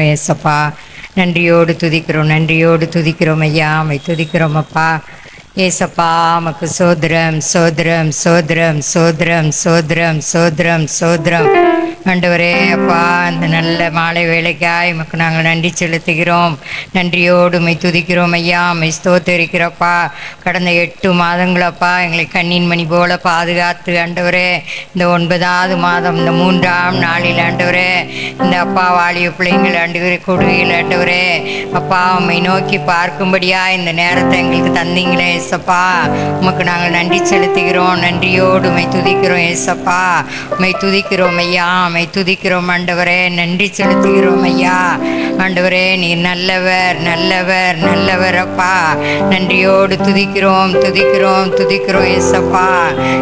துதிக்கிறோம் ஏசப்பா. நன்றியோடு துதிக்கிறோம், நன்றியோடு துதிக்கிறோம் ஐயா. மை துதிக்கிறோம் அப்பா. ஏசப்பா மக்கு சோதரம் சோதரம் சோதரம் சோதரம் சோதரம் சோதரம் சோதரம். ஆண்டவரே அப்பா, அந்த நல்ல மாலை வேலைக்காய் மக்கு நாங்கள் நன்றி செலுத்துகிறோம். நன்றியோடு மை துதிக்கிறோம் ஐயா. மை ஸ்தோத்தரிக்கிறப்பா. கடந்த 8 மாதங்களப்பா எங்களை கண்ணின் மணி போல பாதுகாத்து ஆண்டவரே, இந்த 9வது மாதம் இந்த 3ஆம் நாளில் ஆண்டவரே, இந்த அப்பா வாலிய பிள்ளைங்கள் ஆண்டவரே கொடுகையில் ஆண்டவரே அப்பா உம்மை நோக்கி பார்க்கும்படியா இந்த நேரத்தை எங்களுக்கு தந்தீங்களே ஏசப்பா. உமக்கு நாங்கள் நன்றி செலுத்துகிறோம். நன்றியோடு உம்மை துதிக்கிறோம் ஏசப்பா. உம்மை துதிக்கிறோம் ஐயா, உம்மை துதிக்கிறோம் ஆண்டவரே. நன்றி செலுத்துகிறோம் ஐயா. ஆண்டவரே நீர் நல்லவர் நல்லவர் நல்லவர் அப்பா. நன்றியோடு துதிக்கிறோம் துதிக்கிறோம் துதிக்கிறோம் ஏசப்பா.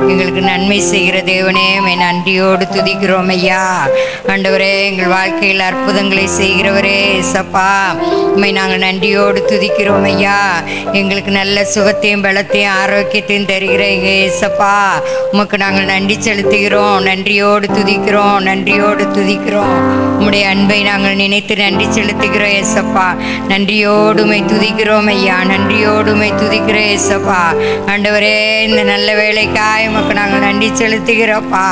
எங்களுக்கு நன்மை செய்கிற தேவனே உம்மை நன்றியோடு துதிக்கிறோம் ஐயா. ஆண்டவரே எங்கள் வாழ்க்கையில் அற்புதங்களை செய்கிறவரே ஏசப்பா, உம்மை நாங்கள் நன்றியோடு துதிக்கிறோம் ஐயா. எங்களுக்கு நல்ல சுகத்தையும் பலத்தையும் ஆரோக்கியத்தையும் தருகிற எங்க ஏசப்பா, உமக்கு நாங்கள் நன்றி செலுத்துகிறோம். நன்றியோடு துதிக்கிறோம், நன்றியோடு துதிக்கிறோம். உம்முடைய அன்பை நாங்கள் நினைத்து நன்றி செலுத்துகிறோம் ஏசப்பா. நன்றியோடுமை துதிக்கிறோம் ஐயா, நன்றியோடுமை துதிக்கிறோம் ஏசப்பா. ஆண்டவரே இந்த நல்ல வேலைக்காய் உமக்கு நாங்கள் நன்றி செலுத்துகிறோப்பா.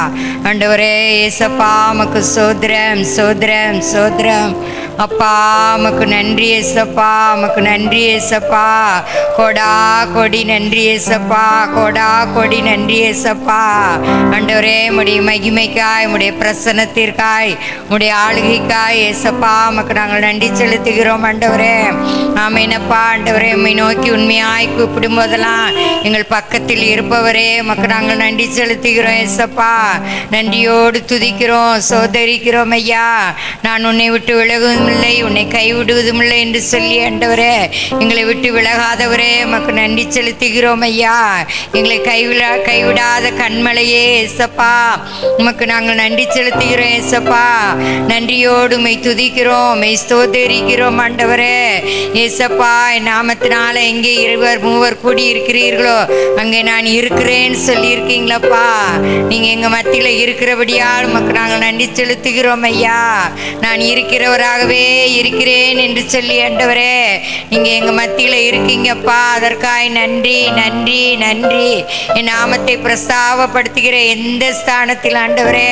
ஆண்டவரே ஏசப்பா உமக்கு சோதரம் சோதரம் சோதரம் அப்பா. உமக்கு நன்றி ஏசப்பா, உமக்கு நன்றி ஏசப்பா. கொடா கொடி நன்றி ஏசப்பா, கொடா கொடி நன்றி ஏசப்பா. ஆண்டவரே உம்முடைய மகிமைக்காய், உம்முடைய பிரசன்னத்திற்காய், உம்முடைய ஆளுகைக்காய் ஏசப்பா உமக்கு நாங்கள் நன்றி செலுத்துகிறோம் ஆண்டவரே. ஆமேனப்பா. ஆண்டவரே உம்மை நோக்கி உண்மையாய் கூப்பிடும் போதெல்லாம் எங்கள் பக்கத்தில் இருப்பவரே உமக்கு நாங்கள் நன்றி செலுத்துகிறோம் ஏசப்பா. நன்றியோடு துதிக்கிறோம் சோதரிக்கிறோம் ஐயா. நான் உன்னை விட்டு விலகுவதுமில்லை, உன்னை கைவிடுவதுமில்லை என்று சொல்லி ஆண்டவரே எங்களை விட்டு விலகாதவரே உமக்கு நன்றி செலுத்துகிறோம் ஐயா. எங்களை கைவிடாத கண்மலையே ஏசப்பா உமக்கு நாங்கள் நன்றி செலுத்துகிறோம் ஏசப்பா. நன்றியோடு மெய் துதிக்கிறோம், மெய் ஸ்தோத்தரிக்கிறோம் ஆண்டவரே ஏசப்பா. என் நாமத்தினால எங்கே 2 3 கூடி இருக்கிறீர்களோ அங்கே நான் இருக்கிறேன்னு சொல்லியிருக்கீங்களப்பா. நீங்கள் எங்கள் மத்தியில் இருக்கிறபடியால் உமக்கு நாங்கள் நன்றி செலுத்துகிறோம் ஐயா. நான் இருக்கிறவராகவே இருக்கிறேன் என்று சொல்லி ஆண்டவரே நீங்கள் எங்கள் மத்தியில் இருக்கீங்கப்பா. அதற்காக நன்றி நன்றி நன்றி. என் நாமத்தை பிரஸ்தாபப்படுத்துகிற எந்த ஸ்தானத்தில் ஆண்டவரே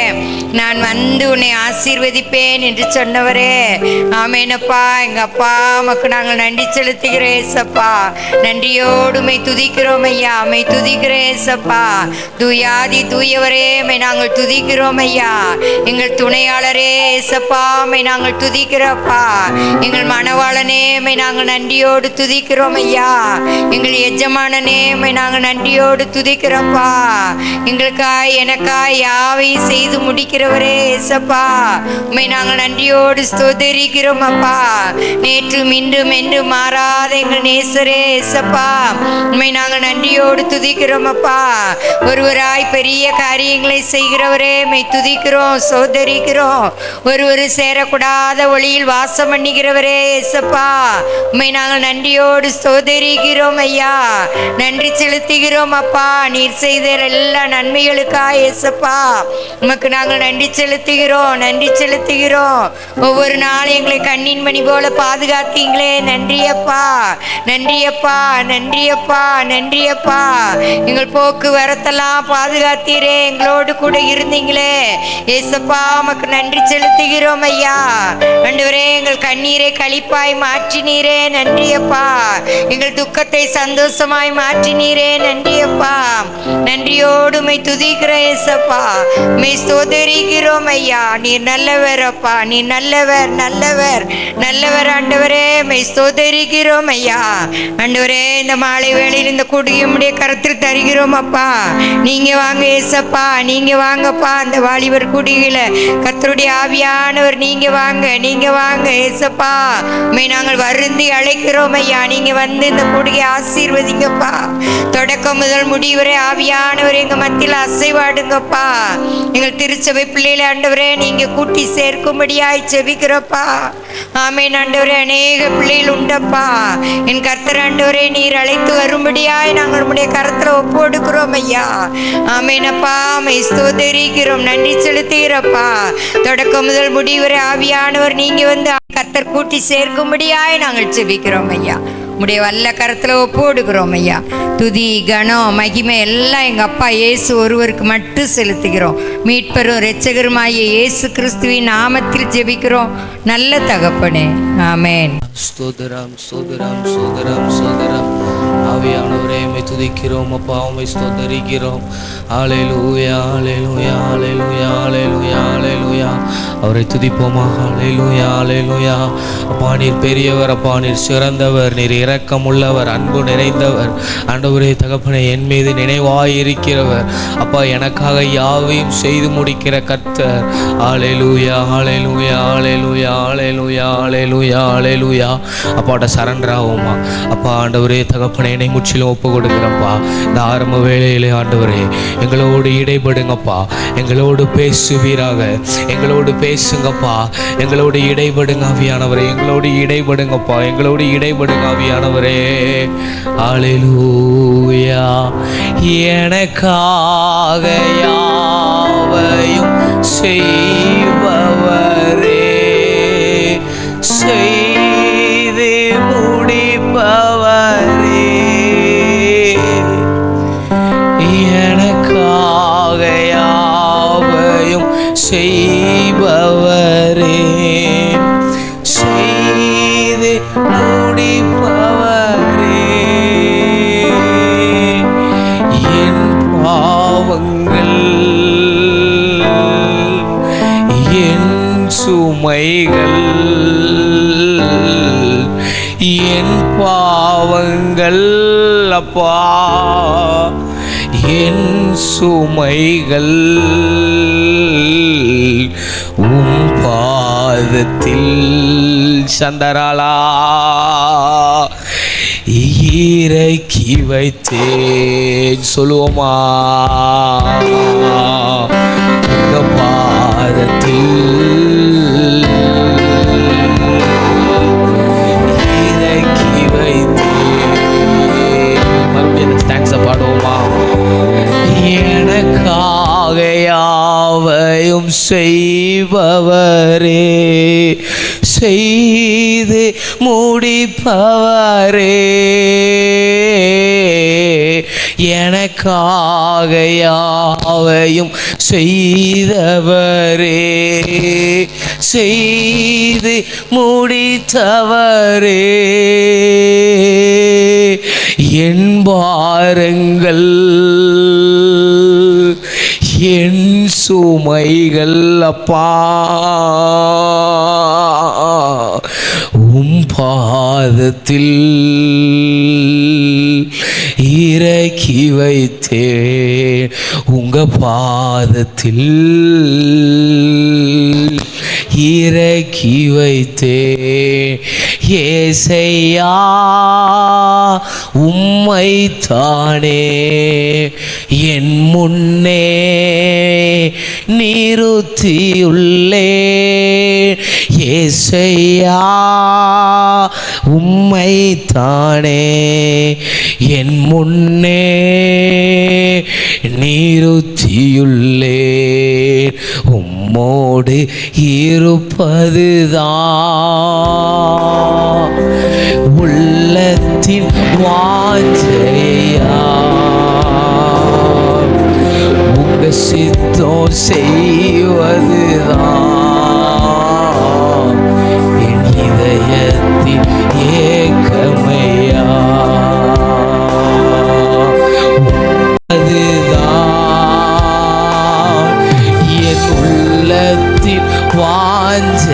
நான் வந்து உன்னை ஆசீர்வதிப்பேன் என்று சொன்னவரே ஆமேனப்பா. எங்கள் அப்பா உமக்கு நாங்கள் நன்றி செலுத்துகிறோம் ஏசப்பா. நன்றியோடுமை துதிக்கிறோம் ஐயா, மை துதிக்கிறேன் ஏசப்பா. தூயாதி தூயவரே மை நாங்கள் துதிக்கிறோம் ஐயா. எங்கள் துணையாளரே ஏசப்பா மை நாங்கள் துதிக்கிறோப்பா. எங்கள் மணவாளனே மை நாங்கள் நன்றியோடு துதிக்கிறோம் ஐயா. எங்கள் எஜமானனே மை நாங்கள் நன்றியோடு துதிக்கிறோப்பா. எங்களுக்காய் எனக்காய் யாவையும் செய்து முடிக்கிறவரே ஏசப்பா உம்மை நாங்கள் நன்றியோடு ஸ்தோத்தரிக்கிறோம் அப்பா. நேற்றும் இன்றும் என்று மாறாத எங்கள் நேசரே ஏசப்பா உம்மை நாங்கள் நன்றியோடு துதிக்கிறோம் அப்பா. ஒருவராய் பெரிய காரியங்களை செய்கிறவரே மை துதிக்கிறோம் சோதரிக்கிறோம். ஒருவர் சேரக்கூடாத ஒளியில் வாசம் பண்ணுகிறவரே ஏசப்பா உம்மை நாங்கள் நன்றியோடு ஸ்தோத்தரிக்கிறோம் ஐயா. நன்றி செலுத்துகிறோம் அப்பா. நீர் செய்த எல்லா நன்மைகளுக்காக ஏசப்பா உமக்கு நாங்கள் நன்றி செலுத்துகிறோம், நன்றி செலுத்துகிறோம். ஒவ்வொரு நாளும் எங்களை கண்ணின் மணி போல பாதுகாத்தீங்களே நன்றியப்பா, நன்றியப்பா, நன்றியப்பா, நன்றியப்பா. எங்கள் போக்குவரத்தெல்லாம் பாதுகாத்தீரே, எங்களோடு கூட இருந்தீங்களே ஏசப்பா உமக்கு நன்றி செலுத்துகிறோம் ஐயா. ஆண்டவரே எங்கள் கண்ணீரை களிப்பாய் மாற்றினீரே நன்றியப்பா. எங்கள் துக்கத்தை சந்தோஷமாய் மாற்றினீரே நன்றியப்பா. நன்றியோடு மை துதிக்கிற ஏசப்பா மை ஸ்தோத்தரிக்கிறோம் ஐயா. நீர் நல்லவர் அப்பா, நீர் நல்லவர் நல்லவர் நல்லவர் ஆண்டவரே மை ஸ்தோத்தரிக்கிறோம் ஐயா. ஆண்டவரே இந்த மாலை வேளையில் இந்த கொடியுடைய கருத்தில் தருகிறோம் அப்பா. நீங்க வாங்க ஏசப்பா, நீங்க வாங்கப்பா. அந்த வாலிபர் குடியில கர்த்தருடைய ஆவியானவர் நீங்க வாங்க, நீங்க வாங்க ஏசப்பா. உம்மை நாங்கள் வருந்தி அழைக்கிறோம் ஐயா. நீங்க வந்து இந்த கொடியை ஆசீர்வதிங்கப்பா. தொடக்கம் முதல் முடிவரை ஆவியானவர் எங்க மத்தியில் அசைவாடுங்கப்பா. எங்கள் திருச்சபை பிள்ளைகளை ஆண்டவரே நீங்க கூட்டி சேர்க்கும்படியாய் செபிக்கிறப்பா. ஆமேன் ஆண்டவரே. அநேக பிள்ளைகள் உண்டப்பா. என் கர்த்தர் ஆண்டவரே நீர் அழைத்து வரும்படியாய் நாங்கள் உம்முடைய கரத்துல ஒப்புடுக்கிறோம் ஐயா. ஆமேனப்பா மை ஸ்தோத்தரிக்கிறோம், நன்றி செலுத்துகிறப்பா. தொடக்கம் முதல் முடிவரை ஆவியானவர் நீங்க வந்து கர்த்தர் கூட்டி சேர்க்கும்படியாய் நாங்கள் செபிக்கிறோம் ஐயா. உடைய வல்ல கரத்தில் ஒப்புடுகிறோம் ஐயா. துதி கனம் மகிமை எல்லாம் எங்கள் அப்பா இயேசு ஒருவருக்கு மட்டும் செலுத்துகிறோம். மீட்பரும் இரட்சகருமாகிய இயேசு கிறிஸ்துவின் நாமத்தில் ஜெபிக்கிறோம் நல்ல தகப்பனே, ஆமென். ஸ்தோத்திரம் ஸ்தோத்திரம் ஸ்தோத்திரம் ஸ்தோத்திரம். ஆவியானவரே உம்மை துதிக்கிறோம் அப்பா, உம்மை ஸ்தோத்தரிக்கிறோம். ஹல்லேலூயா ஹல்லேலூயா ஹல்லேலூயா ஹல்லேலூயா ஹல்லேலூயா. அவரை துதிப்போமா. ஹல்லேலூயா ஹல்லேலூயா. அப்பா நீர் பெரியவர், அப்பா நீர் சிறந்தவர், நீர் இரக்கம் உள்ளவர், அன்பு நிறைந்தவர். ஆண்டவரே தகப்பனே என் மீது நினைவாய் இருக்கிறவர். அப்பா எனக்காக யாவையும் செய்து முடிக்கிற கர்த்தர். ஹல்லேலூயா ஹல்லேலூயா ஹல்லேலூயா ஹல்லேலூயா ஹல்லேலூயா ஹல்லேலூயா. அப்பாட்ட சரண்டர் ஆகுமா அப்பா. ஆண்டவரே தகப்பனே என்னை முற்றிலும் ஒப்பு கொடுக்குறப்பா. இந்த ஆரம்ப வேளையிலே ஆண்டவரே எங்களோடு இடைபடுங்கப்பா, எங்களோடு பேசுவீராக, எங்களோடு பேசுங்கப்பா, எங்களோடு இடைபடுங்க ஆவியானவரே, எங்களோடு இடைபடுங்கப்பா, எங்களோடு இடைபடுங்க ஆவியானவரே. ஹல்லேலூயா. எனக்காக யாவையும் செய்பவரே, செய்து முடிப்பவரே, எனக்காக யாவையும் செய்பவரே, செய்து முடிப்பவரே. என் பாவங்கள் என் சுமைகள், என் பாவங்கள் அப்பா, என் சுமைகள் உம் பாதத்தில் சந்தராளா இறக்கி வைத்தேன். சொல்லுவோமா. உங்க பாதத்தில் இறக்கி வைத்தேன். மறுபடியும் தேங்க்ஸ் பாடுவோமா. எனக்காக யாவையும் செய்பவரே, செய்து முடிப்பவரே, எனக்காக யாவையும் செய்தவரே, செய்து முடித்தவரே. என் பாரங்கள் என் சுமைகள் அப்பா உம் பாதத்தில் இறக்கி வைத்தேன். உங்க பாதத்தில் இறக்கி வைத்தேன். ஏசையா உம்மைத்தானே என் முன்னே நிறுத்தியுள்ளேன். ஏசையா உம்மைத்தானே என் முன்னே நிறுத்தியுள்ளேன். உம்மோடு இருப்பதுதான் உள்ளத்தின் வாஞ்சையா. உங்க சித்தம் செய்வதுதான் என் இதயத்தின் ஏக்கமையா. அதுதான் என் உள்ளத்தின் வாஞ்சையாப்பா.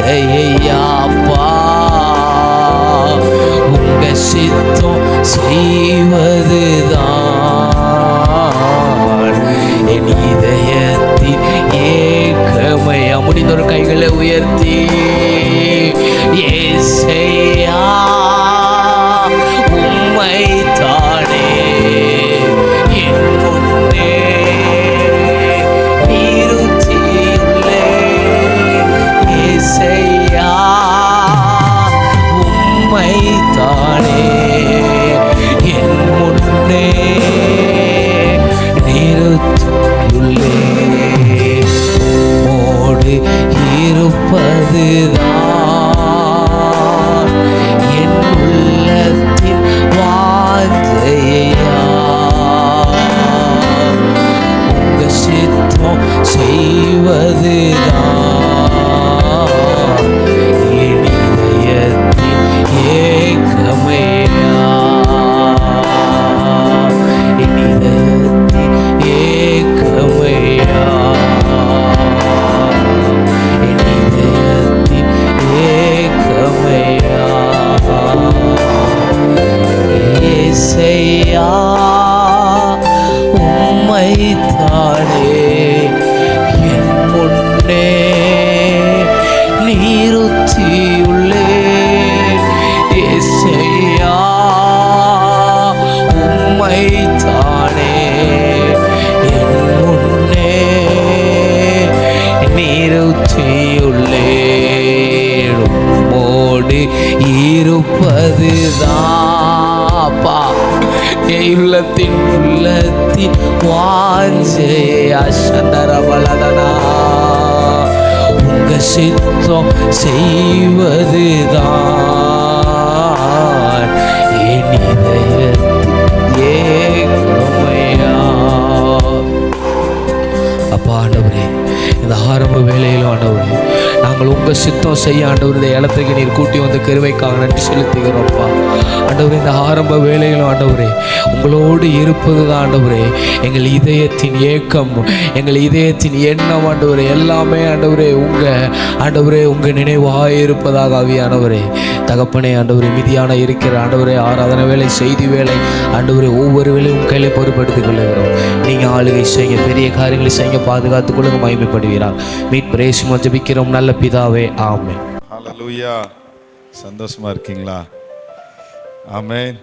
உங்க சித்தம் செய்வதுதான் என் இதயத்தின் ஏக்கமையா. முடிந்தொரு கைகளை உயர்த்தி ஏசையா உம்மைத்தானே என் முன்னே நிறுத்தியுள்ளேன். ஏசையா உம்மைத்தானே என் முன்னே நிறுத்தியுள்ளேன். மோடு இருப்பதுதான் என் உள்ளத்தின் வாஞ்சையா. உங்க சித்தம் செய்வதுதான் என் இதயத்தின் ஏக்கமையா. என் இதயத்தின் ஏக்கமையா. என் இதயத்தின் ஏக்கமையா. ஏசையா உம்மைத்தானே என் முன்னே நிறுத்தியுள்ளேன். ஏசையா உம்மைத்தானே என் முன்னே நிறுத்தியுள்ளேன். உம்மோடு இருப்பதுதான்ப்பா என் உள்ளத்தின் வாஞ்சையா. சந்தரபலதனா உங்க சித்தம் செய்வதுதான் என் இதயத்தின் ஏக்கமையா. அப்பா ஆண்டவரே, இந்த ஆரம்ப வேலையிலும் ஆண்டவரே நாங்கள் உங்கள் சித்தம் செய்ய ஆண்டவர் இந்த இடத்துக்கு நீர் கூட்டி வந்து கிருபைக்காக நன்றி செலுத்துகிறோம்ப்பா. ஆண்டவரே, இந்த ஆரம்ப வேலையிலும் ஆண்டவரே உங்களோடு இருப்பது தான் ஆண்டவரே எங்கள் இதயத்தின் ஏக்கம், எங்கள் இதயத்தின் எண்ணம் ஆண்டவரே. எல்லாமே ஆண்டவரே உங்கள் நினைவாக இருப்பதாக ஆவியானவரே. தகப்பனே ஆண்டவரே, மீதியான இருக்கிற ஆண்டவரே ஆராதனை வேலை, செய்தி வேலை ஆண்டவரே ஒவ்வொரு வேலையும் உங்கள் கையில் பொறுப்படுத்திக் கொள்ளுகிறோம். நீங்கள் ஆளுகை செய்ய, பெரிய காரியங்களை செய்ய, பாதுகாத்துக் கொள்ளுங்க, மகிமைப்படுவீரால். மீட்பு இயேசுவின் ஜெபிக்கிறோம் நல்ல பிதாவே, ஆமென். ஹல்லேலூயா. சந்தோஷமா இருக்கீங்களா? ஆமென்.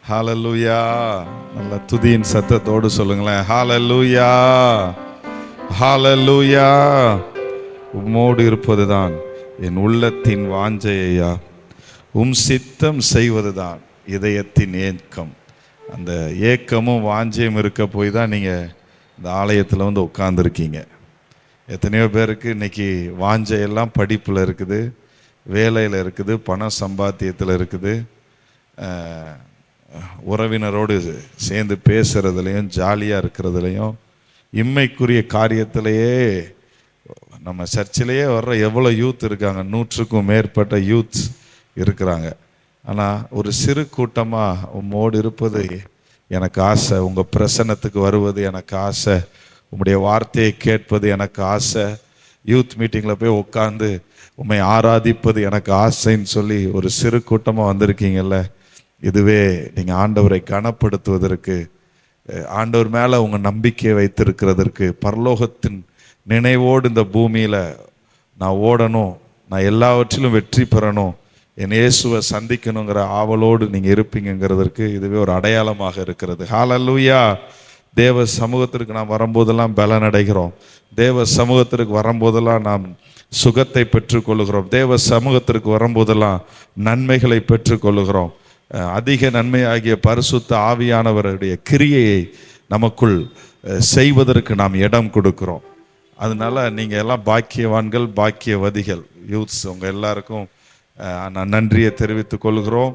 ஹல்லேலூயா. நல்ல துதியின் சத்தத்தோடு சொல்லுங்களேன், ஹல்லேலூயா, ஹல்லேலூயா. உம்மோடு இருப்பதுதான் என் உள்ளத்தின் வாஞ்சையா, உம் சித்தம் செய்வதுதான் இதயத்தின் ஏக்கம். அந்த ஏக்கமும் வாஞ்சையும் இருக்க போய் தான் நீங்கள் இந்த ஆலயத்தில் வந்து உட்கார்ந்துருக்கீங்க. எத்தனையோ பேருக்கு இன்னைக்கு வாஞ்சையெல்லாம் படிப்பில் இருக்குது, வேலையில் இருக்குது, பண சம்பாத்தியத்தில் இருக்குது, உறவினரோடு சேர்ந்து பேசுகிறதுலையும் ஜாலியாக இருக்கிறதுலையும், இம்மைக்குரிய காரியத்திலேயே. நம்ம சர்ச்சிலேயே வர்ற எவ்வளோ யூத் இருக்காங்க, 100க்கும் மேற்பட்ட யூத் இருக்கிறாங்க. ஆனால் ஒரு சிறு கூட்டமாக உம்மோடு இருப்பது எனக்கு ஆசை, உங்கள் பிரசன்னத்துக்கு வருவது எனக்கு ஆசை, உம்முடைய வார்த்தையை கேட்பது எனக்கு ஆசை, யூத் மீட்டிங்கில் போய் உட்காந்து உம்மை ஆராதிப்பது எனக்கு ஆசைன்னு சொல்லி ஒரு சிறு கூட்டமாக வந்திருக்கீங்கல்ல. இதுவே நீங்கள் ஆண்டவரை கனப்படுத்துவதற்கு, ஆண்டவர் மேலே உங்கள் நம்பிக்கையை வைத்திருக்கிறதற்கு, பரலோகத்தின் நினைவோடு இந்த பூமியில் நான் ஓடணும், நான் எல்லாவற்றிலும் வெற்றி பெறணும், என் இயேசுவை சந்திக்கணுங்கிற ஆவலோடு நீங்கள் இருப்பீங்கிறதற்கு இதுவே ஒரு அடையாளமாக இருக்கிறது. ஹல்லேலூயா. தேவ சமூகத்திற்கு நாம் வரும்போதெல்லாம் பலன் அடைகிறோம். தேவ சமூகத்திற்கு வரும்போதெல்லாம் நாம் சுகத்தை பெற்றுக்கொள்ளுகிறோம். தேவ சமூகத்திற்கு வரும்போதெல்லாம் நன்மைகளை பெற்றுக்கொள்ளுகிறோம். அதிக நன்மையாகிய பரிசுத்த ஆவியானவருடைய கிரியையை நமக்குள் செய்வதற்கு நாம் இடம் கொடுக்கிறோம். அதனால நீங்கள் எல்லாம் பாக்கியவான்கள், பாக்கியவதிகள். யூத்ஸ் உங்கள் எல்லாருக்கும் நான் நன்றியை தெரிவித்துக் கொள்கிறோம்.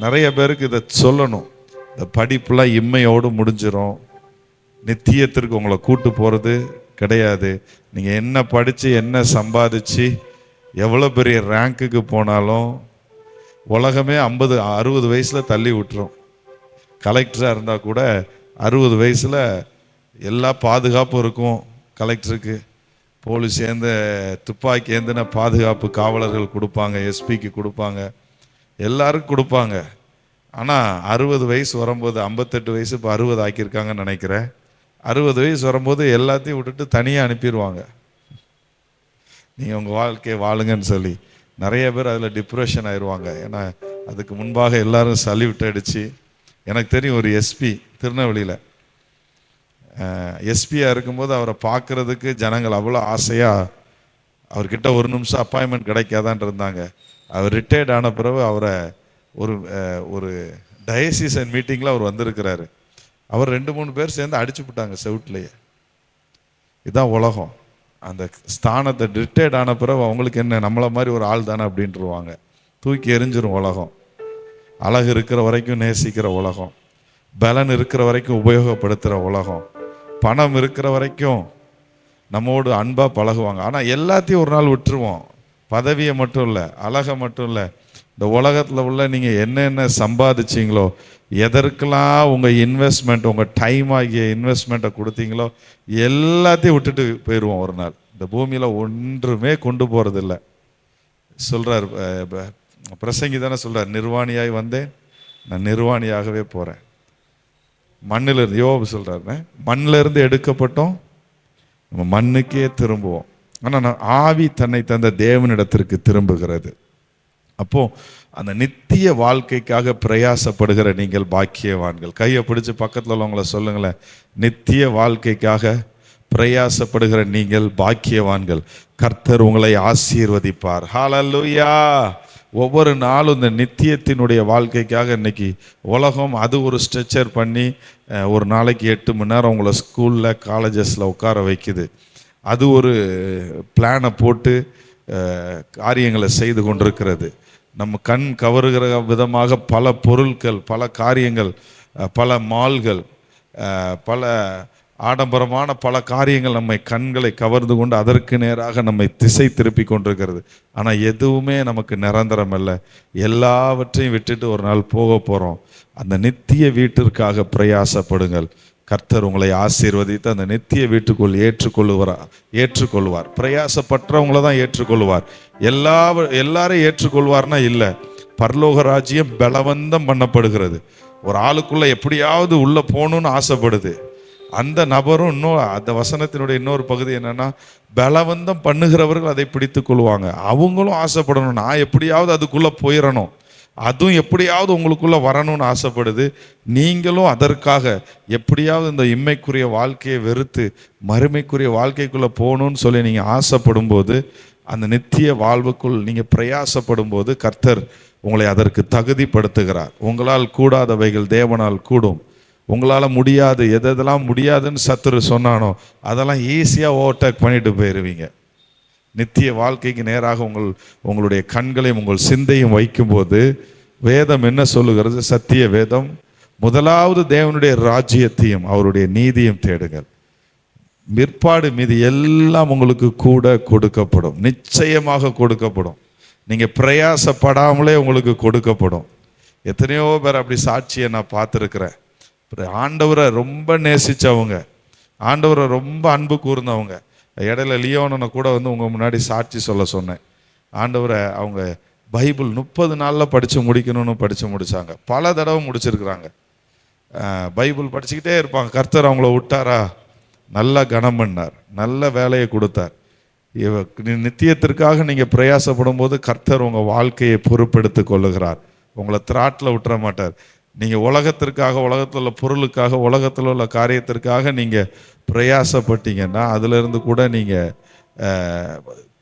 நிறைய பேருக்கு இதை சொல்லணும். இந்த படிப்புலாம் இம்மையோடு முடிஞ்சிடும், நித்தியத்திற்கு உங்களை கூட்டு போகிறது கிடையாது. நீங்கள் என்ன படித்து என்ன சம்பாதிச்சு எவ்வளோ பெரிய ரேங்க்குக்கு போனாலும் உலகமே 50-60 வயசில் தள்ளி விட்டுரும். கலெக்டராக இருந்தால் கூட 60 வயசில் எல்லா பாதுகாப்பும் இருக்கும் கலெக்டருக்கு. போலீஸ் துப்பாக்கி ஏந்தின பாதுகாப்பு காவலர்கள் கொடுப்பாங்க, எஸ்பிக்கு கொடுப்பாங்க, எல்லாருக்கும் கொடுப்பாங்க. ஆனால் 60 வயசு வரும்போது, 58 வயசு இப்போ 60 ஆக்கியிருக்காங்கன்னு நினைக்கிறேன், 60 வயசு வரும்போது எல்லாத்தையும் விட்டுட்டு தனியாக அனுப்பிடுவாங்க. நீங்கள் உங்கள் வாழ்க்கையை வாழுங்கன்னு சொல்லி நிறைய பேர் அதில் டிப்ரெஷன் ஆயிடுவாங்க. ஏன்னா அதுக்கு முன்பாக எல்லாரும் சல்யூட் அடித்து, எனக்கு தெரியும் ஒரு எஸ்பி திருநெல்வேலியில் எஸ்பியாக இருக்கும்போது அவரை பார்க்குறதுக்கு ஜனங்கள் அவ்வளோ ஆசையாக அவர்கிட்ட ஒரு நிமிஷம் அப்பாயின்மெண்ட் கிடைக்காதான்னு இருந்தாங்க. அவர் ரிட்டையர்ட் ஆன பிறகு அவரை ஒரு டயசிசன் மீட்டிங்கில் அவர் வந்திருக்கிறாரு. அவர் 2-3 பேர் சேர்ந்து அடிச்சு விட்டாங்க செவுட்லேயே. இதுதான் உலகம். அந்த ஸ்தானத்தை ரிட்டையர்ட் ஆன பிறகு அவங்களுக்கு என்ன, நம்மளை மாதிரி ஒரு ஆள் தானே அப்படின்ட்டுருவாங்க. தூக்கி எறிஞ்சிரும் உலகம். அழகு இருக்கிற வரைக்கும் நேசிக்கிற உலகம், பலன் இருக்கிற வரைக்கும் உபயோகப்படுத்துகிற உலகம், பணம் இருக்கிற வரைக்கும் நம்மோடு அன்பாக பழகுவாங்க. ஆனால் எல்லாத்தையும் ஒரு நாள் விட்டுருவோம். பதவியை மட்டும் இல்லை, அழகை மட்டும் இல்லை, இந்த உலகத்தில் உள்ள நீங்கள் என்னென்ன சம்பாதிச்சிங்களோ, எதற்கெல்லாம் உங்கள் இன்வெஸ்ட்மெண்ட், உங்கள் டைம் ஆகிய இன்வெஸ்ட்மெண்ட்டை கொடுத்தீங்களோ எல்லாத்தையும் விட்டுட்டு போயிடுவோம் ஒரு நாள். இந்த பூமியில் ஒன்றுமே கொண்டு போகிறதில்ல. சொல்கிறார் பிரசங்கி தானே சொல்கிறார், நிர்வாணியாய் வந்தேன், நான் நிர்வாணியாகவே போகிறேன். மண்ணிலிருந்து யோபு சொல்கிறாருன்னு, மண்ணிலிருந்து எடுக்கப்பட்டோம், நம்ம மண்ணுக்கே திரும்புவோம். ஆனால் நான் ஆவி தன்னை தந்த தேவனிடத்திற்கு திரும்புகிறது. அப்போ அந்த நித்திய வாழ்க்கைக்காக பிரயாசப்படுகிற நீங்கள் பாக்கியவான்கள். கையை பிடிச்சு பக்கத்தில் உள்ளவங்கள சொல்லுங்களேன், நித்திய வாழ்க்கைக்காக பிரயாசப்படுகிற நீங்கள் பாக்கியவான்கள். கர்த்தர் உங்களை ஆசீர்வதிப்பார். ஹல்லேலூயா. ஒவ்வொரு நாளும் இந்த நித்தியத்தினுடைய வாழ்க்கைக்காக இன்னைக்கு உலகம் அது ஒரு ஸ்ட்ரெச்சர் பண்ணி ஒரு நாளைக்கு 8 மணி நேரம் உங்களை ஸ்கூலில் காலேஜஸில் உட்கார வைக்குது. அது ஒரு பிளானை போட்டு காரியங்களை செய்து கொண்டிருக்கிறது. நம்ம கண் கவருகிற விதமாக பல பொருட்கள், பல காரியங்கள், பல மால்கள், பல ஆடம்பரமான பல காரியங்கள் நம்மை கண்களை கவர்ந்து கொண்டு அதற்கு நேராக நம்மை திசை திருப்பி கொண்டிருக்கிறது. ஆனால் எதுவுமே நமக்கு நிரந்தரம் அல்ல. எல்லாவற்றையும் விட்டுட்டு ஒரு நாள் போக போகிறோம். அந்த நித்திய வீட்டிற்காக பிரயாசப்படுங்கள். கர்த்தர் உங்களை ஆசீர்வதித்து அந்த நித்திய வீட்டுக்குள் ஏற்றுக்கொள்வார். பிரயாசப்பட்டவங்களை தான் ஏற்றுக்கொள்வார். எல்லாரையும் ஏற்றுக்கொள்வார்னா இல்லை. பரலோக ராஜ்யம் பலவந்தம் பண்ணப்படுகிறது. ஒரு ஆளுக்குள்ள எப்படியாவது உள்ள போகணும்னு ஆசைப்படுது. அந்த நபரும் அந்த வசனத்தினுடைய இன்னொரு பகுதி என்னன்னா, பலவந்தம் பண்ணுகிறவர்கள் அதை பிடித்து கொள்வாங்க. அவங்களும் ஆசைப்படணும், நான் எப்படியாவது அதுக்குள்ள போயிடணும், அதுவும் எப்படியாவது உங்களுக்குள்ள வரணும்னு ஆசைப்படுது. நீங்களும் அதற்காக எப்படியாவது இந்த இம்மைக்குரிய வாழ்க்கையை வெறுத்து மறுமைக்குரிய வாழ்க்கைக்குள்ள போகணும்னு சொல்லி நீங்க ஆசைப்படும் போது, அந்த நித்திய வாழ்வுக்குள் நீங்க பிரயாசப்படும் போது கர்த்தர் உங்களை அதற்கு தகுதிப்படுத்துகிறார். உங்களால் கூடாதவைகள் தேவனால் கூடும். உங்களால் முடியாது, எதெல்லாம் முடியாதுன்னு சத்துரு சொன்னானோ அதெல்லாம் ஈஸியாக ஓவர்டேக் பண்ணிட்டு போயிடுவீங்க. நித்திய வாழ்க்கைக்கு நேராக உங்களுடைய கண்களையும் உங்கள் சிந்தையும் வைக்கும்போது வேதம் என்ன சொல்லுகிறது? சத்திய வேதம், முதலாவது தேவனுடைய ராஜ்யத்தையும் அவருடைய நீதியும் தேடுங்கள், பிற்பாடு மீது எல்லாம் உங்களுக்கு கூட கொடுக்கப்படும். நிச்சயமாக கொடுக்கப்படும். நீங்கள் பிரயாசப்படாமலே உங்களுக்கு கொடுக்கப்படும். எத்தனையோ பேர் அப்படி சாட்சியை நான் பார்த்துருக்கிறேன். ஆண்டவரை ரொம்ப நேசித்தவங்க, ஆண்டவரை ரொம்ப அன்பு கூர்ந்தவங்க. இடையில லியோனனை கூட உங்கள் முன்னாடி சாட்சி சொல்ல சொன்னேன். ஆண்டவரை அவங்க பைபிள் 30 நாளில் படித்து முடிக்கணும்னு படித்து முடித்தாங்க. பல தடவை முடிச்சிருக்கிறாங்க. பைபிள் படிச்சுக்கிட்டே இருப்பாங்க. கர்த்தர் அவங்கள விட்டாரா? நல்லா கனம் பண்ணார், நல்ல வேலையை கொடுத்தார். நித்தியத்திற்காக நீங்கள் பிரயாசப்படும் போது கர்த்தர் உங்கள் வாழ்க்கையை பொறுப்பெடுத்து கொள்ளுகிறார். உங்களை திராட்டில் விட்டுற மாட்டார். நீங்கள் உலகத்திற்காக, உலகத்தில் உள்ள பொருளுக்காக, உலகத்தில் உள்ள காரியத்திற்காக நீங்கள் பிரயாசப்பட்டீங்கன்னா அதிலிருந்து கூட நீங்கள்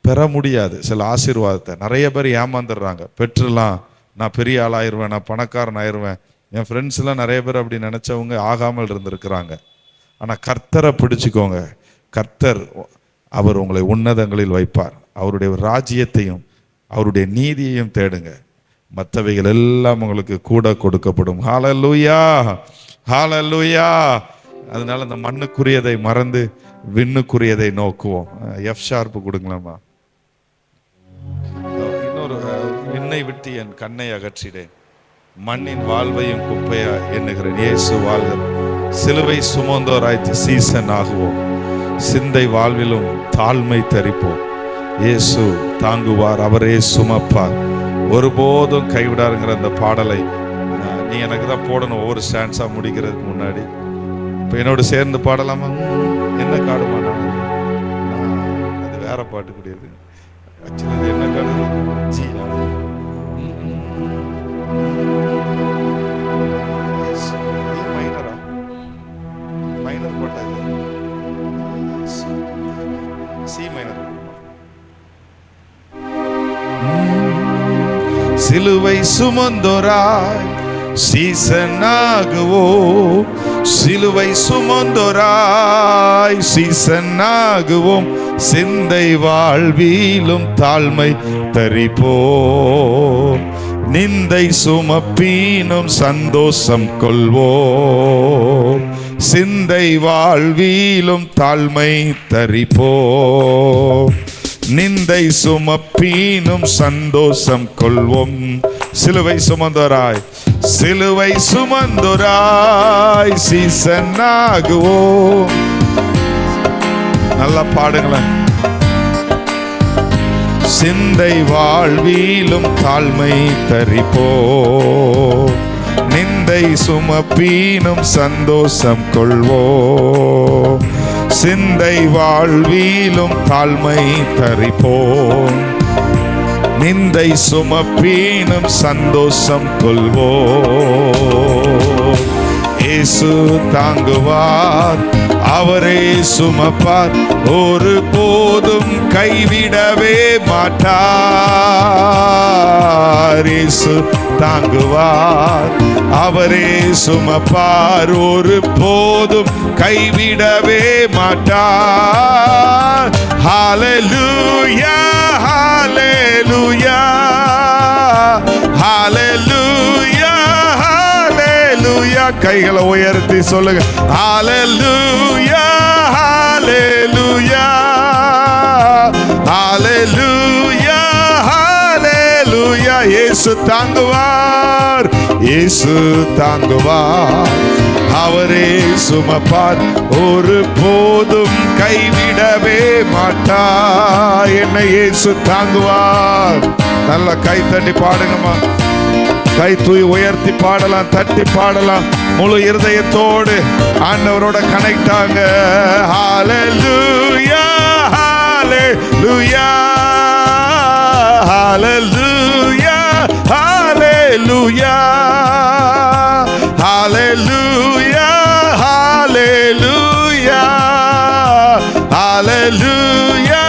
பெற முடியாது சில ஆசீர்வாதத்தை. நிறைய பேர் ஏமாந்துடுறாங்க. பெற்றுலாம், நான் பெரிய ஆளாயிருவேன், நான் பணக்காரன் ஆயிடுவேன். என் ஃப்ரெண்ட்ஸ்லாம் நிறைய பேர் அப்படி நினச்சவங்க ஆகாமல் இருந்திருக்கிறாங்க. ஆனால் கர்த்தரை பிடிச்சிக்கோங்க. கர்த்தர் அவர் உங்களை உன்னதங்களில் வைப்பார். அவருடைய ராஜ்யத்தையும் அவருடைய நீதியையும் தேடுங்க, மற்றவைகள் எல்லாம் உங்களுக்கு கூட கொடுக்கப்படும். ஹல்லேலூயா, ஹல்லேலூயா. அதனால அந்த மண்ணுக்குரியதை மறந்து விண்ணுக்குரியதை நோக்குவோம். F sharp கொடுங்களாமா. இன்னொரு, விண்ணை விட்டு என் கண்ணை அகற்றிடேன், மண்ணின் வாழ்வையும் குப்பையா எண்ணுகிறேன். இயேசு வாழ்க. சிலுவை சுமந்தோராய் சீசன் ஆகுவோம். சிந்தை வாழ்விலும் தாழ்மை தரிப்போம். இயேசு தாங்குவார், அவரே சுமப்பார், ஒருபோதும் கைவிடாருங்கிற அந்த பாடலை நீ எனக்கு தான் போடணும் ஒவ்வொரு ஸ்டாண்ட்ஸாக முடிக்கிறதுக்கு முன்னாடி. இப்போ என்னோட சேர்ந்து பாடலாமா? என்ன காடுமா? அது வேற பாட்டு கூடியது. ஆக்சுவலி என்ன காடு? ஜீனா. மைனரா? மைனர் போட்டாங்க. C minor. சிலுவை சுமந்தோராய் சீசனாகுவோம், சிலுவை சுமந்தோராய் சீசனாகுவோம், சிந்தை வாழ்விலும் தாழ்மை தரிப்போம், நிந்தை சுமப்பீனும் சந்தோஷம் கொள்வோம், சிந்தை வாழ்விலும் தாழ்மை தரிப்போம், நிந்தை சுமப்பீனும் சந்தோஷம் கொள்வோம். சிலுவை சுமந்தோராய், சிலுவை சுமந்தோராய் சீசனாகுவோம். நல்லா பாடுங்களேன். சிந்தை வாழ்விலும் தாழ்மை தரிப்போம், நிந்தை சுமப்பீனும் சந்தோஷம் கொள்வோம், சிந்தை வாழ்விலும் தாழ்மை தரிப்போம், நிந்தை சுமப்பீனும் சந்தோஷம் கொள்வோம். இயேசு தாங்குவார், அவரே சுமப்பார், ஒரு போதும் கைவிடவே மாட்டார். இயேசு தாங்குவார், அவரே சுமப்பார், ஒரு போதும் கைவிடவே மாட்டார். ஹல்லேலூயா, ஹல்லேலூயா, ஹல்லேலூயா, ஹல்லேலூயா. கைகளை உயர்த்தி சொல்லுங்க. ஹல்லேலூயா, ஹல்லேலூயா, ஹல்லேலூயா, ஹல்லேலூயா. இயேசு தாங்குவார், இயேசு தாங்குவார், அவரே சுமப்பார், ஒரு போதும் கைவிடவே மாட்டார். என்னை இயேசு தாங்குவார். நல்ல கை தட்டி பாடுங்கம்மா. கை தூய் உயர்த்தி பாடலாம், தட்டி பாடலாம். முழு இருதயத்தோடு ஆண்டவரோட கனெக்ட் ஆங்க. ஹல்லேலூயா, ஹல்லேலூயா, ஹல்லேலூயா, ஹல்லேலூயா, ஹல்லேலூயா, ஹல்லேலூயா, ஹல்லேலூயா.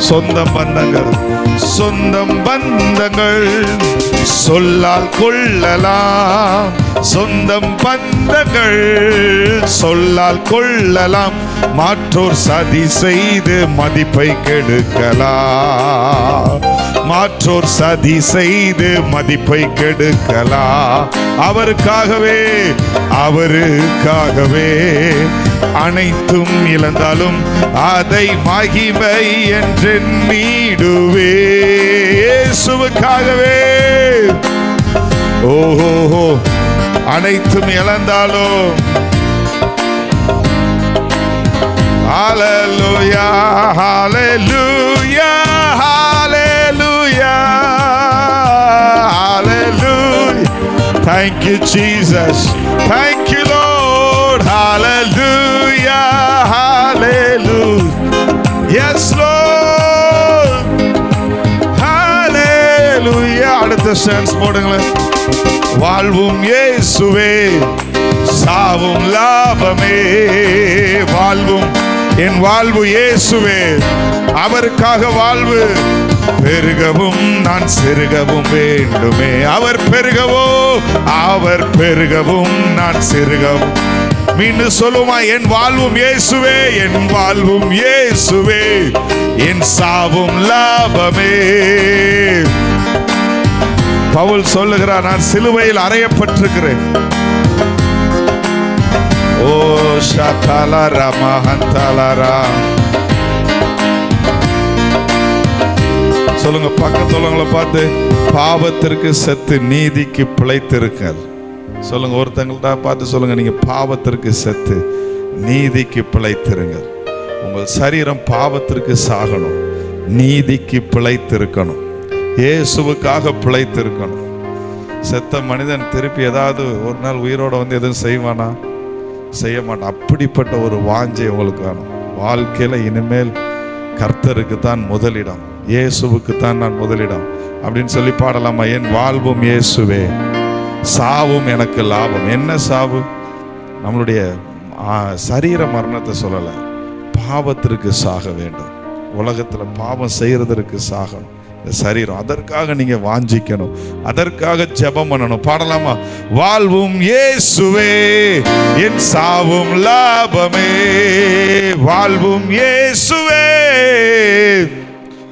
சொந்தம் பந்தங்கள், சொந்தம் பந்தங்கள் சொல்லால் கொள்ளலாம், சொந்தம் பந்தங்கள் சொல்லால் கொள்ளலாம், மாற்றோர் சதி செய்து மதிப்பை கெடுக்கலாம், மாற்றோர் சதி செய்து மதிப்பை கெடுக்கலாம். அவருக்காகவே, அவருக்காகவே அனைத்தும் இழந்தாலும் அதை மகிமை என்றெண்ணிடுவே. இயேசுவுக்காகவே ஓஹோ அனைத்தும் இழந்தாலும் ஹல்லேலூயா, ஹல்லேலூயா, ஹல்லேலூயா, ஹல்லேலூயா. Thank you Jesus, thank you Lord, hallelujah, hallelujah, yes Lord, hallelujah. அடுத்த சென்ஸ் போடுங்களேன். வாழ்வும் இயேசுவே, சாவும் லாபமே. வாழ்வும், என் வாழ்வு இயேசுவே, அவருக்காக வாழ்வு. பெருகவும் நான் சிறுகவும் வேண்டுமே. அவர் பெருகவோ, அவர் பெருகவும் நான் சிறுகவும். மீண்டும் சொல்லுமா, என் வாழ்வும் இயேசுவே, என் வாழ்வும் இயேசுவே, என் சாவும் லாபமே. பவுல் சொல்லுகிறார், நான் சிலுவையில் அறையப்பட்டிருக்கிறேன். ஓ ஷாதாலரா மஹந்தாலரா. சொல்லுங்க, பக்கத்துள்ளவங்களை பார்த்து, பாவத்திற்கு செத்து நீதிக்கு பிழைத்திருங்கள். சொல்லுங்க, ஒருத்தங்கள்ட்ட பார்த்து சொல்லுங்க, நீங்க பாவத்திற்கு செத்து நீதிக்கு பிழைத்திருங்கள். உங்கள் சரீரம் பாவத்திற்கு சாகணும், நீதிக்கு பிழைத்திருக்கணும், இயேசுவுக்காக பிழைத்திருக்கணும். செத்த மனிதன் திருப்பி ஏதாவது ஒரு நாள் உயிரோட வந்து எதுவும் செய்வானா? செய்ய மாட்டான். அப்படிப்பட்ட ஒரு வாஞ்சை உங்களுக்கு வேணும். வாழ்க்கையில இனிமேல் கர்த்தருக்கு தான் முதலிடம், இயேசுவுக்கு தான் நான் முதலிடம் அப்படின்னு சொல்லி பாடலாமா? என் வாழ்வும் இயேசுவே, சாவும் எனக்கு லாபம். என்ன சாவு? நம்மளுடைய சரீர மரணத்தை சொல்லலை, பாவத்திற்கு சாக வேண்டும். உலகத்தில் பாவம் செய்யறதற்கு சாகணும். சரீரம். அதற்காக நீங்க வாஞ்சிக்கணும், அதற்காக ஜெபம் பண்ணணும். பாடலாமா? வாழ்வும் இயேசுவே என் சாவும் லாபமே, வாழ்வும் இயேசுவே.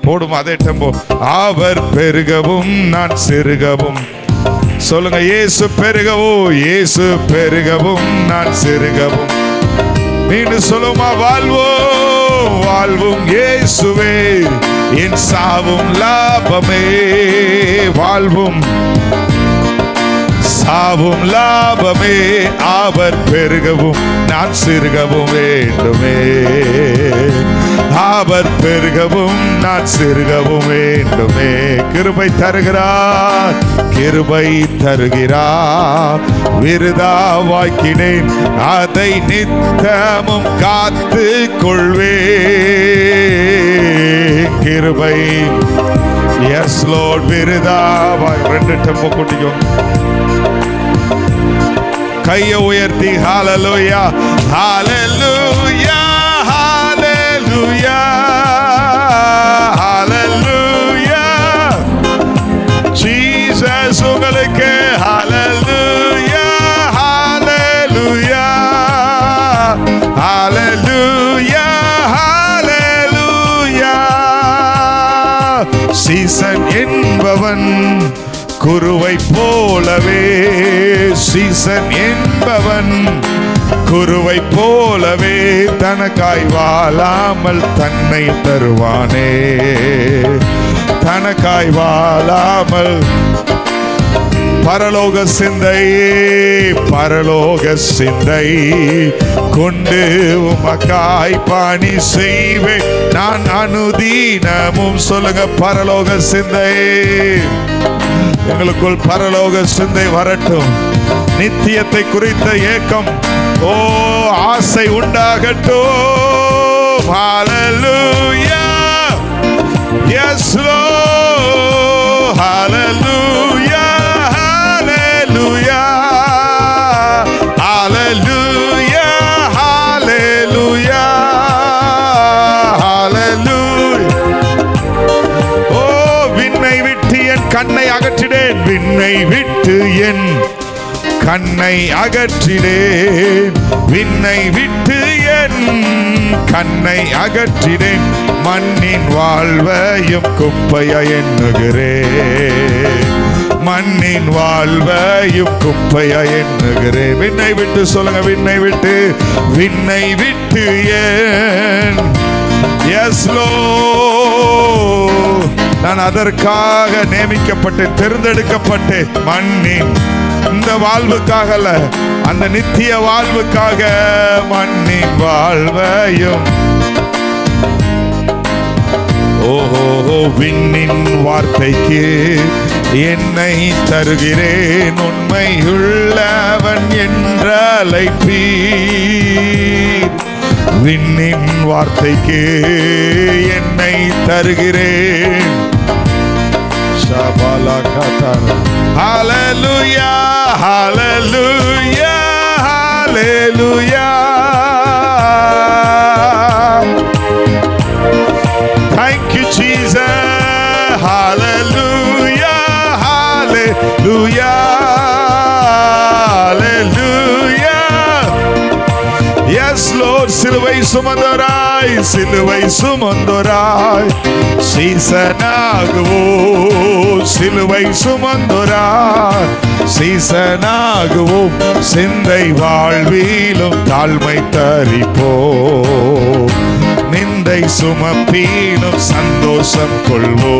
போடுமா அதே டெம்போ. அவர் பெருகவும் நான் சிறுகவும். சொல்லுங்க, இயேசு பெருகவும், இயேசு பெருகவும் நான் சிறுகவும். மீண்டும் சொல்லுமா? வாழ்வோம் வாழ்வும் இயேசுவே என் சாவும் லாபமே, வாழ்வும் சாவும் லாபமே. அவர் பெருகவும் நான் சிறுகவும் வேண்டுமே, அவர் பெருகவும் நான் சிறுகவும் வேண்டுமே. கிருபை தருகிறார், கிருபை தருகிறார், விருதா வாக்கினேன் அதை நித்தமும் காத்து கொள்வே. கிருபை எஸ் லோர்ட், விருதா வாய். 2 டெம்போ கூட்டிக்கோ, கையை உயர்த்தி ஹalleluya ஹalleluya ஹalleluya ஹalleluya. ஜீசஸ் உங்களுக்கு ஹalleluya ஹalleluya ஹalleluya ஹalleluya. சீசன் என்பவன் குருவை போலவே, சீசன் என்பவன் குருவை போலவே தனக்காய் வாழாமல் தன்னை தருவானே, தனக்காய் வாழாமல். பரலோக சிந்தை, பரலோக சிந்தை கொண்டு உமக்காய் பணி செய்வே நான் அனுதீனமும். சொல்லுங்க, பரலோக சிந்தை. எங்களுக்குள் பரலோக சிந்தை வரட்டும், நித்தியத்தை குறித்த ஏக்கம் ஆசை உண்டாகட்டும். ஹalleluya yes lord hallelujah hallelujah hallelujah hallelujah hallelujah. விண்ணை விட்டு என் கண்ணை அகற்றிடேன், விண்ணை விட்டு என் கண்ணை அகற்றிடேன், விண்ணை விட்டு என் கண்ணை அகற்றிடேன். மண்ணின் வாழ்வையும் குப்பையா எண்ணுகிறேன், மண்ணின் வாழ்வையும் குப்பையா எண்ணுகிறேன். விண்ணை விட்டு சொல்லுங்க, விண்ணை விட்டு, விண்ணை விட்டு என் எஸ் லோர்ட். நான் அதற்காக நியமிக்கப்பட்டேன், தேர்ந்தெடுக்கப்பட்டேன். மண்ணின் இந்த வாழ்வுக்காக அல்ல, அந்த நித்திய வாழ்வுக்காக. மண்ணின் வாழ்வையும் ஓஹோ விண்ணின் வார்த்தைக்கு என்னை தருகிறேன், உண்மையுள்ளவன் என்ற அழைப்பீர். விண்ணின் வார்த்தைக்கு என்னை தருகிறேன். ஹalleluya hallelujah hallelujah. Thank you Jesus, hallelujah hallelujah hallelujah. Yes Lord, சிலுவை சுமந்தோராய், சிலுவை சுமந்தோராய் சீசனாகுவோ, சிலுவை சுமந்தோராய் சீசனாகுவோம். சிந்தை வாழ்விலும் தாழ்மை தரிப்போ, நிந்தை சுமப்பீனும் சந்தோஷம் கொள்வோ.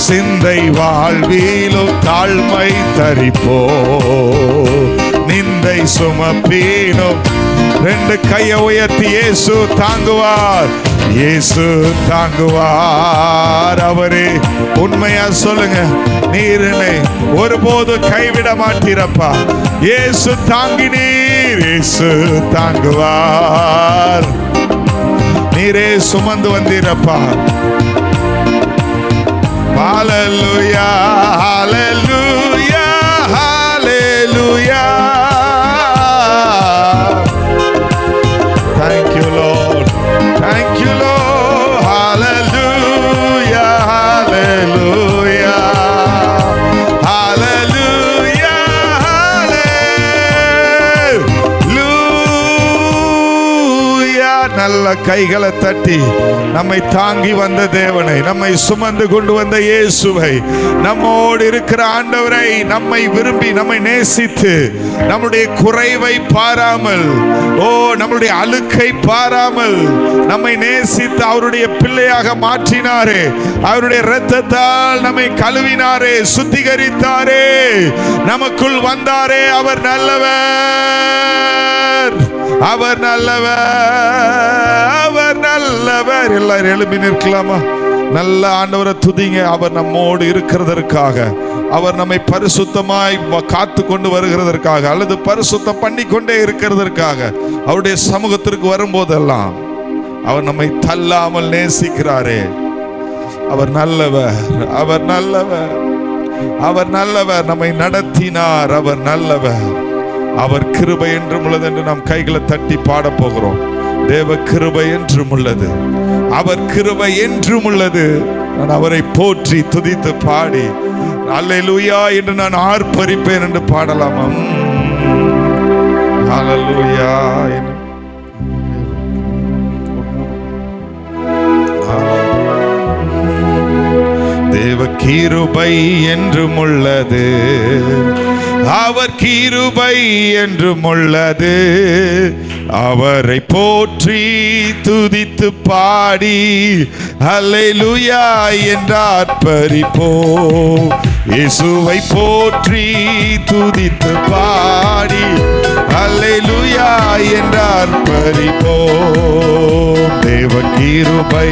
சிந்தை வாழ்விலும் தாழ்மை தரிப்போ, நிந்தை சுமப்பீனும். 2 கையை உயர்த்தி இயேசு தாங்குவார், இயேசு தாங்குவார். அவரே உண்மையா சொல்லுங்க, நீர் என்னை ஒருபோது கைவிட மாட்டீரப்பா. இயேசு தாங்கினீர், இயேசு தாங்குவார். நீரே சுமந்து வந்தீரப்பா. ஹalleluya hallelujah hallelujah. Thank you Lord, thank you Lord, hallelujah கைகளை தட்டி நம்மை தாங்கி வந்த தேவனை, நம்மை சுமந்து கொண்டு வந்த இயேசுவை, நம்மோடு இருக்கிற ஆண்டவரை, நம்மை விரும்பி நம்மை நேசித்து நம்முடைய குறைவை பாராமல், நம்முடைய அழுக்கை பாராமல் நம்மை நேசித்து அவருடைய பிள்ளையாக மாற்றினாரே, அவருடைய இரத்தத்தால் நம்மை கழுவினாரே, சுத்திகரித்தாரே, நமக்குள் வந்தாரே. அவர் நல்லவர், அவர் நல்லவர், அவர் நல்லவர். எல்லாரும் எழுப்பி நிற்கலாமா? நல்ல ஆண்டவரை துதிங்க. அவர் நம்மோடு இருக்கிறதற்காக, அவர் நம்மை பரிசுத்தமாய் காத்து கொண்டு வருகிறதற்காக, அல்லது பரிசுத்தம் பண்ணி கொண்டே இருக்கிறதற்காக, அவருடைய சமூகத்திற்கு வரும்போதெல்லாம் அவர் நம்மை தள்ளாமல் நேசிக்கிறாரே. அவர் நல்லவர், அவர் நல்லவர், அவர் நல்லவர். நம்மை நடத்தினார், அவர் நல்லவர். அவர் கிருபை என்றும் உள்ளது என்று நாம் கைகளை தட்டி பாட போகிறோம். தேவ கிருபை என்றும் உள்ளது, அவர் கிருபை என்றும் உள்ளது. நான் அவரை போற்றி துதித்து பாடி அல்லேலூயா என்று நான் ஆர்ப்பரிப்பேன் என்று பாடலாமா? அல்லேலூயா. தேவ கிருபை என்றும் உள்ளது, அவர் கிருபை என்றும் உள்ளது. அவரை போற்றி துதித்து பாடி அல்லேலூயா என்று ஆர்ப்பரிப்போம். இயேசுவை போற்றி துதித்து பாடி அல்லேலூயா என்று ஆர்ப்பரிப்போம். தேவ கிருபை,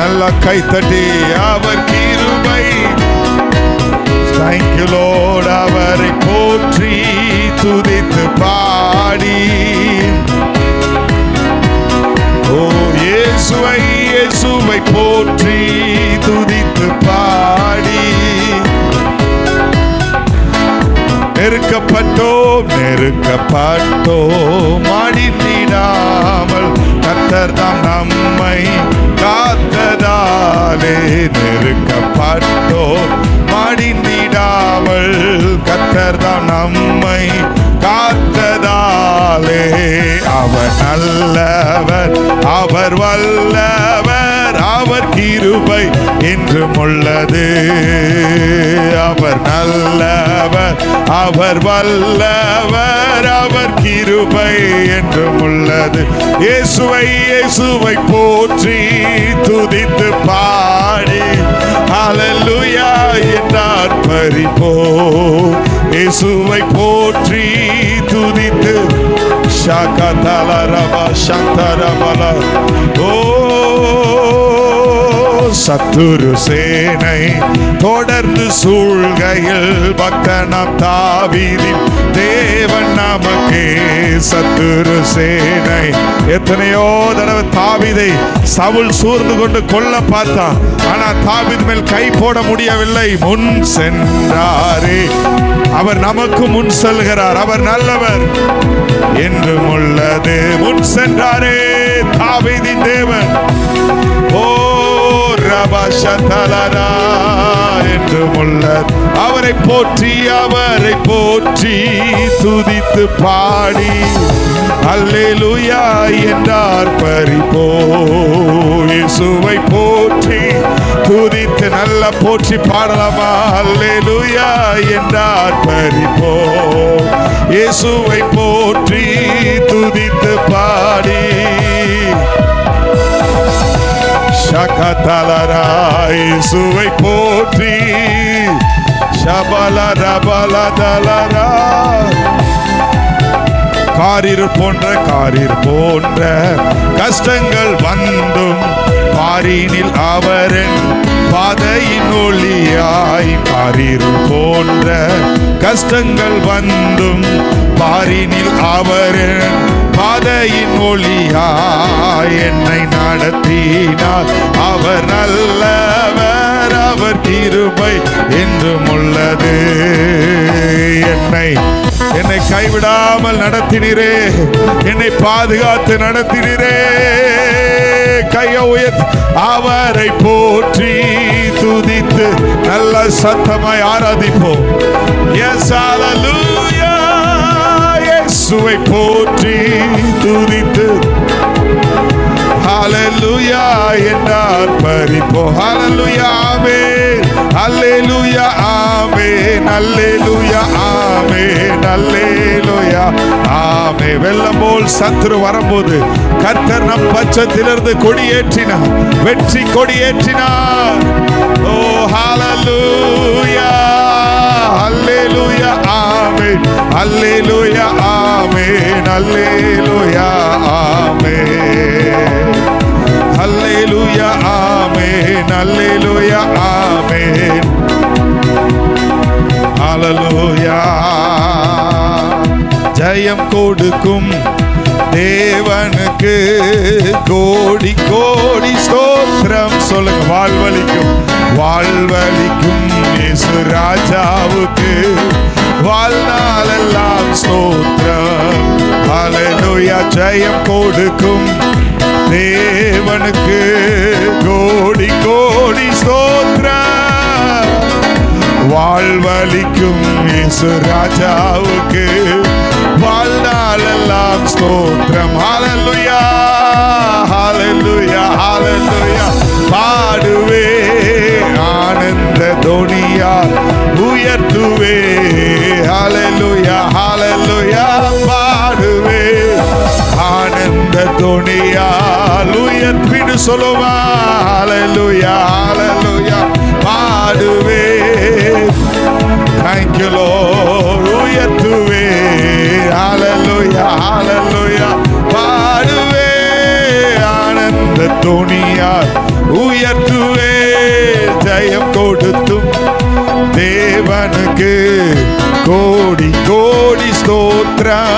நல்ல கைத்தட்டி அவர் கிருபை. Thank you Lord. அவரை போற்றி துதித்து பாடி, இயேசுவை, இயேசுவை போற்றி துதித்து பாடி. நெருக்கப்பட்டோம், நெருக்கப்பட்டோம், அடிந்திடாமல் கர்த்தர் தாம் நம்மை காத்ததாலே. நெருக்கப்பட்டோம், மடிந்திடாமல் கர்த்தர் தாம் நம்மை காத்ததாலே. அவர் நல்லவர், அவர் வல்லவர், அவர் கிருபை என்றும் உள்ளது. அவர் நல்லவர், அவர் வல்லவர், அவர் கிருபை என்றும் உள்ளது. இயேசுவை, இயேசுவை போற்றி துதித்து பாடி அல்லேலூயா என்று ஆர்ப்பரிப்போம். இயேசுவை போற்றி துதித்து ஷகதலரபா சந்தரபல. சத்துரு சேனை தொடர்ந்து சூழ்கையில் பக்தனாம் தாவீதின் தேவன் நமக்கே சத்துரு சேனை. எத்தனையோ தடவை தாவீதை சவுல் சூழ்ந்து கொண்டு கொல்ல பார்த்தான், ஆனா தாவீது மேல் கை போட முடியவில்லை. முன் சென்றாரே, அவர் நமக்கு முன் செல்கிறார். அவர் நல்லவர் என்றும் உள்ளது. முன் சென்றாரே தாவீதின் தேவன். என்றும் உள்ளது. அவரை போற்றி, அவரை போற்றி துதித்து பாடி அல்லேலூயா என்றார் பரிபோம். இயேசுவை போற்றி துதித்து நல்ல போற்றி பாடலாமா? அல்லேலூயா என்றார் பரிபோம். இயேசுவை போற்றி துதித்து பாடி ஷகதலராய் இயேசுவை போற்றி ஷபலரபலதலரா. காரிர் போன்ற கஷ்டங்கள் வந்தும் பாரினில் அவரின் பாதையின் ஒளியாய். காரிர் போன்ற கஷ்டங்கள் வந்தும் பாரினில் அவரின் பாதையின் ஒளியாய் என்னை நடத்தினார். அவர் நல்லவர், அவர் கிருபை என்றும் உள்ளது. என்னை கைவிடாமல் நடத்தினீரே, என்னை பாதுகாத்து நடத்தினீரே. கையை உயர்த்தி அவரை போற்றி துதித்து நல்ல சத்தமாய் ஆராதிப்போம். எஸ் ஹல்லேலூயா. இயேசுவை போற்றி துதித்து ஹalleluya என்றார் பரிபோ. ஹalleluya ஆமென், ஹalleluya ஆமென், ஹalleluya ஆமென், ஹalleluya ஆமென். வெள்ளம் போல் சத்துரு வரும்போது கர்த்தர் நம் பட்சத்திலிருந்து கொடியேற்றினார், வெற்றி கொடியேற்றினார். ஓ ஹalleluya, ஹalleluya ஆமென், ஹalleluya ஆமென், ஹalleluya ஆமென், ஹalleluya ஆமென், ஹalleluya ஆமென், ஹalleluya. ஜெயம் கொடுக்கும் தேவனுக்கு கோடி கோடி ஸ்தோத்திரம். சொல்லுங்க, வாழ்வளிக்கும் வாழ்வளிக்கும் இயேசு ராஜாவுக்கு வாழ்நாளெல்லாம் ஸ்தோத்திரம். ஹalleluya. ஜெயம் கொடுக்கும் தேவனுக்கு கோடி கோடி ஸ்தோத்திரம். வாழ்வளிக்கும் இயேசு ராஜாவுக்கு வாழ்நாளெல்லாம் ஸ்தோத்திரம். ஹalleluya, ஹalleluya, ஹalleluya. பாடுவே ஆனந்த தொனியால் உயர்த்துவே. ஹalleluya, ஹalleluya. பாடுவே ஆனந்த தொனியால் உயர்த்திடு சொல்லுவா. ஹalleluya, ஹalleluya. பாடுவே. Thank you Lord. உயர்த்துவே. ஹalleluya, ஹalleluya. பாடுவே ஆனந்த தொனியால் உயர்த்துவே. ஜெயம் கொடுத்தும் தேவனுக்கு கோடி கோடி ஸ்தோத்திரம்.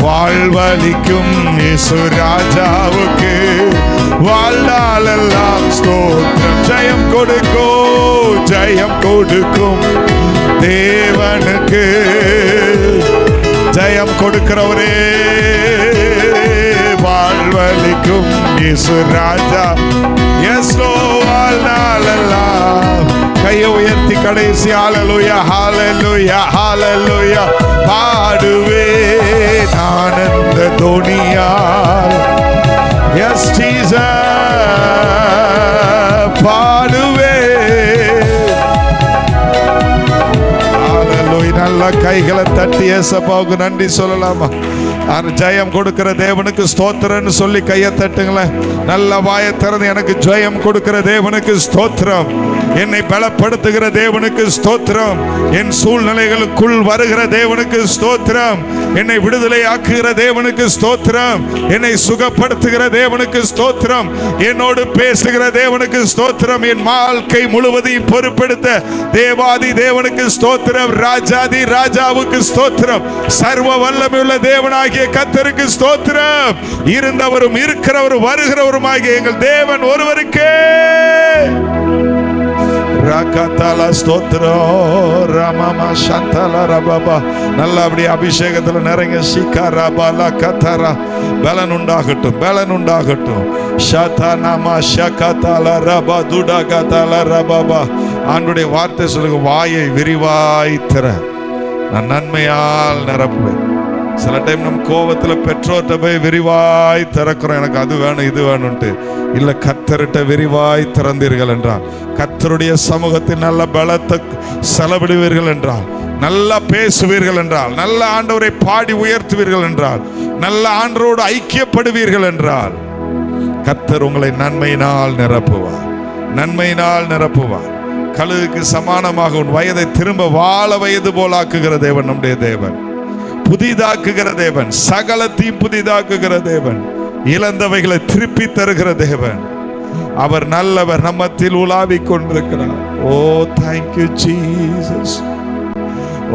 வாழ்வளிக்கும் இயேசு ராஜாவுக்கு வாழ்நாளெல்லாம் ஸ்தோத்திரம். ஜெயம் கொடுக்கும், ஜெயம் கொடுக்கும் தேவனுக்கு. ஜெயம் கொடுக்கிறவரே, வாழ்வளிக்கும் இயேசு ராஜா. எஸ் லோ, வாழ்நாளெல்லாம். கையை உயர்த்தி கடைசி ஹalleluya, ஹalleluya, ஹalleluya. பாடுவே ஆனந்த தொனியால். S Jesus. பாடுவே. ஹalleluya. நல்ல கைகளை தட்டி ஏசப்பாவுக்கு நன்றி சொல்லலாமா? ஜெயம் கொடுக்கிற தேவனுக்கு ஸ்தோத்திரம்னு சொல்லி கையை தட்டுங்களேன். நல்ல வாயை திறந்து எனக்கு ஜெயம் கொடுக்கிற தேவனுக்கு ஸ்தோத்திரம், என்னை பலப்படுத்துகிற தேவனுக்கு ஸ்தோத்திரம், என் சூழ்நிலைகளுக்குள் வருகிற தேவனுக்கு ஸ்தோத்திரம், என்னை விடுதலை ஆக்குகிற தேவனுக்கு ஸ்தோத்திரம், என்னை சுகப்படுத்துகிற தேவனுக்கு ஸ்தோத்திரம், என்னோடு பேசுகிற தேவனுக்கு ஸ்தோத்திரம், என் வாழ்க்கை முழுவதையும் பொறுப்பெடுத்த தேவாதி தேவனுக்கு ஸ்தோத்திரம், ராஜாதி ராஜாவுக்கு ஸ்தோத்திரம், சர்வ வல்லமையுள்ள தேவனாகிய கர்த்தருக்கு ஸ்தோத்திரம். இருந்தவரும் இருக்கிறவரும் வருகிறவருமாகிய எங்கள் தேவன் ஒருவருக்கே ராகதல ஸ்தோத்திரம். ரமமா சந்தல ரபபா. நல்ல அப்படி அபிஷேகத்தில் நிறைங்க. சிகரபல கதரா. பலன் உண்டாகட்டும், பலன் உண்டாகட்டும். ஷதனமா ஷகதல ரப துடகதல ரபபா. ஆண்டவருடைய வார்த்தை சொல்லுங்க, வாயை விரிவாய் திற, நான் நன்மையால் நிரப்புவேன். சில டைம் நம்ம கோபத்தில் பெற்றோர்கிட்ட போய் விரிவாய் திறக்கிறோம், எனக்கு அது வேணும் இது வேணும்ட்டு. இல்லை, கர்த்தர்கிட்ட விரிவாய் திறந்தீர்கள் என்றால், கர்த்தருடைய சமூகத்தில் நல்ல பலத்தை செலவிடுவீர்கள் என்றால், நல்லா பேசுவீர்கள் என்றால், நல்ல ஆண்டவரை பாடி உயர்த்துவீர்கள் என்றால், நல்ல ஆண்டவரோடு ஐக்கியப்படுவீர்கள் என்றால், கர்த்தர் உங்களை நன்மையினால் நிரப்புவார், நன்மையினால் நிரப்புவார். கழுகுக்கு சமானமாக உன் வயதை திரும்ப வாழ வயது போலாக்குகிற தேவன் நம்முடைய தேவன். புதிதாக்குகிற தேவன், சகலத்தையும் புதிதாக்குகிற தேவன், இழந்தவைகளை திருப்பி தருகிற தேவன். அவர் நல்லவர், நம்மத்தில் உலாவிக் கொண்டிருக்கிறார். ஓ தேங்க்யூ ஜீசஸ்.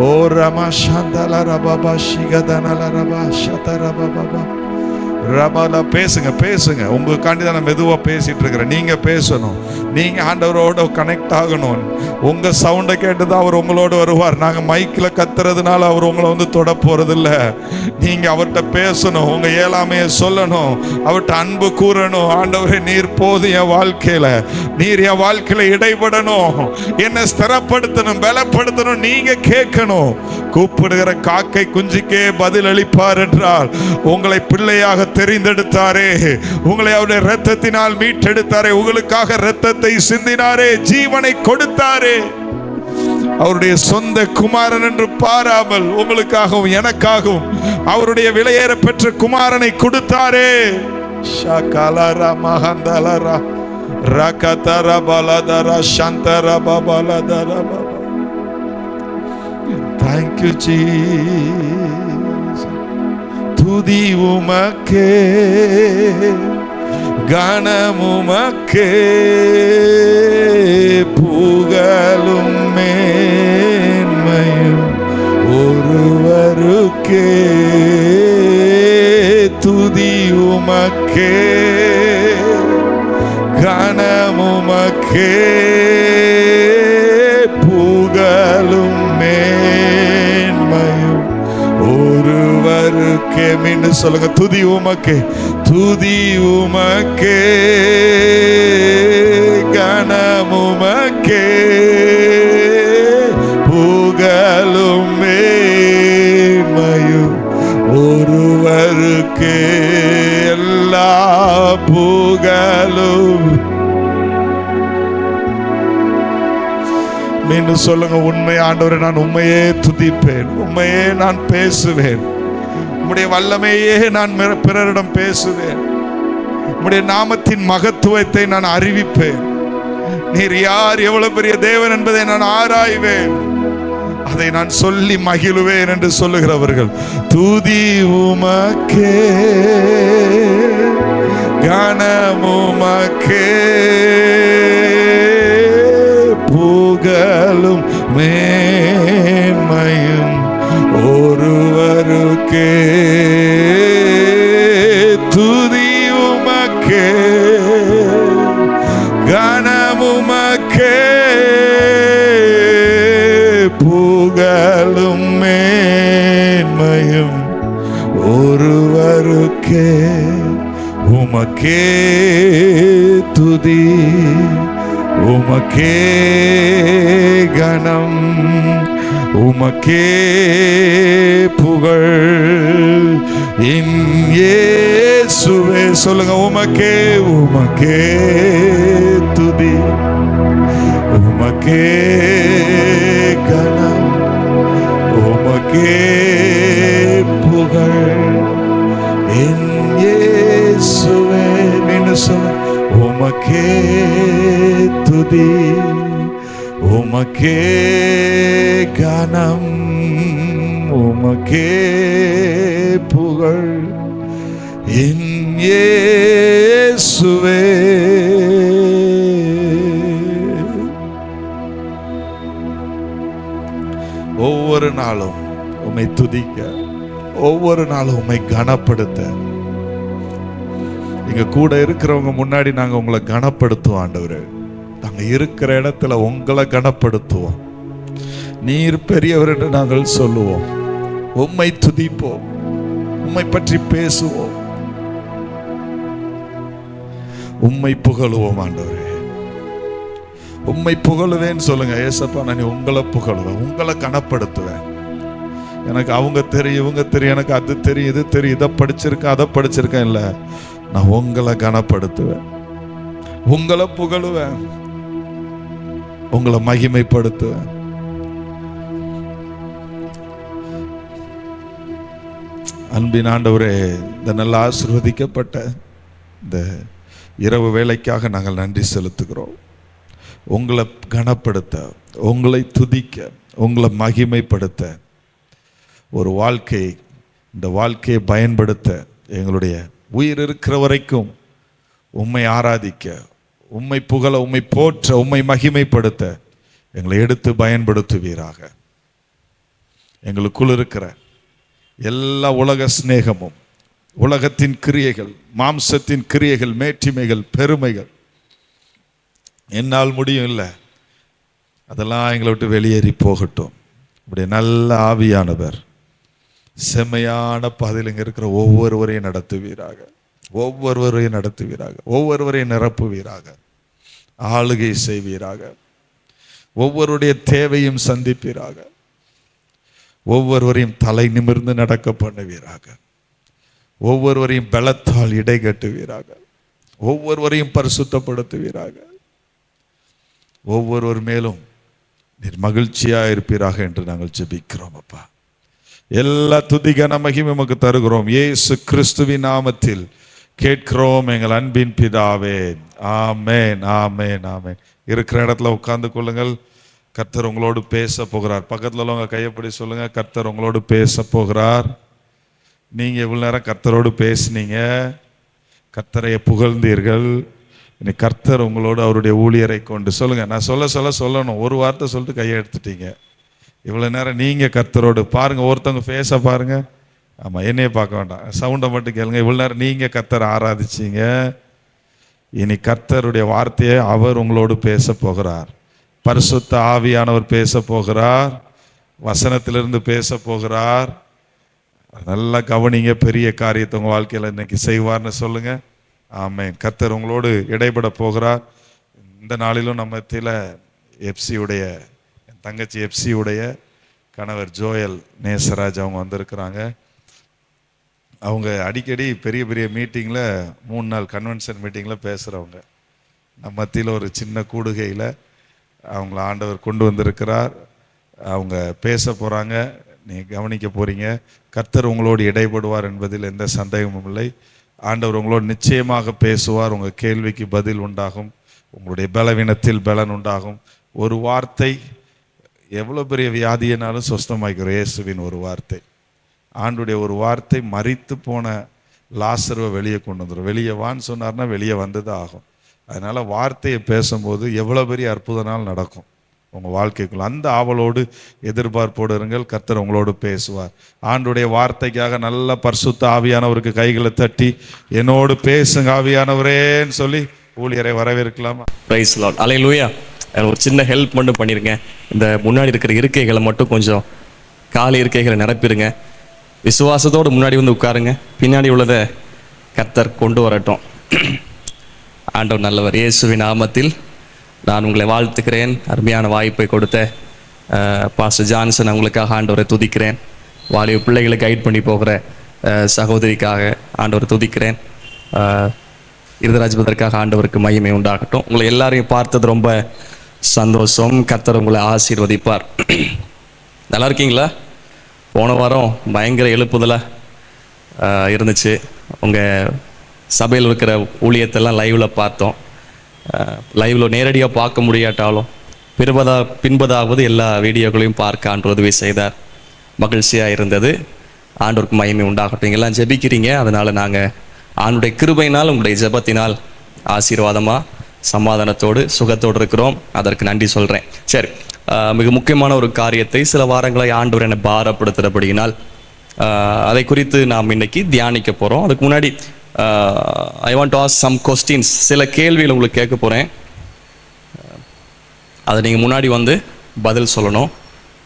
ஓ ரமா சந்தல ரபபா ஷிகதனல ரபா ஷதர ரபபா ரபால. பேசுங்க பேசுங்க, உங்களுக்காண்டி தான் நான் மெதுவாக பேசிட்டு இருக்கிறேன். நீங்க பேசணும், நீங்க ஆண்டவரோட கனெக்ட் ஆகணும். உங்க சவுண்டை கேட்டு தான் அவர் உங்களோட வருவார். நாங்க மைக்கில் கத்துறதுனால அவர் உங்களை வந்து தொட போறது இல்லை. நீங்க அவர்கிட்ட பேசணும், உங்க இயலாமையை சொல்லணும், அவர்கிட்ட அன்பு கூறணும். ஆண்டவரே, நீர் போதும் என் வாழ்க்கையில, நீர் என் வாழ்க்கையில இடைபடணும், என்னை ஸ்திரப்படுத்தணும், பலப்படுத்தணும். நீங்க கேட்கணும். கூப்பிடுகிற காக்கை குஞ்சுக்கே பதில் அளிப்பார் என்றால், உங்களை பிள்ளையாக தெரிந்தெடுத்தாரே, உங்களை அவருடைய இரத்தத்தினால் மீட்டெடுத்தாரே, உங்களுக்காக இரத்தத்தை சிந்தினாரே, ஜீவனை கொடுத்தாரே, அவருடைய சொந்த குமாரன் என்று பாராமல் உங்களுக்காகவும் எனக்காகவும் அவருடைய விலையேற பெற்ற குமாரனை கொடுத்தாரே. ஷகலரா மஹந்தலரா ரகதரா பலதரா சந்தரா பலதரா. Thank you Jesus. துதி உமக்கே, கனமுமக்கே, புகழும் மேன்மையும் ஒருவருக்கே. துதி உமக்கே, கனமுமக்கே, புகழும் மேன்மையும் ஒருவருக்கே. மீண்டும் சொல்லுங்க, துதி உமக்கே, துதி உமக்கே, கனமுமக்கே, புகழும் மேன்மையும் ஒருவருக்கே. எல்லா புகழும். மீண்டும் சொல்லுங்க, உண்மை ஆண்டவரே, நான் உண்மையே துதிப்பேன், உண்மையே நான் பேசுவேன், உம்முடைய வல்லமையே நான் பிறரிடம் பேசுவேன், உம்முடைய நாமத்தின் மகத்துவத்தை நான் அறிவிப்பேன். நீர் யார், எவ்வளவு பெரிய தேவன் என்பதை நான் ஆராய்வேன், அதை நான் சொல்லி மகிழுவேன் என்று சொல்லுகிறவர்கள், துதி உமக்கே, கனமுமக்கே, புகழும் மேன்மையும் ஒருவருக்கே. துதி உமக்கே, கனமுமக்கே, புகழும் மேன்மையும் ஒருவருக்கே. உமக்கே துதி, உமக்கே கனம், உமக்கே புகழ். இயேசுவே சொல்லுங்க, உமக்கே, உமக்கே துதி, உமக்கே கனம், உமக்கே புகழ். இயேசுவே மீண்டும் சொல்லுங்க, உமக்கே துதி, உமக்கே கனம், உமக்கே புகழ். இயேசுவே. ஒவ்வொரு நாளும் உம்மை துதிக்க, ஒவ்வொரு நாளும் உம்மை கனப்படுத்த, இங்க கூட இருக்கிறவங்க முன்னாடி நாங்க உங்களை கனப்படுத்துவோம் ஆண்டவரே. நாங்க இருக்கிற இடத்துல உங்களை கனப்படுத்துவோம். நீர் பெரியவர் என்று நாங்கள் சொல்லுவோம். உம்மை துதிப்போம், உம்மை பற்றி பேசுவோம், உம்மை புகழுவோம் ஆண்டவரே. உம்மை புகழுவேன்னு சொல்லுங்க. ஏசப்பா, நான் உங்களை புகழுவேன், உங்களை கனப்படுத்துவேன். எனக்கு அவங்க தெரியும், இவங்க தெரியும், எனக்கு அது தெரியும், இது தெரியும், இதை படிச்சிருக்கேன், அதை படிச்சிருக்கேன், இல்லை, நான் உங்களை கனப்படுத்துவேன், உங்களை புகழுவேன், உங்களை மகிமைப்படுத்துவேன். அன்பின் ஆண்டவரே, இந்த நல்ல ஆசீர்வதிக்கப்பட்ட இந்த இரவு வேளைக்காக நாங்கள் நன்றி செலுத்துகிறோம். உங்களை கனப்படுத்த, உங்களை துதிக்க, உங்களை மகிமைப்படுத்த ஒரு வாழ்க்கை, இந்த வாழ்க்கையை பயன்படுத்த, எங்களுடைய உயிர் இருக்கிற வரைக்கும் உம்மை ஆராதிக்க, உம்மை புகழ, உம்மை போற்ற, உம்மை மகிமைப்படுத்த எங்களை எடுத்து பயன்படுத்துவீராக. எங்களுக்குள் இருக்கிற எல்லா உலக சிநேகமும், உலகத்தின் கிரியைகள், மாம்சத்தின் கிரியைகள், மேட்டிமைகள், பெருமைகள், என்னால் முடியும் இல்லை, அதெல்லாம் எங்களை விட்டு வெளியேறி போகட்டும். இப்படி நல்ல ஆவியானவர் செம்மையான பாதையில் இங்கே இருக்கிற ஒவ்வொருவரையும் நடத்துவீராக, ஒவ்வொருவரையும் நடத்துவீராக, ஒவ்வொருவரையும் நிரப்புவீராக, ஆளுகை செய்வீராக, ஒவ்வொருடைய தேவையும் சந்திப்பீராக, ஒவ்வொருவரையும் தலை நிமிர்ந்து நடக்க பண்ணுவீராக, ஒவ்வொருவரையும் பலத்தால் இடை கட்டுவீராக, ஒவ்வொருவரையும் பரிசுத்தப்படுத்துவீராக, ஒவ்வொருவர் மேலும் நீர் மகிழ்ச்சியாக இருப்பீராக என்று நாங்கள் ஜெபிக்கிறோம் அப்பா. எல்லா துதிகன மகிமை உமக்கு தருகிறோம். இயேசு கிறிஸ்துவின் நாமத்தில் கேட்கிறோம் எங்கள் அன்பின் பிதாவே. ஆமேன், ஆமேன், ஆமேன். இருக்கிற இடத்துல உட்கார்ந்து கொள்ளுங்கள். கர்த்தர் உங்களோடு பேச போகிறார். பக்கத்தில் உள்ளவங்க கையப்படி சொல்லுங்க, கர்த்தர் உங்களோடு பேச போகிறார். நீங்க இவ்வளவு நேரம் கர்த்தரோடு பேசுனீங்க, கர்த்தரை புகழ்ந்தீர்கள். இனி கர்த்தர் உங்களோடு அவருடைய ஊழியரை கொண்டு சொல்லுங்க. நான் சொல்லணும். ஒரு வார்த்தை சொல்லிட்டு கையை எடுத்துட்டீங்க. இவ்வளோ நேரம் நீங்கள் கர்த்தரோடு பாருங்க, ஒருத்தவங்க ஃபேஸை பாருங்க. ஆமாம், என்னையே பார்க்க வேண்டாம், சவுண்டை மட்டும் கேளுங்க. இவ்வளோ நேரம் நீங்கள் கர்த்தரை ஆராதிச்சிங்க. இனி கர்த்தருடைய வார்த்தையை அவர் உங்களோடு பேச போகிறார். பரிசுத்த ஆவியானவர் பேச போகிறார், வசனத்திலிருந்து பேச போகிறார். நல்லா கவனிங்க, பெரிய காரியத்தை உங்கள் வாழ்க்கையில் இன்னைக்கு செய்வார்னு சொல்லுங்க. ஆமேன். கர்த்தர் உங்களோடு இடைப்பட போகிறார். இந்த நாளிலும் நம்ம எஃப்சியுடைய தங்கச்சி எஃப்சியுடைய கணவர் ஜோயல் நேசராஜ் அவங்க வந்திருக்கிறாங்க. அவங்க அடிக்கடி பெரிய பெரிய மீட்டிங்கில் 3 நாள் கன்வென்ஷன் மீட்டிங்கில் பேசுகிறவங்க. நம்ம மத்தியில் ஒரு சின்ன கூடுகையில் அவங்கள ஆண்டவர் கொண்டு வந்திருக்கிறார். அவங்க பேச போகிறாங்க, நீங்கள் கவனிக்க போகிறீங்க. கர்த்தர் உங்களோடு இடைப்படுவார் என்பதில் எந்த சந்தேகமும் இல்லை. ஆண்டவர் உங்களோடு நிச்சயமாக பேசுவார். உங்கள் கேள்விக்கு பதில் உண்டாகும், உங்களுடைய பலவீனத்தில் பலன் உண்டாகும். ஒரு வார்த்தை எவ்வளோ பெரிய வியாதியினாலும் சொஸ்தமாக்கிறோம். இயேசுவின் ஒரு வார்த்தை, ஆண்டுடைய ஒரு வார்த்தை மரித்து போன லாசருவை வெளியே கொண்டு வந்துடும். வெளியே வான்னு சொன்னார்னா வெளியே வந்தது ஆகும். அதனால் வார்த்தையை பேசும்போது எவ்வளோ பெரிய அற்புதனால் நடக்கும் உங்கள் வாழ்க்கைக்குள்ள. அந்த ஆவலோடு எதிர்பார்ப்போடு இருங்கள். கர்த்தர் உங்களோடு பேசுவார். ஆண்டுடைய வார்த்தைக்காக நல்ல பரிசுத்த ஆவியானவருக்கு கைகளை தட்டி என்னோடு பேசுங்க ஆவியானவரேன்னு சொல்லி ஊழியரை வரவேற்கலாமா? Price Lord. அல்லேலூயா. ஒரு சின்ன ஹெல்ப் மட்டும் பண்ணிருங்க. இந்த முன்னாடி இருக்கிற இருக்கைகளை மட்டும் கொஞ்சம் காலி இருக்கைகளை நிரப்பிடுங்க. விசுவாசத்தோடு முன்னாடி வந்து உட்காருங்க. பின்னாடி உள்ளதை கர்த்தர் கொண்டு வரட்டும். ஆண்டவர் நல்லவர். இயேசுவின் நாமத்தில் நான் உங்களை வாழ்த்துக்கிறேன். அருமையான வாய்ப்பை கொடுத்த பாஸ்டர் ஜான்சன் அவங்களுக்காக ஆண்டவரை துதிக்கிறேன். வாலிப பிள்ளைகளை கைட் பண்ணி போகிற சகோதரிக்காக ஆண்டவரை துதிக்கிறேன். இருதராஜ்பதற்காக ஆண்டவருக்கு மகிமை உண்டாகட்டும். உங்களை எல்லாரையும் பார்த்தது ரொம்ப சந்தோஷம். கர்த்தர் உங்களை ஆசீர்வதிப்பார். நல்லா இருக்கீங்களா? போன வாரம் பயங்கர எழுப்புதலாக இருந்துச்சு. உங்கள் சபையில் இருக்கிற ஊழியத்தெல்லாம் லைவில் பார்த்தோம். லைவில் நேரடியாக பார்க்க முடியாட்டாலும் பின்பதாவது எல்லா வீடியோக்களையும் பார்க்க ஆண்டவர் உதவி செய்தார். மகிழ்ச்சியாக இருந்தது. ஆண்டவருக்கு மகிமை உண்டாகட்டும். எல்லாம் ஜெபிக்கிறீங்க, அதனால் நாங்கள் ஆண்டுடைய கிருபையினால் உங்களுடைய ஜெபத்தினால் ஆசீர்வாதமாக சமாதானத்தோடு சுகத்தோடு இருக்கிறோம். அதற்கு நன்றி சொல்கிறேன். சரி, மிக முக்கியமான ஒரு காரியத்தை சில வாரங்களை ஆண்டவர் என்னை பாரப்படுத்துகிறபடியினால் அதை குறித்து நாம் இன்னைக்கு தியானிக்க போகிறோம். அதுக்கு முன்னாடி I want to ask some questions. சில கேள்விகள் உங்களுக்கு கேட்க போகிறேன். அதை நீங்கள் முன்னாடி வந்து பதில் சொல்லணும்.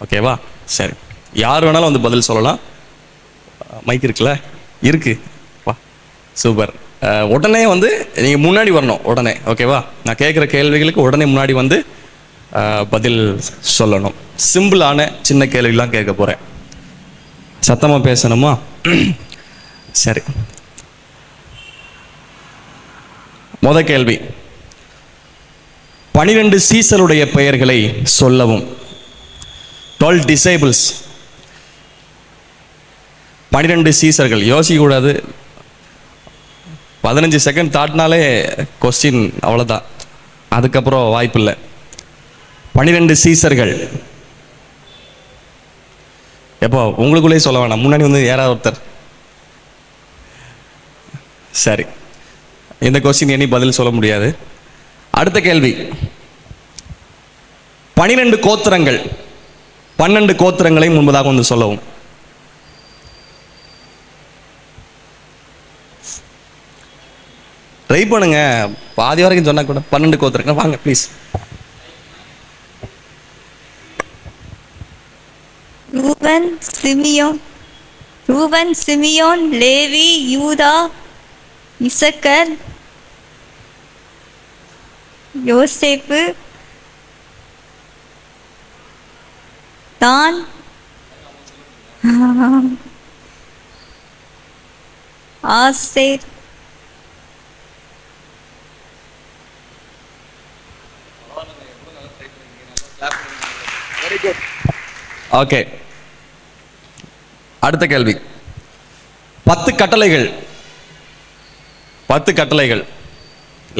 ஓகேவா? சரி, யார் வேணாலும் வந்து பதில் சொல்லலாம். மைக் இருக்குல்ல? இருக்கு. வா, சூப்பர். உடனே வந்து நீங்கள் முன்னாடி வரணும். உடனே, ஓகேவா? நான் கேட்குற கேள்விகளுக்கு உடனே முன்னாடி வந்து பதில் சொல்லணும். சிம்பிளான சின்ன கேள்விலாம் கேட்க போகிறேன். சத்தமாக பேசணுமா? சரி, முத கேள்வி, 12 சீசருடைய பெயர்களை சொல்லவும். 12 disciples, 12 சீசர்கள். யோசிக்க கூடாது. 15 செகண்ட் தாட்டினாலே கொஸ்டின் அவ்வளோதான். அதுக்கப்புறம் வாய்ப்பு இல்லை. 12 சீசர்கள் எப்போ உங்களுக்குள்ளேயே சொல்ல வேணாம், முன்னாடி வந்து யாராவது ஒருத்தர். சரி, இந்த கொஸ்டின் இனி பதில் சொல்ல முடியாது. அடுத்த கேள்வி, 12 கோத்திரங்கள், 12 கோத்திரங்களை முன்பதாக வந்து சொல்லவும். ட்ரை பண்ணுங்க, பாதி வரைக்கும் சொன்னா கூட. 12 கோத்திரங்கள், வாங்க please. Reuben, Simeon, Reuben, Simeon, Levi, யூதா, இசக்கர், யோசேப்பு, தான், ஆசேர், ஓகே, அடுத்த கேள்வி. 10 கட்டளைகள். 10 கட்டளைகள்.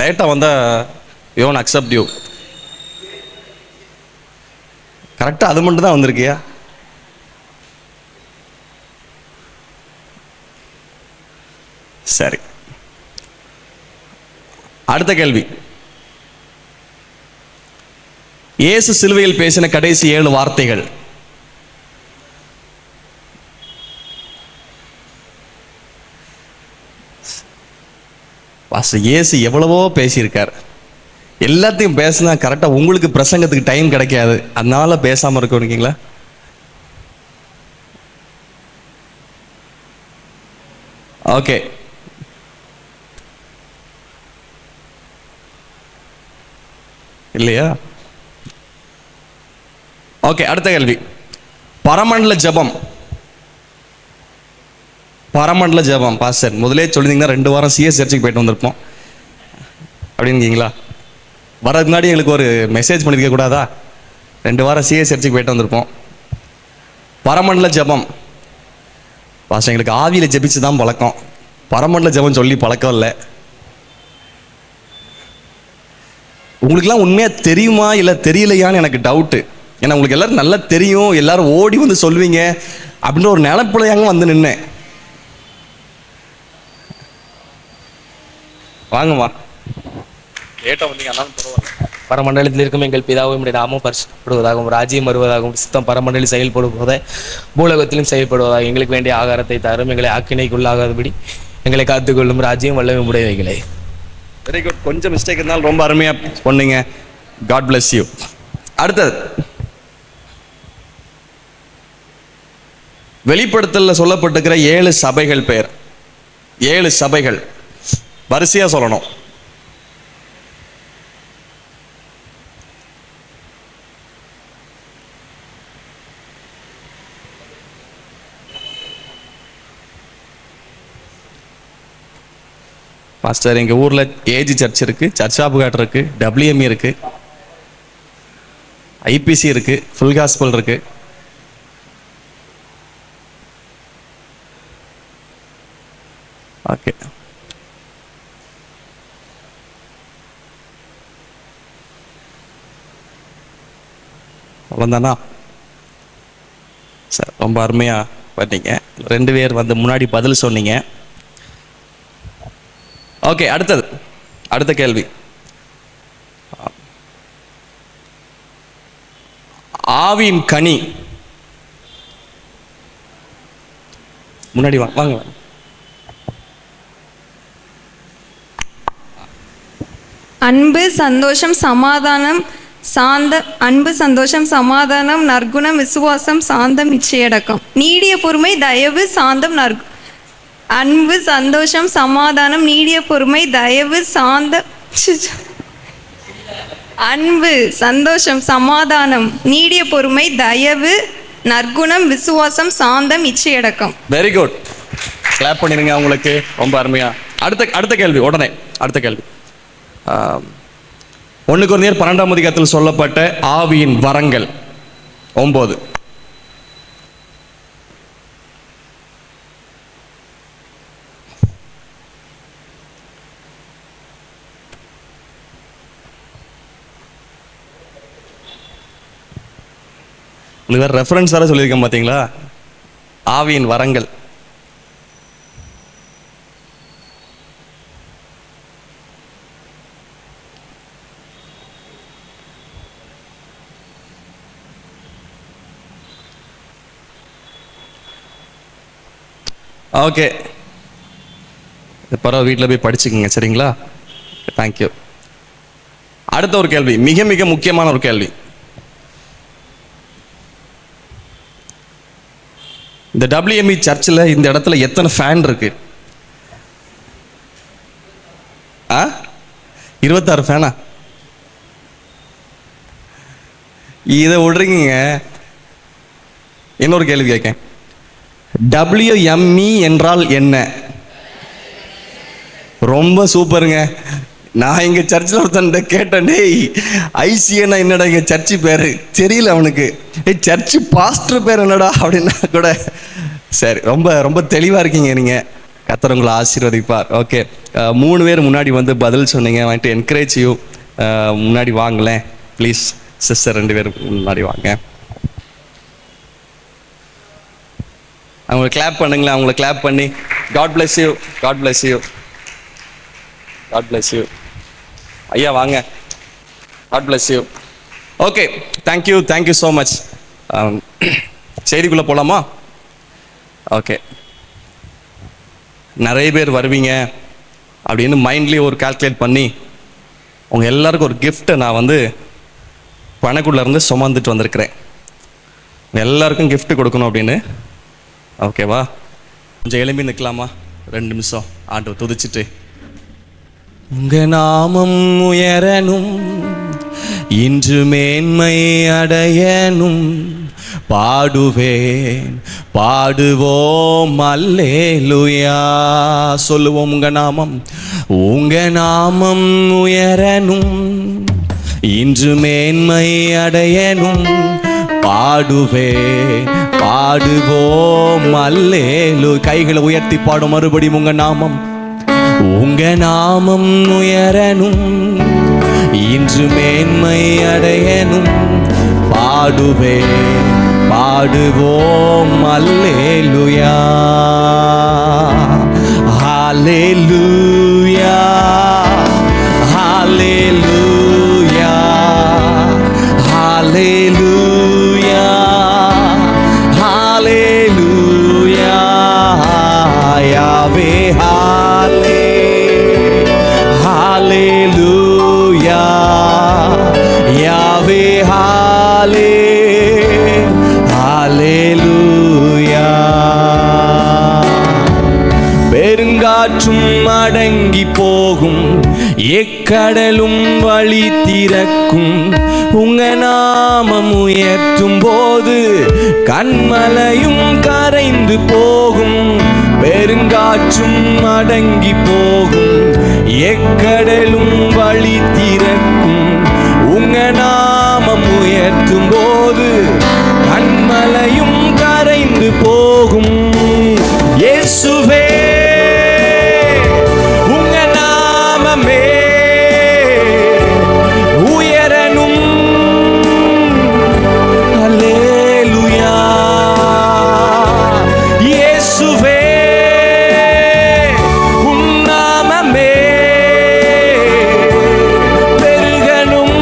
லேட்டா வந்தா யூ ஒன்ட் அக்செப்ட் யூ. கரெக்டா அது மட்டும் தான் வந்திருக்கியா? சரி, அடுத்த கேள்வி. இயேசு சிலுவையில் பேசின கடைசி 7 வார்த்தைகள். பாஸ்டர், இயேசு எவ்வளவோ பேசியிருக்கார். எல்லாத்தையும் பேசினா கரெக்டாக உங்களுக்கு பிரசங்கத்துக்கு டைம் கிடைக்காது, அதனால பேசாமல் இருக்கீங்களா? ஓகே, இல்லையா? ஓகே, அடுத்த கேள்வி. பரமண்டல ஜெபம். பரமண்டல ஜெபம் பாஸ்டர் முதலே சொல்லியிருந்தீங்கன்னா 2 வாரம் சிஎஸ் சர்ச்சுக்கு போயிட்டு வந்திருப்போம் அப்படின்னுங்களா? வரதுக்கு முன்னாடி எங்களுக்கு ஒரு மெசேஜ் பண்ணியிருக்க கூடாதா? 2 வாரம் சிஎஸ் சர்ச்சுக்கு போயிட்டு வந்திருப்போம். பரமண்டல ஜெபம் பாஸ்டர் எங்களுக்கு ஆவியில் ஜெபிச்சு தான் பழக்கம், பரமண்டல ஜெபம் சொல்லி பழக்கம் இல்லை. உங்களுக்குலாம் உண்மையாக தெரியுமா இல்லை தெரியலையான்னு எனக்கு டவுட்டு. ஏன்னா உங்களுக்கு எல்லாரும் நல்லா தெரியும், எல்லாரும் ஓடி வந்து சொல்லுவீங்க அப்படின்ற ஒரு நிலப்பிள்ளையாங்க வந்து நின்னேன். வாங்கம்மா, லேட்டாக வந்தீங்க, அதான் பரவாயில்ல. பரமண்டலத்தில் இருக்கும் எங்கள் பிதாவும் நம்முடைய நாமம் பரிசுத்தப்படுவதாகவும் ராஜ்யம் வருவதாகவும் சித்தம் பரமண்டலில் செயல்படுவதை பூலகத்திலும் செயல்படுவதாக எங்களுக்கு வேண்டிய ஆகாரத்தை தரும், எங்களை ஆக்கினைக்குள்ளாகாதபடி எங்களை காத்துக்கொள்ளும் ராஜ்யம் வல்லமை உடையவைகளே. Very good. கொஞ்சம் மிஸ்டேக் இருந்தாலும் ரொம்ப அருமையாக சொன்னீங்க. God bless you. அடுத்தது வெளிப்படுத்தல சொல்லப்பட்டிருக்கிற 7 சபைகள் பெயர். 7 சபைகள் வரிசையா சொல்லணும். பாஸ்டர் எங்க ஊர்ல ஏஜி சர்ச் இருக்கு, சர்ச் ஆஃப் காட் இருக்கு, WME இருக்கு, IPC இருக்கு, ஃபுல் காஸ்பல் இருக்கு. ஓகே, அவ்வளோதானா சார்? ரொம்ப அருமையாக பண்ணீங்க. 2 பேர் வந்து முன்னாடி பதில் சொன்னீங்க. ஓகே, அடுத்த கேள்வி. ஆவியின் கனி. முன்னாடி வாங்க. அன்பு, சந்தோஷம், சமாதானம், அன்பு, சந்தோஷம், சமாதானம், நற்குணம், விசுவாசம், சாந்தம், இச்சையடக்கம், நீடிய பொறுமை, தயவு, சாந்தம், அன்பு, சந்தோஷம், சமாதானம், நீடிய பொறுமை, தயவு, அன்பு, சந்தோஷம், சமாதானம், நீடிய பொறுமை, தயவு, நற்குணம், விசுவாசம், சாந்தம், இச்சையடக்கம். Very good. கிளாப் பண்ணிருங்க அவங்களுக்கு. ரொம்ப அருமையா. அடுத்த கேள்வி. உடனே அடுத்த கேள்வி. 1 கொரிந்தியர் 12ஆம் அதிகாரத்தில் சொல்லப்பட்ட ஆவியின் வரங்கள் 9. உங்களுக்கு வேறு ரெஃபரன்ஸ் வேறு சொல்லியிருக்கேன் பார்த்தீங்களா? ஆவியின் வரங்கள். ஓகே, பரவாயில்ல, வீட்டில் போய் படிச்சுக்கோங்க, சரிங்களா? தேங்க்யூ. அடுத்த ஒரு கேள்வி, மிக மிக முக்கியமான ஒரு கேள்வி. இந்த WME சர்ச்சில் இந்த இடத்துல எத்தனை ஃபேன் இருக்கு? 26 ஃபேனா? இதை விடுறீங்க. இன்னொரு கேள்வி கேட்கேன். WME என்றால் என்ன? ரொம்ப சூப்பருங்க. நான் எங்க சர்ச்சில் ஒருத்தன் கேட்டேன், ஐசிஏனா என்னடா எங்க சர்ச்சு பேரு தெரியல அவனுக்கு, சர்ச்சு பாஸ்டர் பேர் என்னடா அப்படின்னா கூட. சரி, ரொம்ப ரொம்ப தெளிவா இருக்கீங்க நீங்க. கர்த்தர் உங்களை ஆசீர்வதிப்பார். ஓகே, 3 பேர் முன்னாடி வந்து பதில் சொன்னீங்க. வந்துட்டு என்கரேஜ் யூ. முன்னாடி வாங்களேன் ப்ளீஸ். சிஸ்டர் 2 பேர் முன்னாடி வாங்க. அவங்களை கிளாப் பண்ணுங்களேன். அவங்கள கிளாப் பண்ணி god bless you, god bless you, god bless you. ஐயா வாங்க, god bless you. Okay, thank you, thank you so much. செய்திக்குள்ளே போகலாமா? ஓகே, நிறைய பேர் வருவீங்க அப்படின்னு மைண்ட்லேயே ஒரு கால்குலேட் பண்ணி உங்கள் எல்லாருக்கும் ஒரு கிஃப்ட்டை நான் வந்து பணக்குள்ளேருந்து சுமந்துட்டு வந்திருக்கிறேன். எல்லாருக்கும் gift கொடுக்கணும் அப்படின்னு. ஓகேவா? கொஞ்சம் எழும்பி நிற்கலாமா? 2 நிமிஷம் ஆண்டவர் துதிச்சிட்டு. உங்க நாமம் உயரணும், இன்று மேன்மை அடையணும், பாடுவேன் பாடுவோம் அல்லேலூயா. சொல்லுவோம், உங்க நாமம் உயரணும், இன்று மேன்மை அடையணும், பாடுவேன் பாடுவோம் அல்லேலூயா. கைகளை உயர்த்தி பாடும் மறுபடியும், உங்க நாமம் உயரணும், இன்று மேன்மை அடையணும், பாடுவேன் பாடுவோம் அல்லேலூயா. ஹல்லேலூயா, ஹல்லேலூயா, ஹல்லேலூயா, ஹல்லேலூயா. யாவே ஹல்லேலூயா, யாவே ஹல்லேலூயா. பெருங்காற்றும் அடங்கி போகும், எக்கடலும் வழி திறக்கும், உங்க நாமம் உயர்த்தும் போது கண்மலையும் கரைந்து போகும். பெருங்காற்றும் அடங்கி போகும், எக்கடலும் வழி திறக்கும், உங்க நாமம் உயர்த்தும் போது கண்மலையும் கரைந்து போகும். இயேசுவே உங்க நாமமே உயரணும். அல்லேலூயா. இயேசுவே உம் நாமமே பெருகணும்.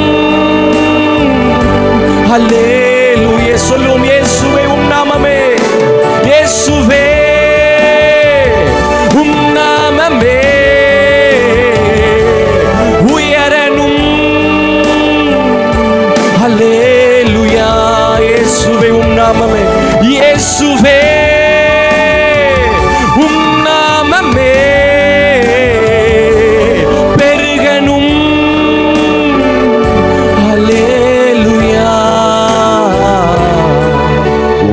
அல்லேலூயா. சொல்லுவோம், இயேசுவே உம் நாமமே, இயேசுவே உம் நாமமே உயரணும். அல்லேலூயா. இயேசுவே உம் நாமமே, இயேசுவே உம் நாமமே பெருகணும். அல்லேலூயா.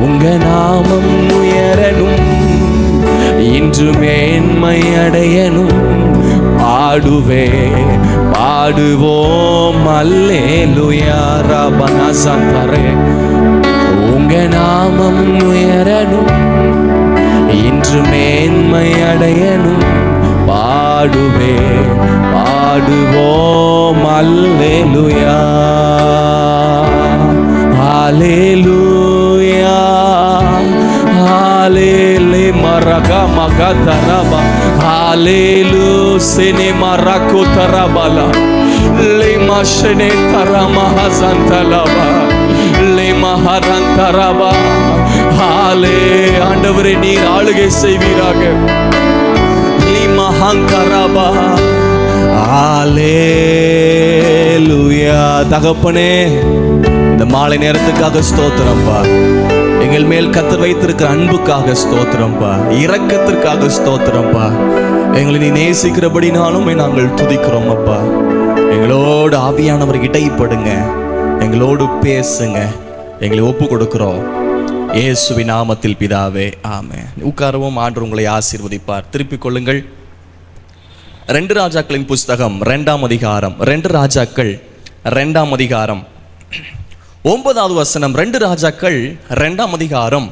உங்க நாமம் உயரணும், இன்று மேன்மை அடையணும், பாடுவேன் பாடுவோம் அல்லேலூயா. ரபனா சந்தரே. உங்க நாமம் உயரணும், இன்று மேன்மை அடையணும், பாடுவேன் பாடுவோம் அல்லேலூயா. ஹல்லேலூயா, ஹல்லேலூயா. மரகா மகதரபா, ஹல்லேலூயா. செனே மரகோ தரபலா, லே மஷனே தரமஹசந்தலபா, லே மஹரந்தரபா. ஹாலே. ஆண்டவரே, நீர் ஆளுகை செய்வீராக. லி மஹங்கரபா. ஹல்லேலூயா. தகப்பனே, இந்த மாலை நேரத்துக்காக ஸ்தோத்திரம்பா. எங்கள் மேல் கர்த்தர் வைத்திருக்கிற அன்புக்காக ஸ்தோத்திரம்பா, இரக்கத்திற்காக ஸ்தோத்திரம்பா. எங்களை நீ நேசிக்கிறபடினாலும் நாங்கள் துதிக்கிறோம் அப்பா. எங்களோடு ஆவியானவர் இடைப்படுங்க, எங்களோடு பேசுங்க, எங்களை ஒப்பு கொடுக்கிறோம் இயேசுவின் நாமத்தில் பிதாவே, ஆமென். உட்காரவும், ஆண்டவர் உங்களை ஆசீர்வதிப்பார். திருப்பிக் கொள்ளுங்கள். 2 ராஜாக்களின் புஸ்தகம் 2ஆம் அதிகாரம், 2 ராஜாக்கள் 2ஆம் அதிகாரம் 9வது வசனம். 2 ராஜாக்கள் 2ஆம் அதிகாரம்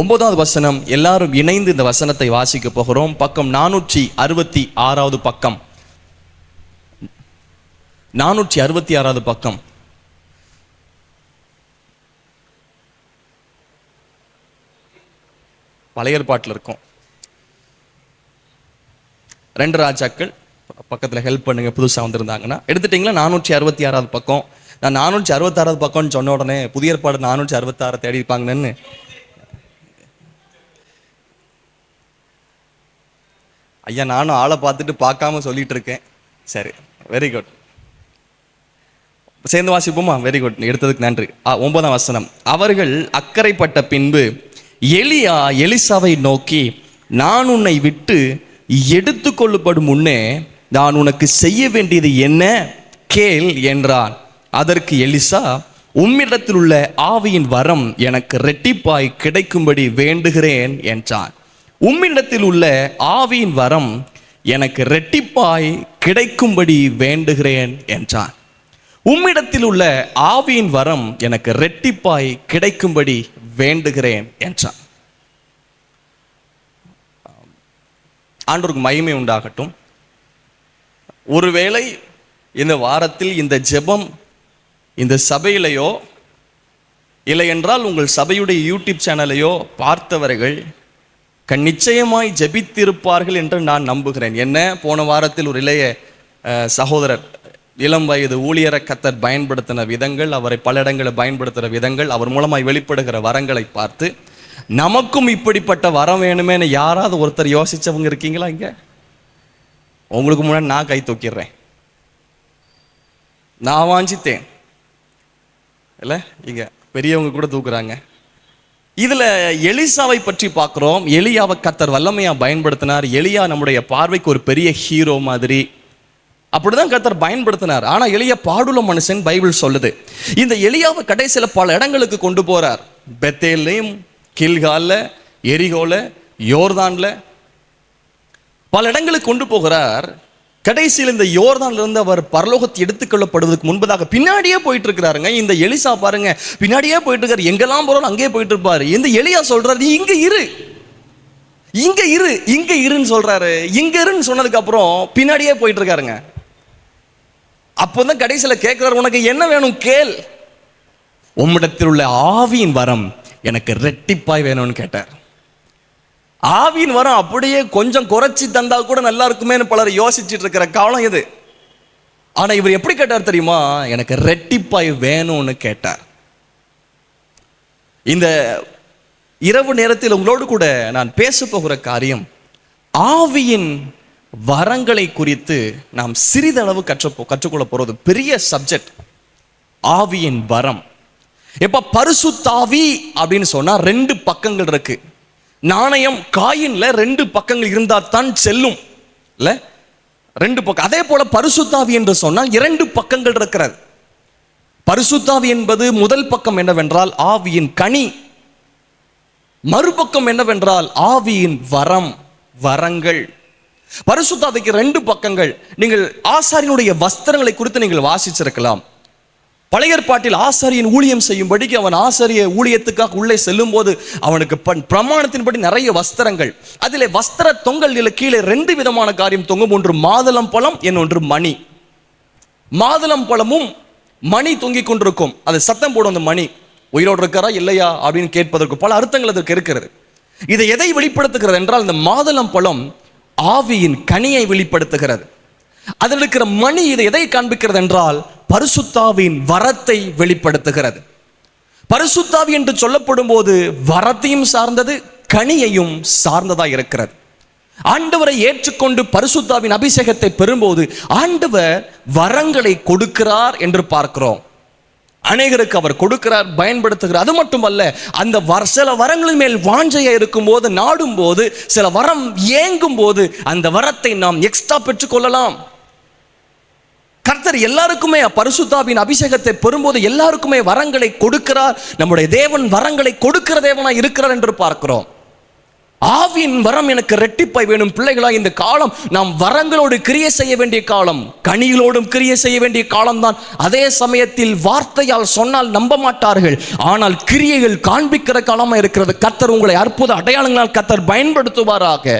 9வது வசனம். எல்லாரும் இணைந்து இந்த வசனத்தை வாசிக்க போகிறோம். பக்கம் 466வது பக்கம், 466வது பக்கம். பழைய ஏற்பாட்டில் இருக்கும். 2 ராஜாக்கள் பக்கத்தில் ஹெல்ப் பண்ணுங்க, புதுசாக வந்திருந்தாங்கன்னா. எடுத்துட்டீங்களா? 466வது பக்கம். நான் 466வது பக்கம்னு சொன்ன உடனே புதிய ஏற்பாடு 466 தேடி இருப்பாங்கன்னு ஐயா, நானும் ஆளை பார்த்துட்டு பார்க்காம சொல்லிட்டு இருக்கேன். சரி, வெரி குட். சேர்ந்து வாசிப்போமா? வெரி குட், எடுத்ததுக்கு நன்றி. 9ஆம் வசனம். அவர்கள் அக்கறைப்பட்ட பின்பு எலியா எலிசாவை நோக்கி, நான் உன்னை விட்டு எடுத்துக்கொள்ளப்படும் முன்னே நான் உனக்கு செய்ய வேண்டியது என்ன கேள் என்றான். அதற்கு எலிசா, உம்மிடத்தில் உள்ள ஆவியின் வரம் எனக்கு இரட்டிப்பாய் கிடைக்கும்படி வேண்டுகிறேன் என்றான். உம்மிடத்தில் உள்ள ஆவியின் வரம் எனக்கு இரட்டிப்பாய் கிடைக்கும்படி வேண்டுகிறேன் என்றான். உம்மிடத்தில் உள்ள ஆவியின் வரம் எனக்கு இரட்டிப்பாய் கிடைக்கும்படி வேண்டுகிறேன் என்றான். ஆண்டவருக்கு மகிமை உண்டாகட்டும். ஒருவேளை இந்த வாரத்தில் இந்த ஜெபம் இந்த சபையிலையோ இல்லை என்றால் உங்கள் சபையுடைய யூடியூப் சேனலையோ பார்த்தவர்கள் நிச்சயமாய் ஜெபித்திருப்பார்கள் என்று நான் நம்புகிறேன். என்ன, போன வாரத்தில் ஒரு இளைய சகோதரர், இளம் வயது ஊழியரை கர்த்தர் பயன்படுத்தின விதங்கள், அவரை பல இடங்களில் பயன்படுத்துகிற விதங்கள், அவர் மூலமாய் வெளிப்படுகிற வரங்களை பார்த்து நமக்கும் இப்படிப்பட்ட வரம் வேணுமேனு யாராவது ஒருத்தர் யோசிச்சவங்க இருக்கீங்களா? இங்க உங்களுக்கு முன்னாடி நான் கை தூக்கிடுறேன். நான் வாஞ்சித்தேன் இல்லை, இங்க பெரியவங்க கூட தூக்குறாங்க. இதுல எலிசாவை பற்றி பார்க்கிறோம். எலியாவை கர்த்தர் வல்லமையா பயன்படுத்தினார். எலியா நம்முடைய பார்வைக்கு ஒரு பெரிய ஹீரோ மாதிரி, அப்படிதான் கர்த்தர் பயன்படுத்தினார். ஆனா எலியா பாடுள்ள மனுஷன் பைபிள் சொல்லுது. இந்த எலியாவை கடைசியில பல இடங்களுக்கு கொண்டு போறார். பெத்தேலையும், கில்கால்ல, எரிகோல, யோர்தான்ல பல இடங்களுக்கு கொண்டு போகிறார். கடைசியில் இந்த யோர்தான்ல இருந்து அவர் பரலோகத்தை எடுத்துக்கொள்ளப்படுவதற்கு முன்பதாக பின்னாடியே போயிட்டு இருக்கிறாருங்க. இந்த எலிசா பாருங்க, பின்னாடியே போயிட்டு இருக்காரு. எங்கெல்லாம் போறோம் அங்கே போயிட்டு இருப்பாரு. இந்த எலியா சொல்றாரு, நீ இங்க இரு, இங்க இரு, இங்க இருன்னு சொல்றாரு. இங்க இருன்னு சொன்னதுக்கு அப்புறம் பின்னாடியே போயிட்டு இருக்காருங்க. அப்போதான் கடைசியில கேட்கிறார், உனக்கு என்ன வேணும் கேள். உம்மிடத்தில் உள்ள ஆவியின் வரம் எனக்கு இரட்டிப்பாய் வேணும்னு கேட்டார். ஆவியின் வரம் அப்படியே கொஞ்சம் குறைச்சி தந்தா கூட நல்லா இருக்குமேன்னு பலர் யோசிச்சுட்டு இருக்கிற காலம் இது. ஆனா இவர் எப்படி கேட்டார் தெரியுமா? எனக்கு இரட்டிப்பாய் வேணும்னு கேட்டார். இந்த இரவு நேரத்தில் உங்களோடு கூட நான் பேச போகிற காரியம் ஆவியின் வரங்களை குறித்து நாம் சிறிதளவு கற்றுக்கொள்ள போறது பெரிய சப்ஜெக்ட். ஆவியின் வரம். எப்ப பரிசுத்தாவி அப்படின்னு சொன்னா 2 பக்கங்கள் இருக்கு. நாணயம் காயின்ல 2 பக்கங்கள் இருந்தா தான் செல்லும் இல்ல, 2 பக்கம். அதே போல பரிசுத்தாவி என்று சொன்னால் 2 பக்கங்கள் இருக்கிறது. பரிசுத்தாவி என்பது முதல் பக்கம் என்னவென்றால் ஆவியின் கனி, மறுபக்கம் என்னவென்றால் ஆவியின் வரம், வரங்கள். பரிசுத்தாவிக்கு 2 பக்கங்கள். நீங்கள் ஆசாரியனுடைய வஸ்திரங்களை குறித்து நீங்கள் வாசிச்சிருக்கலாம். பழைய ஏற்பாட்டில் ஆசாரியன் ஊழியம் செய்யும்படிக்கு அவன் ஆசாரிய ஊழியத்துக்காக உள்ளே செல்லும் போது அவனுக்கு பிரமாணத்தின்படி நிறைய வஸ்திரங்கள். அதிலே வஸ்திர தொங்கல் கீழே 2 விதமான காரியம் தொங்கும். ஒன்று மாதுளம் பழம், இன்னொன்று மணி. மாதுளம் பழமும் மணி தொங்கிக் கொண்டிருக்கும். அது சத்தம் போடும். அந்த மணி உயிரோடு இருக்கிறா இல்லையா அப்படின்னு கேட்பதற்கு பல அர்த்தங்கள் அதற்கு இருக்கிறது. இதை எதை வெளிப்படுத்துகிறது என்றால், இந்த மாதுளம் பழம் ஆவியின் கனியை வெளிப்படுத்துகிறது. அதில் இருக்கிற மணி இதை எதை காண்பிக்கிறது என்றால் பரிசுத்தாவின் வரத்தை வெளிப்படுத்துகிறது. பரிசுத்தாவி என்று சொல்லப்படும் போது வரத்தையும் சார்ந்தது, கனியையும் சார்ந்ததா இருக்கிறது. ஆண்டவரை ஏற்றுக்கொண்டு பரிசுத்தாவின் அபிஷேகத்தை பெறும்போது ஆண்டவர் வரங்களை கொடுக்கிறார் என்று பார்க்கிறோம். அநேகருக்கு அவர் கொடுக்கிறார், பயன்படுத்துகிறார். அது மட்டுமல்ல, அந்த சில வரங்களின் மேல் வாஞ்சையா இருக்கும் போது, நாடும் போது, சில வரம் ஏங்கும் போது அந்த வரத்தை நாம் எக்ஸ்ட்ரா பெற்றுக்கொள்ளலாம். கர்த்தர் எல்லாருக்குமே பரிசுத்தாவின் அபிஷேகத்தை பெறும்போது எல்லாருக்குமே வரங்களை கொடுக்கிறார். நம்முடைய தேவன் வரங்களை கொடுக்கிற தேவனாய் இருக்கிறார் என்று பார்க்கிறோம். ஆவியின் வரம் எனக்கு ரெட்டிப்பாய் வேணும். பிள்ளைகளா, இந்த காலம் நாம் வரங்களோடு கிரியை செய்ய வேண்டிய காலம், கனிகளோடும் கிரியை செய்ய வேண்டிய காலம்தான். அதே சமயத்தில் வார்த்தையால் சொன்னால் நம்ப மாட்டார்கள், ஆனால் கிரியைகள் காண்பிக்கிற காலமா இருக்கிறது. கர்த்தர் உங்களை அற்புத அடையாளங்களால் கர்த்தர் பயன்படுத்துவாராக.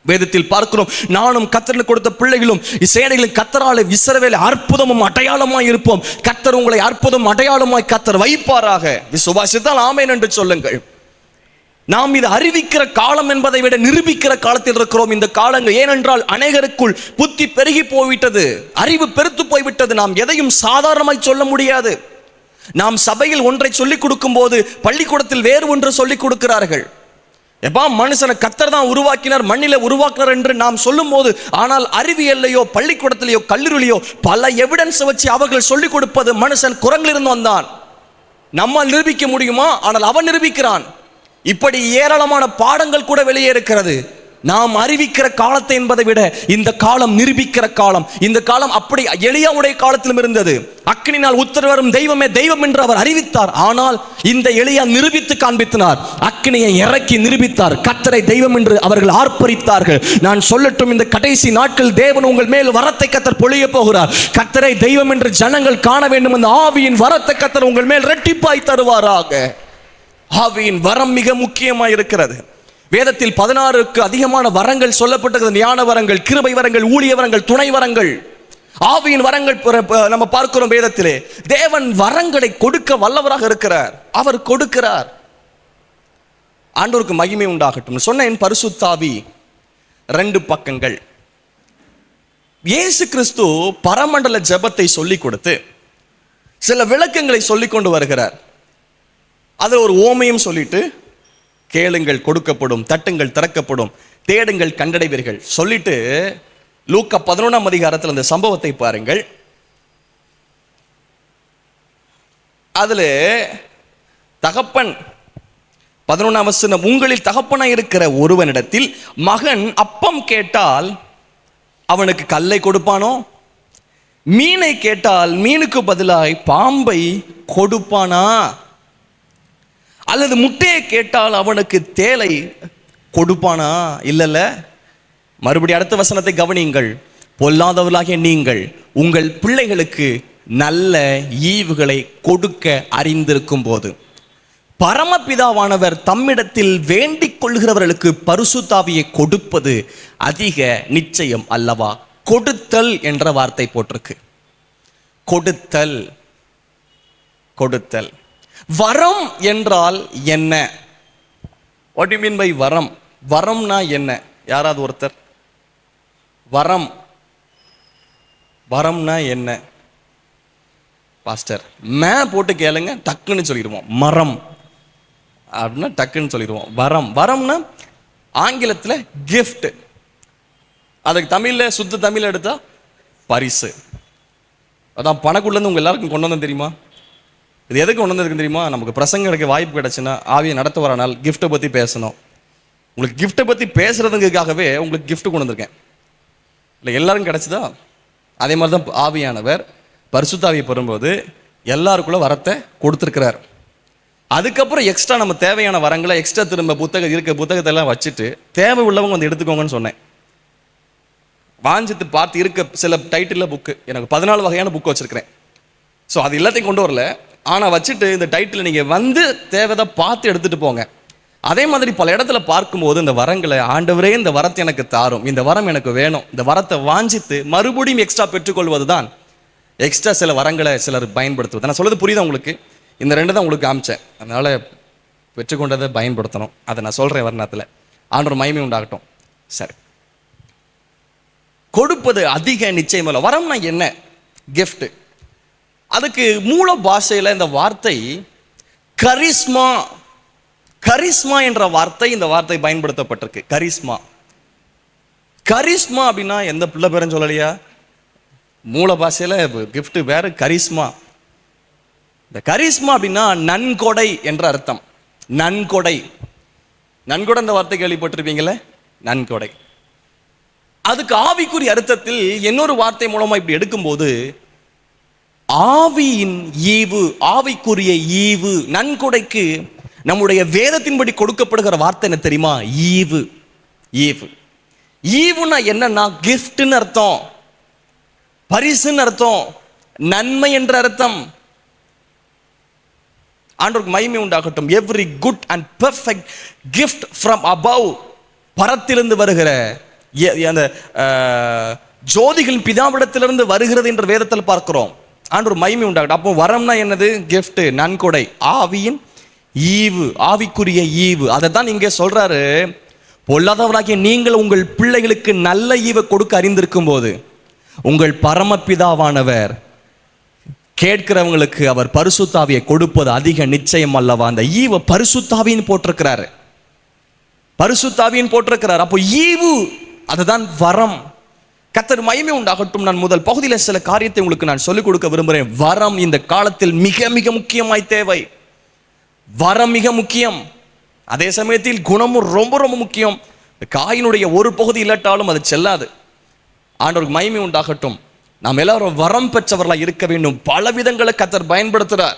வேதத்தில் பார்க்கிறோம், நானும் கர்த்தருக்கு கொடுத்த பிள்ளைகளும் சேனைகளும் கர்த்தராலே இஸ்ரவேல் அற்புதமும் அடையாளமாய் இருப்போம். கர்த்தர் உங்களை அற்புதம் அடையாளமாய் கர்த்தர் வைப்பாராக. விசுவாசித்தால் ஆமென் என்று சொல்லுங்கள். நாம் இது அறிவிக்கிற காலம் என்பதை விட நிரூபிக்கிற காலத்தில் இருக்கிறோம் இந்த காலங்கள். ஏனென்றால் அநேகருக்குள் புத்தி பெருகி போய்விட்டது, அறிவு பெருத்து போய்விட்டது. நாம் எதையும் சாதாரணமாய் சொல்ல முடியாது. நாம் சபையில் ஒன்றை சொல்லிக் கொடுக்கும் போது பள்ளிக்கூடத்தில் வேறு ஒன்று சொல்லிக் கொடுக்கிறார்கள். எப்பா, மனுஷனை கர்த்தர் தான் உருவாக்கினார், மண்ணில உருவாக்கினார் என்று நாம் சொல்லும் போது, ஆனால் அறிவியல்லையோ பள்ளிக்கூடத்திலேயோ கல்லூரியிலையோ பல எவிடன்ஸ் வச்சு அவர்கள் சொல்லிக் கொடுப்பது மனுஷன் குரங்கிலிருந்து வந்தான். நம்மால் நிரூபிக்க முடியுமா? ஆனால் அவன் நிரூபிக்கிறான். இப்படி ஏராளமான பாடங்கள் கூட வெளியே இருக்கிறது. நாம் அறிவிக்கிற காலத்தை என்பதை விட இந்த காலம் நிரூபிக்கிற காலம். இந்த காலம் அப்படி எலியாவுடைய காலத்திலும் இருந்தது. அக்கினினால் உத்தரவரும் தெய்வமே தெய்வம் என்று அவர் அறிவித்தார். ஆனால் இந்த எலியா நிரூபித்து காண்பித்தார், அக்கினியை இறக்கி நிரூபித்தார். கர்த்தரை தெய்வம் என்று அவர்கள் ஆர்ப்பரித்தார்கள். நான் சொல்லட்டும், இந்த கடைசி நாட்கள் தேவன் உங்கள் மேல் வரத்தை கர்த்தர் பொழிய போகிறார். கர்த்தரை தெய்வம் என்று ஜனங்கள் காண வேண்டும். அந்த ஆவியின் வரத்தை கர்த்தர் உங்கள் மேல் இரட்டிப்பாய் தருவாராக. ஆவியின் வரம் மிக முக்கியமாக இருக்கிறது. வேதத்தில் 16க்கு அதிகமான வரங்கள் சொல்லப்பட்டது. ஞான வரங்கள், கிருபை வரங்கள், ஊழிய வரங்கள், துணை வரங்கள், ஆவியின் வரங்கள் நம்ம பார்க்கிறோம் வேதத்திலே. தேவன் வரங்களை கொடுக்க வல்லவராக இருக்கிறார். அவர் கொடுக்கிறார். ஆண்டவருக்கு மகிமை உண்டாகட்டும். சொன்ன என் பரிசுத்தாவி 2 பக்கங்கள். இயேசு கிறிஸ்து பரமண்டல ஜெபத்தை சொல்லிக் கொடுத்து சில விளக்கங்களை சொல்லிக் கொண்டு வருகிறார். அதில் ஒரு ஓமையும் சொல்லிட்டு, கேளுங்கள் கொடுக்கப்படும், தட்டுங்கள் திறக்கப்படும், தேடுங்கள் கண்டடைவீர்கள் சொல்லிட்டு, லூக்கா 11ஆம் அதிகாரத்தில் அந்த சம்பவத்தை பாருங்கள். அதில் தகப்பன் 11ஆம் வசனம், உங்களில் தகப்பனாய் இருக்கிற ஒருவனிடத்தில் மகன் அப்பம் கேட்டால் அவனுக்கு கல்லை கொடுப்பானோ? மீனை கேட்டால் மீனுக்கு பதிலாய் பாம்பை கொடுப்பானா? அல்லது முட்டையை கேட்டால் அவனுக்கு தேலை கொடுப்பானா? இல்லல்ல. மறுபடியும் அடுத்த வசனத்தை கவனியுங்கள். பொல்லாதவர்களாகிய நீங்கள் உங்கள் பிள்ளைகளுக்கு நல்ல ஈவுகளை கொடுக்க அறிந்திருக்கும் போது பரமபிதாவானவர் தம்மிடத்தில் வேண்டிக் கொள்கிறவர்களுக்கு பரிசுத்தாவியை கொடுப்பது அதிக நிச்சயம் அல்லவா? கொடுத்தல் என்ற வார்த்தை போட்டிருக்கு. கொடுத்தல், கொடுத்தல். வரம் என்றால் என்ன? வாட் யூ மீன் பை வரம்? வரம்னா என்ன? யாராவது ஒருத்தர் வரம், வரம்னா என்ன? பாஸ்டர் மே போட்டு கேளுங்க, டக்குன்னு சொல்லிடுவோம். மரம் அப்படின்னா டக்குன்னு சொல்லிடுவோம். வரம், வரம்னா ஆங்கிலத்தில் கிஃப்ட். அதுக்கு தமிழில் சுத்த தமிழ் எடுத்தா பரிசு. அதான் பணக்குள்ளேருந்து உங்க எல்லாருக்கும் கொண்டு வந்தோம் தெரியுமா? இது எதுக்கு கொண்டு வந்திருக்கு தெரியுமா? நமக்கு பிரசங்க எடுக்க வாய்ப்பு கிடைச்சுன்னா, ஆவியை நடத்த வர நாள் கிஃப்ட்டை பற்றி பேசணும். உங்களுக்கு கிஃப்ட்டை பற்றி பேசுறதுக்காகவே உங்களுக்கு கிஃப்ட் கொண்டு வந்திருக்கேன். இல்லை எல்லாரும் கிடைச்சதா? அதே மாதிரி தான் ஆவியானவர் பரிசுத்தாவியை பெறும்போது எல்லாருக்குள்ள வரத்தை கொடுத்துருக்கிறார். அதுக்கப்புறம் எக்ஸ்ட்ரா நம்ம தேவையான வரங்களை எக்ஸ்ட்ரா திரும்ப புத்தகத்தை எல்லாம் வச்சுட்டு தேவை உள்ளவங்க வந்து எடுத்துக்கோங்கன்னு சொன்னேன். வாஞ்சித்து பார்த்து இருக்க சில டைட்டில் புக்கு, எனக்கு 14 வகையான புக்கு வச்சிருக்கிறேன். ஸோ அது எல்லாத்தையும் கொண்டு வரல, ஆனால் வச்சுட்டு இந்த டைட்டில் நீங்கள் வந்து தேவைதை பார்த்து எடுத்துகிட்டு போங்க. அதே மாதிரி பல இடத்துல பார்க்கும்போது இந்த வரங்களை, ஆண்டவரே இந்த வரத்தை எனக்கு தாரும், இந்த வரம் எனக்கு வேணும், இந்த வரத்தை வாஞ்சித்து மறுபடியும் எக்ஸ்ட்ரா பெற்றுக்கொள்வது தான் எக்ஸ்ட்ரா சில வரங்களை சிலர் பயன்படுத்துவது. நான் சொல்றது புரியுதா உங்களுக்கு? இந்த 2 தான் உங்களுக்கு காமிச்சேன். அதனால் பெற்றுக்கொண்டதை பயன்படுத்தணும். அதை நான் சொல்கிறேன் வர்ணத்தில். ஆண்டவர் மகிமை உண்டாகட்டும். சரி, கொடுப்பது அதிக நிச்சயம் இல்லை. வரம்னா என்ன? கிஃப்ட். அதுக்கு மூல பாஷையில் இந்த வார்த்தை கரிஸ்மா. கரிஸ்மா என்ற வார்த்தை, இந்த வார்த்தை பயன்படுத்தப்பட்டிருக்கு. கரிஸ்மா. கரிஸ்மா அப்படின்னா எந்த பிள்ளை பேரும் சொல்லலையா? மூல பாஷையில் கிஃப்ட் வேறு, கரிஸ்மா. இந்த கரிஸ்மா அப்படின்னா நன்கொடை என்ற அர்த்தம். நன்கொடை, நன்கொடை என்ற வார்த்தை கேள்விப்பட்டிருப்பீங்களே, நன்கொடை. அதுக்கு ஆவிக்குரிய அர்த்தத்தில் இன்னொரு வார்த்தை மூலமா இப்படி எடுக்கும்போது ஆவியின் ஈவு, ஆவிக்குரிய ஈவு. நன்கொடைக்கு நம்முடைய வேதத்தின்படி கொடுக்கப்படுகிற வார்த்தை என்ன தெரியுமா? ஈவு. ஈவு, ஈவுனா என்னன்னா கிஃப்ட்னு அர்த்தம், பரிசுன்னு அர்த்தம், நன்மை என்ற அர்த்தம். ஆண்டவருக்கு மகிமை உண்டாகட்டும். Every good and perfect gift from above, பரத்திலிருந்து வருகிற அந்த ஜோதிகளின் பிதாவிடத்திலிருந்து வருகிறது என்ற வேதத்தில் பார்க்கிறோம். ஆண்டவர் மகிமை உண்டாகட்டும். அப்போ வரம்னா என்னது? கிஃப்ட், நன்கொடை, ஆவியின் ஈவு, ஆவிக்குரிய ஈவு. அதை தான் இங்கே சொல்றாரு. பொல்லாதவராகிய நீங்கள் உங்கள் பிள்ளைகளுக்கு நல்ல ஈவை கொடுக்க அறிந்திருக்கும் போது உங்கள் பரமபிதாவானவர் கேட்கிறவங்களுக்கு அவர் பரிசுத்தாவியை கொடுப்பது அதிக நிச்சயம் அல்லவா? அந்த ஈவை பரிசுத்தாவின்னு போட்டிருக்கிறாரு, பரிசுத்தாவின்னு போட்டிருக்கிறார். அப்போ ஈவு அதுதான் வரம். கர்த்தர் மகிமை உண்டாகட்டும். நான் முதல் பகுதியில் சில காரியத்தை உங்களுக்கு நான் சொல்லிக் கொடுக்க விரும்புகிறேன். வரம் இந்த காலத்தில் மிக மிக முக்கியமாய் தேவை. வரம் மிக முக்கியம், அதே சமயத்தில் குணமும் ரொம்ப ரொம்ப முக்கியம். காயினுடைய ஒரு பகுதி இல்லாட்டாலும் அது செல்லாது. ஆண்டவருக்கு மகிமை உண்டாகட்டும். நாம் எல்லாரும் வரம் பெற்றவர்களாக இருக்க வேண்டும். பல விதங்களை கர்த்தர் பயன்படுத்துகிறார்.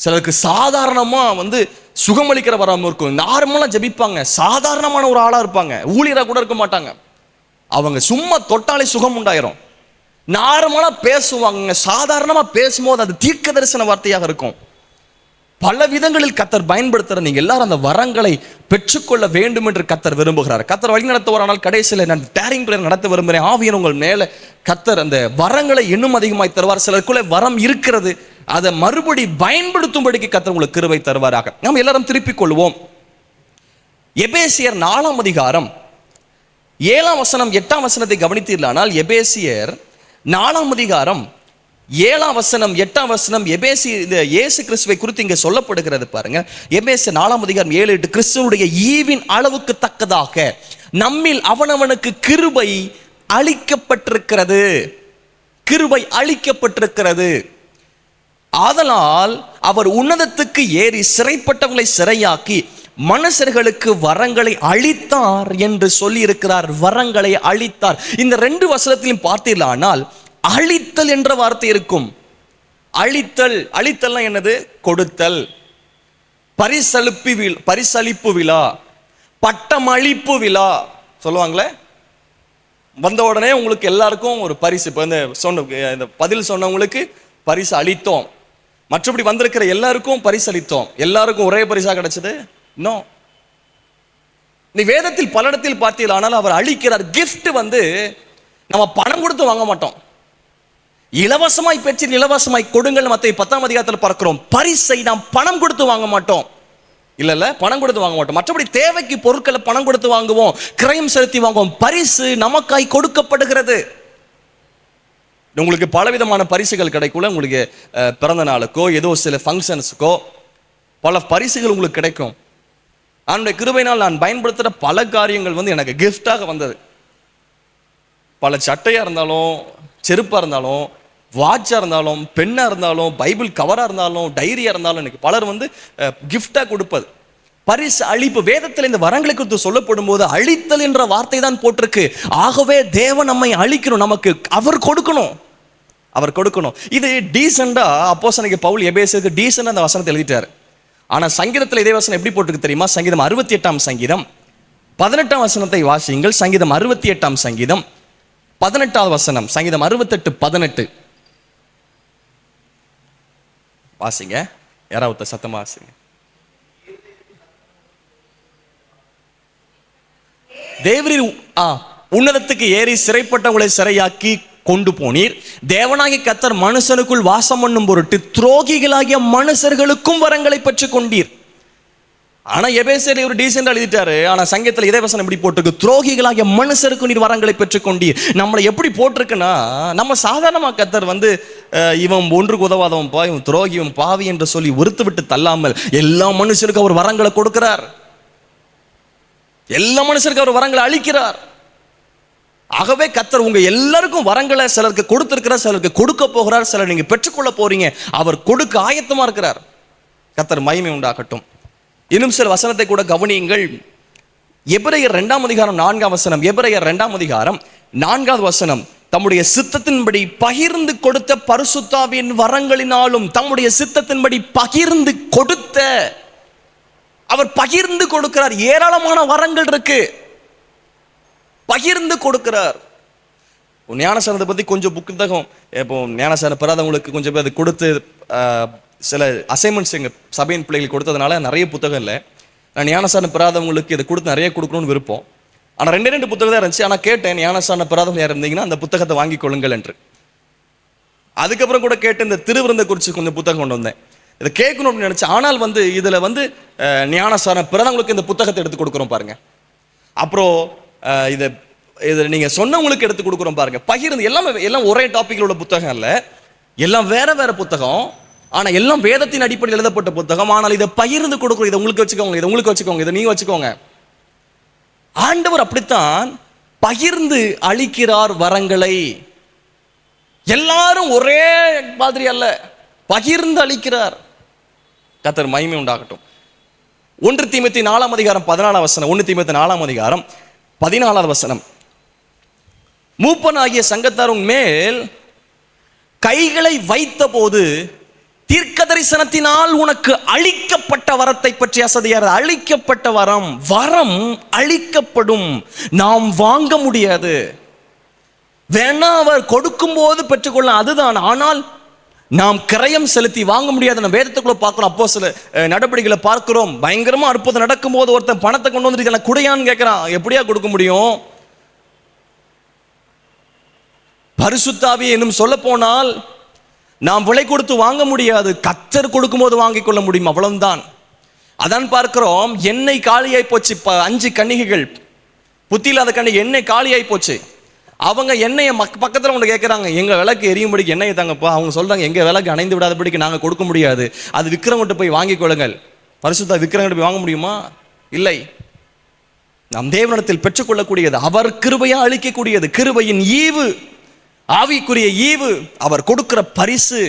சிலருக்கு சாதாரணமா சுகமளிக்கிற வரம் இருக்கும். நார்மலா ஜெபிப்பாங்க, சாதாரணமான ஒரு ஆளா இருப்பாங்க, ஊழியராக கூட இருக்க மாட்டாங்க. அவங்க சும்மா தொட்டாலே சுகம் உண்டாயிரும். நார்மலா பேசுவாங்க, சாதாரணமா பேசும்போது அது தீர்க்க தரிசன வார்த்தையாக இருக்கும். பல விதங்களில் கர்த்தர் பயன்படுத்துற நீங்க எல்லாரும் அந்த வரங்களை பெற்றுக்கொள்ள வேண்டும் என்று கர்த்தர் விரும்புகிறார். கர்த்தர் வழி நடத்துவாரானால் கடைசியில் நான் டேரிங் பிரேயர் நடத்த விரும்புகிறேன். ஆவியன் உங்கள் மேல கர்த்தர் அந்த வரங்களை இன்னும் அதிகமாய் தருவார். சிலருக்குள்ளே வரம் இருக்கிறது, அதை மறுபடி பயன்படுத்தும்படிக்கு கர்த்தர் உங்களுக்கு கிருபை தருவாராக. நாம் எல்லாரும் திருப்பிக் கொள்வோம். எபேசியர் 4ஆம் அதிகாரம் 7ஆம் வசனம் 8ஆம் வசனத்தை கவனித்தீர்களானால், எபேசியர் 4ஆம் அதிகாரம் 7ஆம் வசனம் 8ஆம் வசனம் இந்த இயேசு கிறிஸ்துவை குறித்து இங்கே சொல்லப்படுகிறது பாருங்க. எபேசியர் 4ஆம் அதிகாரம் 7-8, கிறிஸ்துவுடைய ஈவின் அளவுக்கு தக்கதாக நம்மில் அவனவனுக்கு கிருபை அளிக்கப்பட்டிருக்கிறது, கிருபை அளிக்கப்பட்டிருக்கிறது. ஆதலால் அவர் உன்னதத்துக்கு ஏறி சிறைப்பட்டவங்களை சிறையாக்கி மனுஷர்களுக்கு வரங்களை அளித்தார் என்று சொல்லி இருக்கிறார். வரங்களை அளித்தார். இந்த 2 வசனத்திலும் பார்த்தீர்களானால் அளித்தல் என்ற வார்த்தை இருக்கும். அளித்தல், அளித்தல்னா என்னது? கொடுத்தல். பரிசளிப்பு விழா, பட்டமளிப்பு விழா சொல்லுவாங்களே. வந்த உடனே உங்களுக்கு எல்லாருக்கும் ஒரு பரிசு. இப்போ இந்த பதில் சொன்னவங்களுக்கு பரிசு அளித்தோம், மற்றபடி வந்திருக்கிற எல்லாருக்கும் பரிசு அளித்தோம். எல்லாருக்கும் ஒரே பரிசா கிடைச்சது? நோ. நீ வேதத்தில் பல இடத்தில் பார்த்தீர்கள். ஆனால் அவர் அளிக்கிறார். கிஃப்ட் நம்ம பணம் கொடுத்து வாங்க மாட்டோம். இலவசமாய் பெற்று இலவசமாய் கொடுங்கள் மத்தேயு 10ஆம் அதிகாரத்தில் பார்க்கிறோம். பரிசை நாம் பணம் கொடுத்து வாங்க மாட்டோம். இல்ல பணம் கொடுத்து வாங்க மாட்டோம். மற்றபடி தேவைக்கு பொருட்களை பணம் கொடுத்து வாங்குவோம், கிரயம் செலுத்தி வாங்குவோம். பரிசு நமக்காய் கொடுக்கப்படுகிறது. உங்களுக்கு பலவிதமான பரிசுகள் கிடைக்கும். உங்களுக்கு பிறந்த நாளுக்கோ ஏதோ சில ஃபங்க்ஷன்ஸுக்கோ பல பரிசுகள் உங்களுக்கு கிடைக்கும். அவனுடைய கிருபையினால் நான் பயன்படுத்துகிற பல காரியங்கள் எனக்கு கிஃப்டாக வந்தது. பல சட்டையாக இருந்தாலும், செருப்பாக இருந்தாலும், வாட்சாக இருந்தாலும், பெண்ணாக இருந்தாலும், பைபிள் கவராக இருந்தாலும், டைரியாக இருந்தாலும் எனக்கு பலர் கிஃப்டாக கொடுப்பது. பரிசு அளிப்பு. வேதத்தில் இந்த வரங்களை குறித்து சொல்லப்படும் போது அளித்தல் என்ற வார்த்தை தான் போட்டிருக்கு. ஆகவே தேவன் நம்மை அளிக்கணும், நமக்கு அவர் கொடுக்கணும், அவர் கொடுக்கணும். இது டீசெண்டா அப்போஸ்தலனாகிய பவுல் எபேசியருக்கு டீசெண்டா அந்த வசனத்தை எழுதிட்டார். ஆனா சங்கீதத்தில் இதே வசனம் எப்படி போட்டுருக்கு தெரியுமா? சங்கீதம் 68ஆம் சங்கீதம் 18ஆம் வசனத்தை வாசியுங்கள். சங்கீதம் 68ஆம் சங்கீதம் 18ஆவது வசனம். சங்கீதம் 68:18 வாசிங்க. யாராவது சத்தமா வாசிங்க. தேவரீர் உன்னதத்துக்கு ஏறி சிறைப்பட்டவங்களை சிறையாக்கி கொண்டு போனீர். தேவனாகிய கர்த்தர் மனுஷனுக்குள் வாசம் பண்ணும் பொருட்டு துரோகிகளாகிய மனுஷர்களுக்கும் வரங்களை பெற்றுக் கொண்டீர். ஆனா எபேசியர் ஒரு டீசெண்டா எழுதிட்டாரு. ஆனா சங்கீதத்தில் இதே வசனம் எப்படி போட்டிருக்கு? துரோகிகளாகிய மனுஷருக்கு நீர் வரங்களை பெற்றுக் கொண்டீர். நம்மளை எப்படி போட்டிருக்குன்னா, நம்ம சாதாரணமா கர்த்தர் இவன் ஒன்றுக்கு உதவாதவன் பா, இவன் துரோகி, இவன் பாவி என்று சொல்லி ஒருத்து விட்டு தள்ளாமல் எல்லா மனுஷருக்கும் அவர் வரங்களை கொடுக்கிறார். எல்லா மனுஷருக்கும் அவர் வரங்களை அளிக்கிறார். ஆகவே கர்த்தர் உங்க எல்லாருக்கும் வரங்களை சிலருக்கு கொடுத்திருக்கிறார், சிலருக்கு கொடுக்க போகிறார், சிலர் நீங்க பெற்றுக்கொள்ள போறீங்க. அவர் கொடுக்க ஆயத்தமா இருக்கிறார். கர்த்தர் மகிமை உண்டாகட்டும். இன்னும் சில வசனத்தை கூட கவனியுங்கள். எபிரேயர் 2:4 எபிரேயர் 2:4 தம்முடைய சித்தத்தின்படி பகிர்ந்து கொடுத்த பரிசுத்தாவியின் வரங்களினாலும், தம்முடைய சித்தத்தின்படி பகிர்ந்து கொடுத்த, அவர் பகிர்ந்து கொடுக்கிறார். ஏராளமான வரங்கள் இருக்கு, பகிர்ந்து கொடுக்கிறார். ஞானசானத்தை பத்தி கொஞ்சம் புத்தகம் இப்போ ஞானசான பெறாதவங்களுக்கு கொஞ்சம் பேர் அது கொடுத்து சில அசைன்மெண்ட்ஸ் எங்க சபையின் பிள்ளைகள் கொடுத்ததுனால நிறைய புத்தகம் இல்லை. நான் ஞானசான பெறாதவங்களுக்கு இதை கொடுத்து நிறைய கொடுக்கணும்னு விருப்பம். ஆனால் 2 புத்தகம் தான் இருந்துச்சு. ஆனால் கேட்டேன், ஞானசான பெறாதவங்க யார் இருந்தீங்கன்னா அந்த புத்தகத்தை வாங்கி கொள்ளுங்கள் என்று. அதுக்கப்புறம் கூட கேட்டு இந்த திருவிருந்தை குறித்து கொஞ்சம் புத்தகம் கொண்டு வந்தேன். இதை கேட்கணும் அப்படின்னு நினைச்சேன். ஆனால் இதுல ஞானசான பெறாதவங்களுக்கு இந்த புத்தகத்தை எடுத்து கொடுக்குறோம் பாருங்க. அப்புறம் இதை நீங்க சொன்னவங்களுக்கு எடுத்து கொடுக்குறோம் பாருங்க. பகிர்ந்து எல்லாம் ஒரே டாபிக்ல உள்ள புத்தகம் இல்லை, எல்லாம் வேற வேற புத்தகம். ஆனா எல்லாம் வேதத்தின் அடிப்படையில் எழுதப்பட்ட புத்தகம். ஆனால் இதை பகிர்ந்து கொடுக்குறோம். இதை உங்களுக்கு வச்சுக்கோங்க, இதை உங்களுக்கு வச்சுக்கோங்க, இதை நீங்க வச்சுக்கோங்க. ஆண்டவர் அப்படித்தான் பகிர்ந்து அளிக்கிறார் வரங்களை. எல்லாரும் ஒரே மாதிரி அல்ல, பகிர்ந்து அளிக்கிறார். கர்த்தர் மகிமை உண்டாகட்டும். 1 தீமோத்தேயு 4:14 1 தீமோத்தேயு 4:14 மூப்பனாகிய சங்கத்தார் மேல் கைகளை வைத்த போது தீர்க்க தரிசனத்தினால் உனக்கு அளிக்கப்பட்ட வரத்தை பற்றி அசதியார். அளிக்கப்பட்ட வரம் அளிக்கப்படும், நாம் வாங்க முடியாது. வேணா அவர் கொடுக்கும் போது பெற்றுக்கொள்ள, அதுதான். ஆனால் நாம் கிரயம் செலுத்தி வாங்க முடியாது. நம்ம வேதத்துக்குள்ள பார்க்கிறோம், அப்போ சில நடவடிக்கைகளை பார்க்கிறோம். பயங்கரமா அற்புதம் நடக்கும் போது ஒருத்தன் பணத்தை கொண்டு வந்துட்டு குடையான்னு கேட்கிறான். எப்படியா கொடுக்க முடியும்? பரிசுத்தாவியை இன்னும் சொல்ல போனால் நாம் விலை கொடுத்து வாங்க முடியாது. கர்த்தர் கொடுக்கும் போது வாங்கிக் கொள்ள முடியும், அவ்வளவுதான். அதான் பார்க்கிறோம், எண்ணெய் காலியாய் போச்சு. 5 கன்னிகைகள், புத்தி இல்லாத கன்னிகை, எண்ணெய் காலியாய் போச்சு. அவங்க எண்ணெயை பக்கத்தில் ஒன்று கேட்குறாங்க, எங்கள் விளக்கு எரியும்படிக்கு எண்ணெயை தாங்கப்பா. அவங்க சொல்கிறாங்க, எங்கள் விளக்கு அணைந்து விடாதபடிக்கு நாங்கள் கொடுக்க முடியாது, அது விற்கிறவங்கிட்ட போய் வாங்கிக் கொள்ளுங்கள். பரிசுத்தா விற்கிறவங்கிட்ட போய் வாங்க முடியுமா? இல்லை. நம் தேவனிடத்தில் பெற்றுக்கொள்ளக்கூடியது, அவர் கிருபையா அளிக்கக்கூடியது. கிருபையின் ஈவு, ஆவிக்குரிய ஈவு, அவர் கொடுக்கிற பரிசு.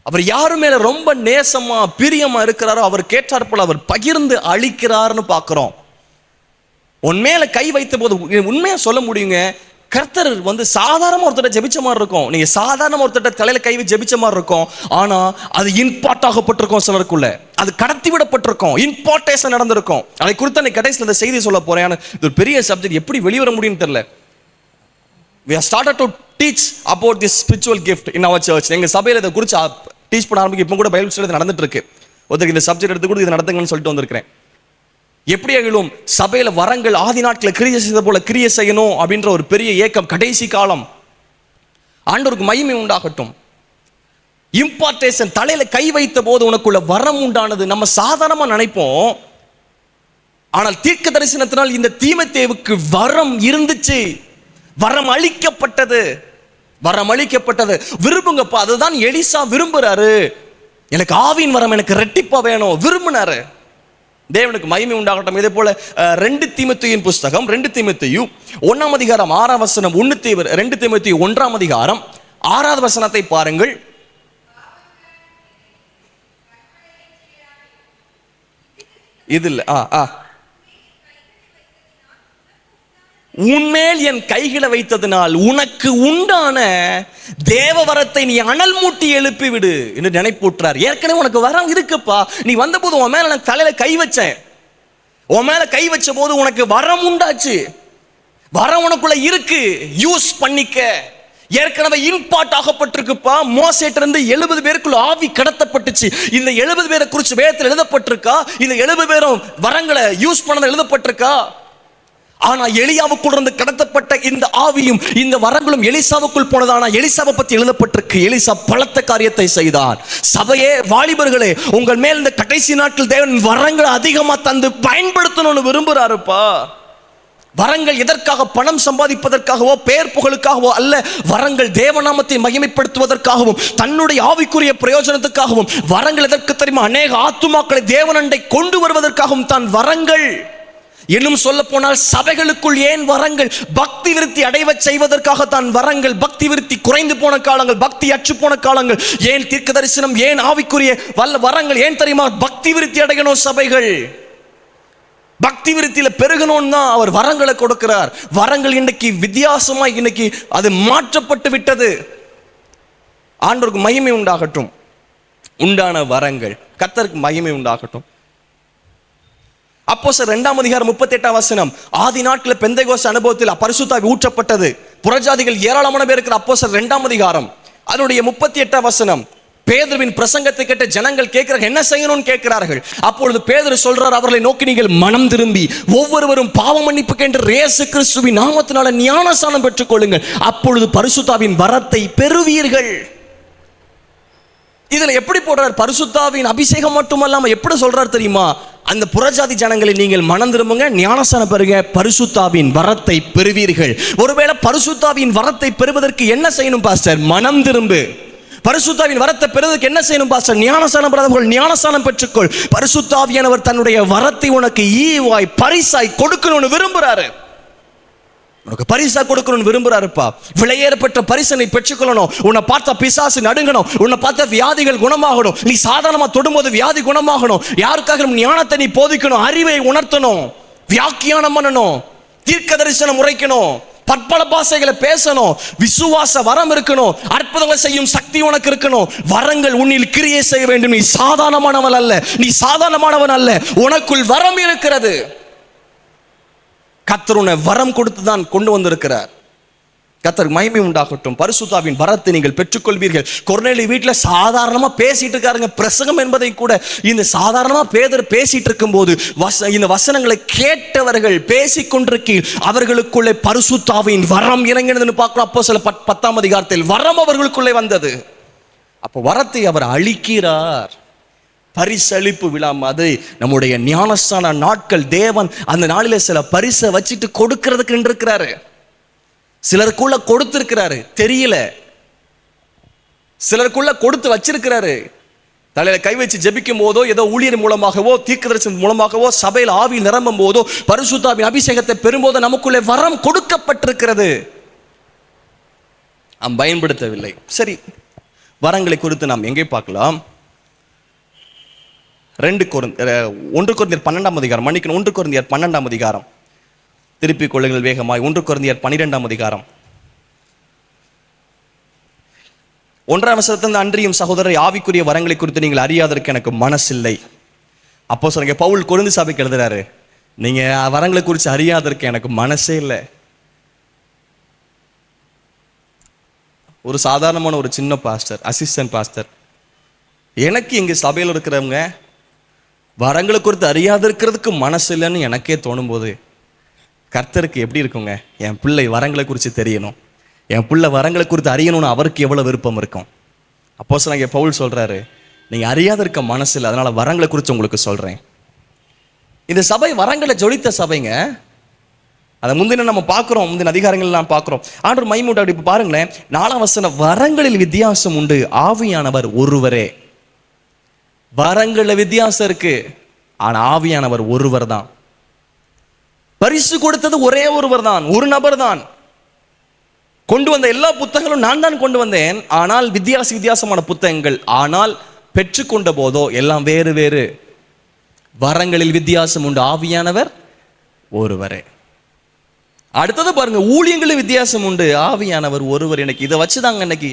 அவர் யாரு மேல ரொம்ப நேசமா பிரியமா இருக்கிறாரோ அவர் கேட்டாற்போல அவர் பகிர்ந்து அளிக்கிறார்னு பார்க்கிறோம். உன் மேல கை வைத்த போது உண்மையா சொல்ல முடியுங்க, கர்த்தர் சாதாரண ஒருத்தர் ஜெபிச்ச மாதிரி இருக்கும். நீங்க சாதாரண ஒருத்தர் தலையில கை வச்சு ஜெபிச்ச மாதிரி இருக்கும். ஆனா அது இன்பார்ட் ஆகப்பட்டிருக்கும், சிலருக்குள்ள அது கடத்தி விடப்பட்டிருக்கும், இன்பார்ட்டேஷன் நடந்திருக்கும். அதை குறித்து நான் கடைசியில் இந்த செய்தி சொல்ல போறேன். இது ஒரு பெரிய சப்ஜெக்ட், எப்படி வெளிவர முடியும்னு தெரியல. We have started to teach about this spiritual gift in our church. எங்க சபையில இதை குறித்து டீச் பண்ண ஆரம்பிக்க இப்போ கூட பைபிள் ஸ்டடி நடந்துட்டு இருக்கு. ஒருத்தருக்கு இந்த சப்ஜெக்ட் எடுத்து கூட இதை நடத்துங்கன்னு சொல்லிட்டு வந்திருக்கிறேன். எப்படி ஆகிலும் சபையில வரங்கள் ஆதி நாட்களில் கிரியை செய்த போல கிரியை செய்யணும் அப்படின்ற ஒரு பெரிய ஏக்கம். கடைசி காலம் ஆண்டவருக்கு மகிமை உண்டாகட்டும். இம்பார்ட்டேஷன், தலையில கை வைத்த போது உனக்குள்ள வரம் உண்டானது. நம்ம சாதாரணமா நினைப்போம், ஆனால் தீர்க்க தரிசனத்தினால் இந்த தீமோத்தேயுவுக்கு வரம் இருந்துச்சு, வரம் அளிக்கப்பட்டது, வரம் அளிக்கப்பட்டது. விரும்புங்கப்பா, அதுதான் எலிசா விரும்புறாரு. எனக்கு ஆவியின் வரம் எனக்கு ரெட்டிப்பா வேணும் விரும்பினாரு. தேவனுக்கு மகிமை உண்டாகட்டும். இதே போல 2 தீமோத்தேயுவின் புஸ்தகம் 2 தீமோத்தேயு 1:6 2 தீமோத்தேயு 1:6 பாருங்கள். இது இல்ல, உன்மேல் என் கைகளை வைத்ததினால் உனக்கு உண்டான தேவவரத்தை நீ அனல் மூட்டி எழுப்பி விடு என்று நினைப்பூட்டுறார். ஏற்கனவே உனக்கு வரம் இருக்குப்பா, நீ வந்தபோது உன் மேல நான் தலையில கை வச்சேன், உன் மேல கை வச்ச போது உனக்கு வரம் உண்டாச்சு, வரம் உனக்குள்ள இருக்கு, யூஸ் பண்ணிக்க. ஏற்கனவே இன்பார்ட் ஆகப்பட்டிருக்குப்பா. மோசேட்ட இருந்து 70 பேருக்குள்ள ஆவி கடத்தப்பட்டுச்சு. இந்த 70 பேரை குறித்து வேதத்தில் எழுதப்பட்டிருக்கா? இந்த 70 பேரும் வரங்களை யூஸ் பண்ணது எழுதப்பட்டிருக்கா? ஆனா எலியாவுக்குள் இருந்து கடத்தப்பட்ட இந்த ஆவியும் இந்த வரங்களும் எலிசாவுக்குள் போனதானா? எலிசாவை பத்தி எழுதப்பட்டிருக்கு. எலிசா பலத்த காரியத்தை செய்தான். சபையே, வாலிபர்களே, உங்கள் மேல் இந்த கடைசி நாட்கள் தேவன் வரங்களை அதிகமா தந்து பயன்படுத்தணும்னு விரும்புறாருப்பா. வரங்கள் எதற்காக? பணம் சம்பாதிப்பதற்காகவோ பேர் புகழுக்காகவோ அல்ல. வரங்கள் தேவநாமத்தை மகிமைப்படுத்துவதற்காகவும் தன்னுடைய ஆவிக்குரிய பிரயோஜனத்துக்காகவும். வரங்கள் எதற்கு தெரியுமா? அநேக ஆத்துமாக்களை தேவனண்டை கொண்டு வருவதற்காகவும் தான் வரங்கள். இன்னும் சொல்ல போனால் சபைகளுக்குள் ஏன் வரங்கள்? பக்தி விருத்தி அடைவ செய்வதற்காகத்தான் வரங்கள். பக்தி விருத்தி குறைந்து போன காலங்கள், பக்தி அற்று போன காலங்கள். ஏன் தீர்க்க தரிசனம், ஏன் ஆவிக்குரிய வரங்கள் ஏன் தெரியுமா? பக்தி விருத்தி அடையணும் சபைகள். பக்தி விருத்தியில பெருகணும் தான் அவர் வரங்களை கொடுக்கிறார். வரங்கள் இன்னைக்கு வித்தியாசமா இன்னைக்கு அது மாற்றப்பட்டு விட்டது. ஆண்டவருக்கு மகிமை உண்டாகட்டும். உண்டான வரங்கள் கர்த்தருக்கு மகிமை உண்டாகட்டும். அப்போஸ்தலர் 2:38 ஆதி நாட்களில் பெந்தைகோஸ்து அனுபவத்தில் பரிசுத்த ஆவி ஊற்றப்பட்டது. புறஜாதிகள் ஏராளமான பேர் இருக்கிற அப்போஸ்தலர் 2 அதனுடைய 38 பேதுருவின் பிரசங்கத்தை கேட்ட ஜனங்கள் கேட்கிறார்கள், என்ன செய்யணும்னு கேட்கிறார்கள். அப்பொழுது பேதுரு சொல்றார், அவர்களை நோக்கி நீங்கள் மனம் திரும்பி ஒவ்வொருவரும் பாவ மன்னிப்புக்கு என்று இயேசு கிறிஸ்துவின் நாமத்தினால ஞானஸ்நானம் பெற்றுக் கொள்ளுங்கள், அப்பொழுது பரிசுத்தாவின் வரத்தை பெறுவீர்கள். இதுல எப்படி போடுறார்? பரிசுத்தாவின் அபிஷேகம் மட்டுமல்லாம எப்படி சொல்றார் தெரியுமா? அந்த புறஜாதி ஜனங்களை நீங்கள் மனம் திரும்புங்க, ஞானஸ்நானம் பெறுங்க, பரிசுத்தாவின் வரத்தை பெறுவீர்கள். ஒருவேளை பரிசுத்தாவின் வரத்தை பெறுவதற்கு என்ன செய்யணும் பாஸ்டர்? மனம் திரும்பு. பரிசுத்தாவின் வரத்தை பெறுவதற்கு என்ன செய்யணும் பாஸ்டர்? ஞானஸ்நானம் பெறாதவர்கள் ஞானஸ்நானம் பெற்றுக்கொள். பரிசுத்தாவியானவர் தன்னுடைய வரத்தை உனக்கு ஈவாய் பரிசாய் கொடுக்கணும்னு விரும்புறாரு. உனக்கு பரிசா கொடுக்கணும்னு விரும்புறாருப்பா. விலையேறப்பட்ட பரிசனை பெற்றுக்கொள்ளணும். உன்னை பார்த்த பிசாசு நடுங்கணும், உன்னை பார்த்த வியாதிகள் குணமாகணும், நீ சாதாரணமா தொடும்போது வியாதி குணமாகணும், யாருக்காக ஞானத்தை நீ போதிக்கணும், அறிவை உணர்த்தணும், வியாக்கியானம் பண்ணணும், தீர்க்க தரிசனம் உரைக்கணும், பற்பல பாஷைகளை பேசணும், விசுவாச வரம் இருக்கணும், அற்புதங்கள் செய்யும் சக்தி உனக்கு இருக்கணும். வரங்கள் உன்னில் கிரியை செய்ய வேண்டும். நீ சாதாரணமானவன் அல்ல, நீ சாதாரணமானவன் அல்ல, உனக்குள் வரம் இருக்கிறது. கர்த்தர் உன்னை வரம் கொடுத்து தான் கொண்டு வந்திருக்கிறார். கர்த்தர் மகிமை உண்டாகட்டும். பரிசுத்தாவின் வரத்தை நீங்கள் பெற்றுக்கொள்வீர்கள். கொர்நேலி வீட்டில் சாதாரணமா பேசிட்டு இருக்காருங்க. பிரசங்கம் என்பதை கூட இந்த சாதாரணமா பேதர் பேசிட்டு இருக்கும் போது இந்த வசனங்களை கேட்டவர்கள் பேசிக்கொண்டிருக்கீர், அவர்களுக்குள்ளே பரிசுத்தாவின் வரம் இறங்கினதுன்னு பார்க்கலாம். அப்போஸ்தலர் 10 வரம் அவர்களுக்குள்ளே வந்தது. அப்போ வரத்தை அவர் அளிக்கிறார். பரிசளிப்பு விழா அது நம்முடைய ஞானஸ்தான நாட்கள். தேவன் அந்த நாளில சில பரிசை வச்சுட்டு கொடுக்கிறதுக்கு இருக்கிறாரு. சிலருக்குள்ள கொடுத்திருக்கிறாரு, தெரியல. சிலருக்குள்ள கொடுத்து வச்சிருக்கிறாரு. தலையில கை வச்சு ஜெபிக்கும் போதோ, ஏதோ ஊழியர் மூலமாகவோ, தீர்க்கதரிசனம் மூலமாகவோ, சபையில் ஆவியில் நிரம்பும் போதோ, பரிசுத்தாவின் அபிஷேகத்தை பெறும்போது நமக்குள்ளே வரம் கொடுக்கப்பட்டிருக்கிறது. நாம் பயன்படுத்தவில்லை. சரி, வரங்களை குறித்து நாம் எங்கே பார்க்கலாம்? 1 கொரிந்தியர் 12 மன்னிக்கணும், 1 கொரிந்தியர் 12 திருப்பிக் கொள்ளுங்கள் வேகமாய். 1 கொரிந்தியர் 12 1 அன்றியும் சகோதரர், ஆவிக்குரிய வரங்களை குறித்து நீங்கள் அறியாதற்கு எனக்கு மனசில்லை. அப்போ சொல்லுங்க, பவுல் கொரிந்து சபைக்கு எழுதுறாரு, நீங்க வரங்களை குறித்து அறியாதற்கு எனக்கு மனசே இல்லை. ஒரு சாதாரணமான ஒரு சின்ன பாஸ்டர், அசிஸ்டன்ட் பாஸ்டர், எனக்கு இங்க சபையில் இருக்கிறவங்க வரங்களை குறித்து அறியாது இருக்கிறதுக்கு மனசு இல்லைன்னு எனக்கே தோணும் போது கர்த்தருக்கு எப்படி இருக்குங்க? என் பிள்ளை வரங்களை குறித்து தெரியணும், என் பிள்ளை வரங்களை குறித்து அறியணும்னு அவருக்கு எவ்வளவு விருப்பம் இருக்கும். அப்போஸ்தலனாகிய பவுல் சொல்றாரு, நீங்க அறியாத இருக்க மனசு இல்லை, அதனால வரங்களை குறித்து உங்களுக்கு சொல்றேன். இந்த சபை வரங்களை ஜொலித்த சபைங்க. அதை முந்தின நம்ம பார்க்கிறோம், முந்தின அதிகாரங்கள்லாம் பார்க்கிறோம். ஆண்டவர் மகிமை உண்டாகட்டும். இப்ப பாருங்களேன், 4 வரங்களில் வித்தியாசம் உண்டு, ஆவியானவர் ஒருவரே. வரங்கள்ல வித்தியாசம் இருக்கு, ஆனா ஆவியானவர் ஒருவர் தான். பரிசு கொடுத்தது ஒரே ஒருவர் தான், ஒரு நபர் தான். கொண்டு வந்த எல்லா புத்தகங்களும் நான் தான் கொண்டு வந்தேன், ஆனால் வித்தியாசமான புத்தகங்கள். ஆனால் பெற்றுக்கொண்ட போதோ எல்லாம் வேறு வேறு. வரங்களில் வித்தியாசம் உண்டு, ஆவியானவர் ஒருவரே. அடுத்தது பாருங்க, ஊழியங்களில் வித்தியாசம் உண்டு, ஆவியானவர் ஒருவர். எனக்கு இதை வச்சுதாங்க இன்னைக்கு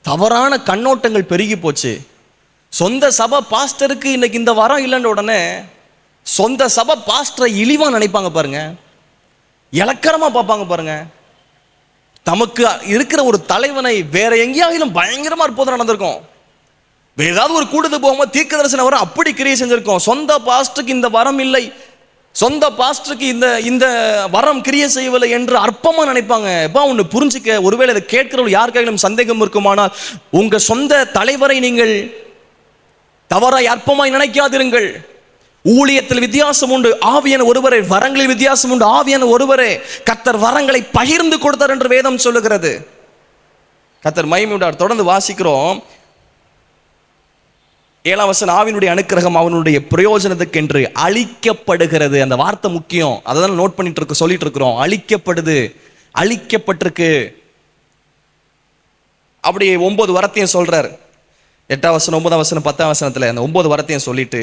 தவறான கண்ணோட்டங்கள் பெருகி போச்சு. சொந்த சபை பாஸ்டருக்கு இன்னைக்கு இந்த வரம் இல்லைன்ற உடனே சொந்த சபை பாஸ்டரை இழிவா நினைப்பாங்க பாருங்க, இலக்கரமா பார்ப்பாங்க பாருங்க. தமக்கு இருக்கிற ஒரு தலைவனை வேற எங்கேயாவது பயங்கரமா அற்புதம் நடந்திருக்கும், வேற ஏதாவது ஒரு கூட்டத்துக்கு போகும்போது தீர்க்க தரிசன வரம் அப்படி கிரியை செஞ்சிருக்கோம். சொந்த பாஸ்டருக்கு இந்த வரம் இல்லை, சொந்த பாஸ்டருக்கு இந்த வரம் கிரியை செய்யவில்லை என்று அற்பமா நினைப்பாங்க. எப்பா ஒன்று புரிஞ்சுக்க, ஒருவேளை இதை கேட்கிறவங்க யாருக்காக சந்தேகம் இருக்குமானால், உங்க சொந்த தலைவரை நீங்கள் தவறாய் அற்பமாய் நினைக்காதிருங்கள். ஊழியத்தில் வித்தியாசம் உண்டு, ஆவியான ஒருவரே. வரங்களில் வித்தியாசம் உண்டு, ஆவியான ஒருவரே. கர்த்தர் வரங்களை பகிர்ந்து கொடுத்தார் என்று வேதம் சொல்லுகிறது. கர்த்தர் மகிமை உண்டார். தொடர்ந்து வாசிக்கிறோம். 7ஆம் வசனம், ஆவியினுடைய அனுக்கிரகம் அவனுடைய பிரயோஜனத்துக்கென்று அழிக்கப்படுகிறது. அந்த வார்த்தை முக்கியம். அதான் நோட் பண்ணிட்டு இருக்க சொல்லிட்டு இருக்கிறோம். அழிக்கப்படுது, அழிக்கப்பட்டிருக்கு. அப்படி 9 வரத்தையும் சொல்றாரு. 8ஆம் வசனம், 9ஆம் வசனம், 10ஆம் வசனத்துல அந்த 9 வரத்தையும் சொல்லிட்டு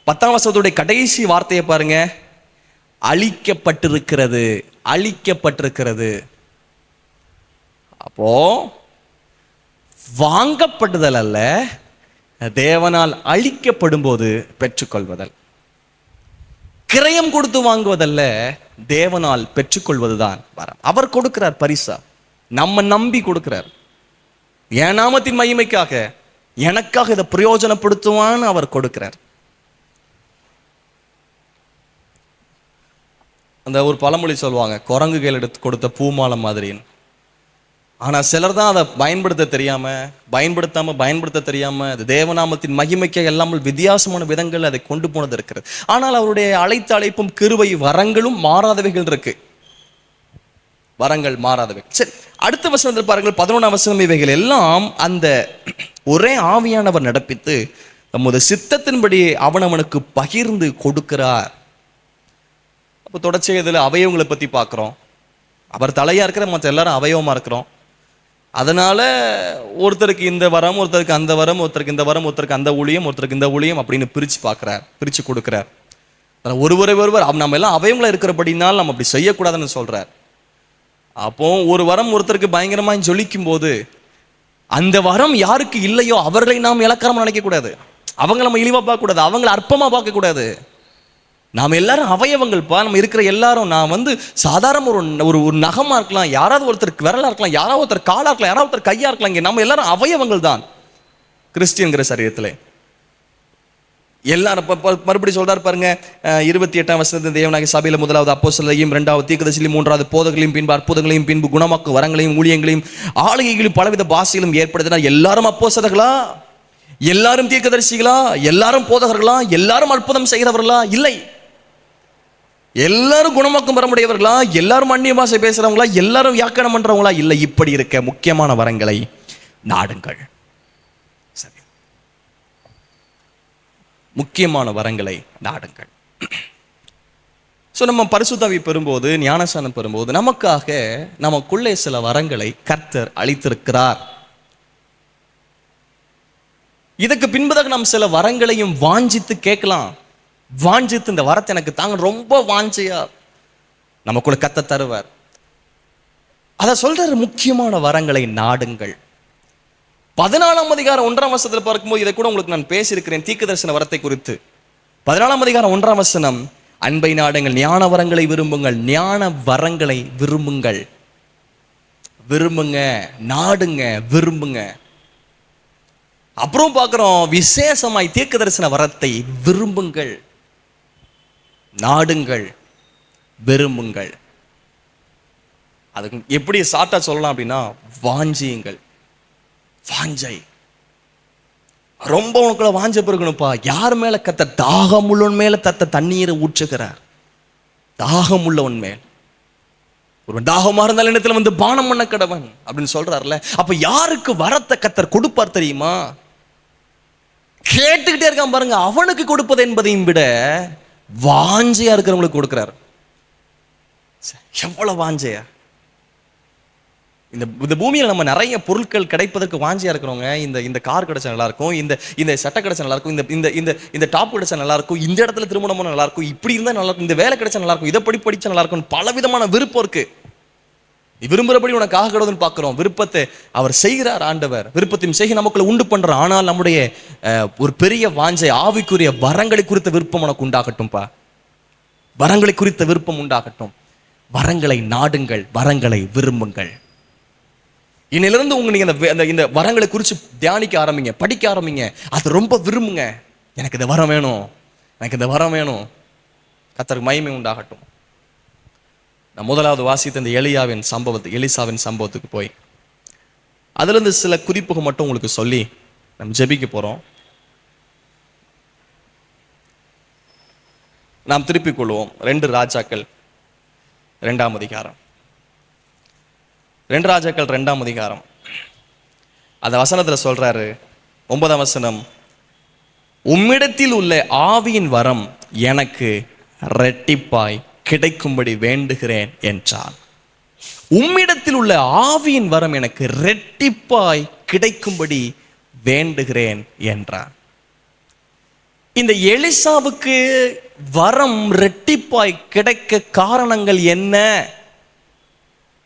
10ஆம் வசனத்துடைய கடைசி வார்த்தையை பாருங்க, அழிக்கப்பட்டிருக்கிறது, அழிக்கப்பட்டிருக்கிறது. அப்போ வாங்கப்படுதல் அல்ல, தேவனால் அழிக்கப்படும் போது பெற்றுக்கொள்வதல். கிரயம் கொடுத்து வாங்குவதல்ல, தேவனால் பெற்றுக்கொள்வதுதான் வரம். அவர் கொடுக்கிறார் பரிசா, நம்ம நம்பி கொடுக்கிறார். என் நாமத்தின் மகிமைக்காக, எனக்காக இதை பிரயோஜனப்படுத்துவான்னு அவர் கொடுக்கிறார். அந்த ஒரு பழமொழி சொல்லுவாங்க, குரங்குகள் எடுத்து கொடுத்த பூமாலை மாதிரின்னு. ஆனா சிலர் தான் அதை பயன்படுத்த தெரியாம அது தேவநாமத்தின் மகிமைக்க எல்லாமல் வித்தியாசமான விதங்கள் அதை கொண்டு போனது இருக்கிறது. ஆனால் அவருடைய அழைப்பும் கிருபை வரங்களும் மாறாதவைகள் இருக்கு. வரங்கள் மாறாதவை. சரி, அடுத்த வசனத்தில் பாருங்கள், 11ஆம் வசனம். இவைகள் எல்லாம் அந்த ஒரே ஆவியானவர் நடப்பித்து தமது சித்தத்தின்படி அவனவனுக்கு பகிர்ந்து கொடுக்கிறார். அப்போ தொடர்ச்சியாக இதில் அவயவங்களை பற்றி பார்க்குறோம். அவர் தலையாக இருக்கிற மற்ற எல்லாரும் அவயவமாக இருக்கிறோம். அதனால ஒருத்தருக்கு இந்த வரம், ஒருத்தருக்கு அந்த வரம், ஒருத்தருக்கு இந்த வரம், ஒருத்தருக்கு அந்த ஊழியம், ஒருத்தருக்கு இந்த ஊழியம் அப்படின்னு பிரித்து கொடுக்குறார். ஒருவர் நம்ம எல்லாம் அவயவங்களா இருக்கிறபடினால் நம்ம அப்படி செய்யக்கூடாதுன்னு சொல்றார். அப்போ ஒரு வரம் ஒருத்தருக்கு பயங்கரமாக ஜொலிக்கும் போது அந்த வரம் யாருக்கு இல்லையோ அவர்களை நாம் இலக்காரமாக நினைக்கக்கூடாது, அவங்க நம்ம இழிவாக பார்க்கக்கூடாது, அவங்களை அற்பமாக பார்க்கக்கூடாது. நாம் எல்லாரும் அவயவங்கள்ப்பா. நம்ம இருக்கிற எல்லாரும், நான் சாதாரண ஒரு நகமாக இருக்கலாம், யாராவது ஒருத்தருக்கு விரலாக இருக்கலாம், யாராவது ஒருத்தர் காலாக இருக்கலாம், யாராவது ஒருத்தர் கையாக இருக்கலாம். இங்கே நம்ம எல்லாரும் அவயவங்கள் தான் கிறிஸ்டியன்கிற சரீரத்தில். எல்லாரும் மறுபடி சொல்றாரு பாருங்க, 28ஆம் வசனத்தில், தேவனாகிய சபையில் முதலாவது அப்போஸ்தலரையும், 2வது தீர்க்கதரிசியும், 3வது போதகர்களையும், பின்பு அற்புதங்களையும், பின்பு குணமாக்கும் வரங்களையும், ஊழியங்களையும், ஆளுகைகளையும், பலவித பாஷைகளும் ஏற்படுத்தினார். எல்லாரும் அப்போஸ்தலர்களா? எல்லாரும் தீர்க்கதரிசிகளா? எல்லாரும் போதகர்களா? எல்லாரும் அற்புதம் செய்கிறவர்களா? இல்லை. எல்லாரும் குணமாக்கும் வரமுடையவர்களா? எல்லாரும் அந்நிய பாஷை பேசுறவங்களா? எல்லாரும் வியாக்கரணம் பண்றவங்களா? இல்லை. இப்படி இருக்க முக்கியமான வரங்களை நாடுங்கள். சரி, முக்கியமான வரங்களை நாடுங்கள். ஸோ நம்ம பரிசுத்தாவி பெறும்போது, ஞானஸ்நானம் பெறும்போது நமக்காக நமக்குள்ளே சில வரங்களை கர்த்தர் அளித்திருக்கிறார். இதுக்கு பின்பதாக நாம் சில வரங்களையும் வாஞ்சித்து கேட்கலாம். வாஞ்சித்து இந்த வரத்தை எனக்கு தாங்க, ரொம்ப வாஞ்சையா நமக்குள்ள கர்த்தர் தருவார். அதை சொல்ற முக்கியமான வரங்களை நாடுங்கள். 14ஆம் அதிகாரம் 1ஆம் வசனத்தில் பார்க்கும்போது இதை கூட உங்களுக்கு நான் பேசியிருக்கிறேன், தீர்க்கதரிசன வரத்தை குறித்து. 14ஆம் அதிகாரம் 1ஆம் வசனம், அன்பை நாடுங்கள், ஞான வரங்களை விரும்புங்கள். ஞான வரங்களை விரும்புங்கள். விரும்புங்க, நாடுங்க, விரும்புங்க. அப்புறம் பார்க்கிறோம், விசேஷமாய் தீர்க்கதரிசன வரத்தை விரும்புங்கள், நாடுங்கள், விரும்புங்கள். அதுக்கு எப்படி ஷார்ட்டா சொல்லலாம் அப்படின்னா, வாஞ்சியுங்கள். வாஞ்சை ரொம்ப உனக்குள்ள வாஞ்சை பெருகணும்ப்பா. யார் மேல கத்த? தாகம் உள்ளவன் மேல தண்ணீரை ஊற்றுகிறார். தாகம் உள்ளவன் மேல். ஒரு தாகமா இருந்தால் இடத்துல பானம் பண்ண கடவன் அப்படின்னு சொல்றாருல. அப்ப யாருக்கு வரத்தை கத்தர் கொடுப்பார் தெரியுமா? கேட்டுக்கிட்டே இருக்கான் பாருங்க, அவனுக்கு கொடுப்பது என்பதையும் விட வாஞ்சையா இருக்கிறவங்களுக்கு கொடுக்கிறார். எவ்வளவு வாஞ்சையா! இந்த பூமியில் நம்ம நிறைய பொருட்கள் கிடைப்பதற்கு வாஞ்சியா இருக்கிறவங்க, இந்த கார் கிடைச்சா நல்லா இருக்கும், இந்த சட்டை கிடைச்சா நல்லா இருக்கும், இந்த டாப் கிடைச்சா நல்லா இருக்கும், இந்த இடத்துல திருமணம் நல்லா இருக்கும், இப்படி இருந்தா நல்லா இருக்கும், இந்த வேலை கிடைச்சா நல்லா இருக்கும், இதை படிச்சா நல்லா இருக்கும், பல விதமான விருப்பம் இருக்கு. விரும்புறபடி உனக்காக கடவுள்னு பார்க்கிறோம். விருப்பத்தை அவர் செய்கிறார். ஆண்டவர் விருப்பத்தையும் செய்ய நமக்குள்ள உண்டு பண்றார். ஆனால் நம்முடைய ஒரு பெரிய வாஞ்சை, ஆவிக்குரிய வரங்களை குறித்த விருப்பம் உனக்கு உண்டாகட்டும்பா. வரங்களை குறித்த விருப்பம் உண்டாகட்டும். வரங்களை நாடுங்கள், வரங்களை விரும்புங்கள். இன்னிலிருந்து நீங்க இந்த வரங்களை குறித்து தியானிக்க ஆரம்பிங்க, படிக்க ஆரம்பிங்க. அது ரொம்ப விரும்புங்க. எனக்கு இந்த வரம் வேணும், எனக்கு இந்த வரம் வேணும். கர்த்தருக்கு மகிமை உண்டாகட்டும். நான் முதலாவது வாசித்த இந்த எலிசாவின் சம்பவத்துக்கு போய் அதிலிருந்து சில குறிப்புகள் மட்டும் உங்களுக்கு சொல்லி நம்ம ஜெபிக்க போறோம். நாம் திருப்பிக் கொள்வோம். 2 ராஜாக்கள் 2ஆம் அதிகாரம். 2 ராஜாக்கள் 2ஆம் அதிகாரம். அந்த வசனத்துல சொல்றாரு, 9ஆம் வசனம், உம்மிடத்தில் உள்ள ஆவியின் வரம் எனக்கு இரட்டிப்பாய் கிடைக்கும்படி வேண்டுகிறேன் என்றான். உம்மிடத்தில் உள்ள ஆவியின் வரம் எனக்கு இரட்டிப்பாய் கிடைக்கும்படி வேண்டுகிறேன் என்றான். இந்த எலிசாவுக்கு வரம் இரட்டிப்பாய் கிடைக்க காரணங்கள் என்ன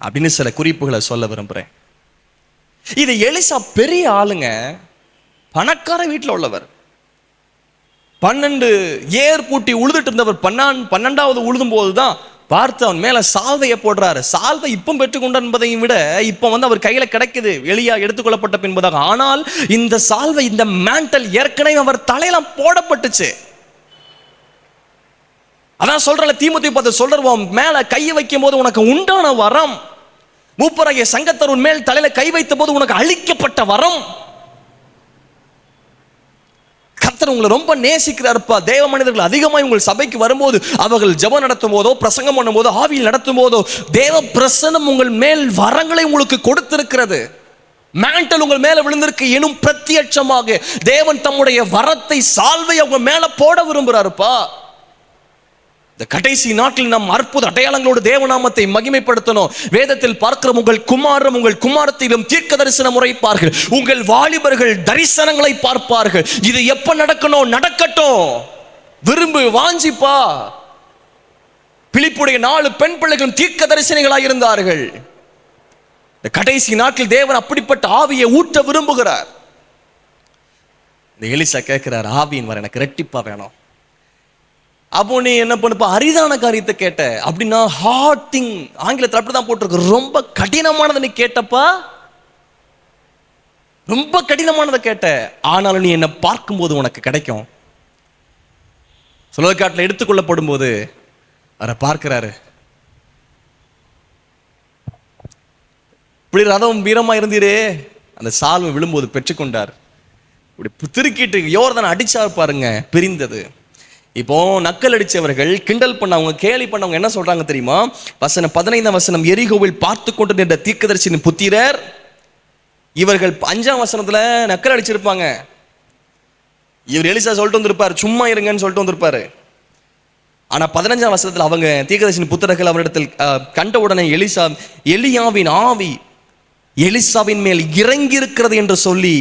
அப்படின்னு சில குறிப்புகளை சொல்ல விரும்புறேன். இது எலிசா பெரிய ஆளுங்க, பணக்கார வீட்டில் உள்ளவர். 12 ஏர் பூட்டி உழுதுட்டு இருந்தவர் 12வது உழுதும் போதுதான் பார்த்து அவன் மேல சால்வையை போடுறாரு. சால்வை இப்போ பெற்றுக்கொண்ட என்பதையும் விட இப்போ அவர் கையில கிடைக்குது, எலியா எடுத்துக்கொள்ளப்பட்ட பின்பதாக. ஆனால் இந்த சால்வை, இந்த மேண்டல் ஏற்கனவே அவர் தலையில போடப்பட்டுச்சு. அதான் சொல்றல, தீமோத்தேயுவை பார்த்து சொல்றோம், மேல கையை வைக்கும் போது உனக்கு உண்டான வரம், மூப்பராகிய சங்கத்தர் உன் மேல் தலையில கை வைத்த போது உனக்கு அளிக்கப்பட்ட வரம். கர்த்தர் உங்களை ரொம்ப நேசிக்கிறார்ப்பா. தேவ மனிதர்கள் அதிகமாக உங்கள் சபைக்கு வரும்போது, அவர்கள் ஜெபம் நடத்தும் போதோ, பிரசங்கம் பண்ணும் போதோ, ஆவியில் நடத்தும் போதோ, தேவ பிரசன்னம் உங்கள் மேல் வரங்களை உங்களுக்கு கொடுத்திருக்கிறது. மேண்டல் உங்கள் மேல விழுந்திருக்கு எனும் பிரத்யட்சமாக தேவன் தம்முடைய வரத்தை, சால்வை அவங்க மேல போட விரும்புறாருப்பா. இந்த கடைசி நாட்டில் நாம் அற்புத அடையாளங்களோடு தேவநாமத்தை மகிமைப்படுத்தணும். வேதத்தில் பார்க்கிற உங்கள் குமாரரும் உங்கள் குமாரத்திலும் தீர்க்க தரிசனம் உரைப்பார்கள், உங்கள் வாலிபர்கள் தரிசனங்களை பார்ப்பார்கள். இது எப்ப நடக்கணும்? நடக்கட்டும். விரும்பு, வாஞ்சிப்பா. பிலிப்புடைய 4 பெண் பிள்ளைகளும் தீர்க்க தரிசனிகளாக இருந்தார்கள். இந்த கடைசி நாட்டில் தேவன் அப்படிப்பட்ட ஆவியை ஊற்ற விரும்புகிறார். இந்த எலிசா கேட்கிறார், ஆவியின் வர எனக்கு இரட்டிப்பா வேணும். அப்போ நீ என்ன பண்ணப்ப அரிதான காரியத்தை கேட்ட அப்படின்னா, ஹார்ட் திங், ஆங்கிலத்தில் அப்படிதான் போட்டிருக்கு, ரொம்ப கடினமானதை நீ கேட்டப்பா, ரொம்ப கடினமானதை கேட்ட. ஆனாலும் நீ என்ன பார்க்கும்போது உனக்கு கிடைக்கும். சுழற்காட்டில் எடுத்துக்கொள்ளப்படும் போது அவரை பார்க்கிறாரு. இப்படி ரதம் வீரமா இருந்தீரே, அந்த சால்வை விழும்போது பெற்றுக்கொண்டார். இப்படி திருக்கிட்டு யோர்தான் அடிச்சார் பாருங்க, பிரிந்தது. இப்போ நக்கல் அடிச்சவர்கள், கிண்டல் பண்ணவங்க, கேலி பண்ணவங்க என்ன சொல்றாங்க தெரியுமா? 15ஆம் வசனம், எரிகோவில் பார்த்து கொண்டு நின்ற தீர்க்கதரிசியின் புத்திரர், இவர்கள் 5ஆம் வசனத்துல நக்கல் அடிச்சிருப்பாங்க. இவர் எலிசா சொல்லிட்டு வந்திருப்பார், சும்மா இருங்கன்னு சொல்லிட்டு வந்திருப்பாரு. ஆனா 15ஆம் வசனத்துல அவங்க தீர்க்கதரிசியின் புத்திரர்கள் அவரிடத்தில் கண்ட உடனே எலியாவின் ஆவி எலிசாவின் மேல் இறங்கி இருக்கிறது என்று சொல்லி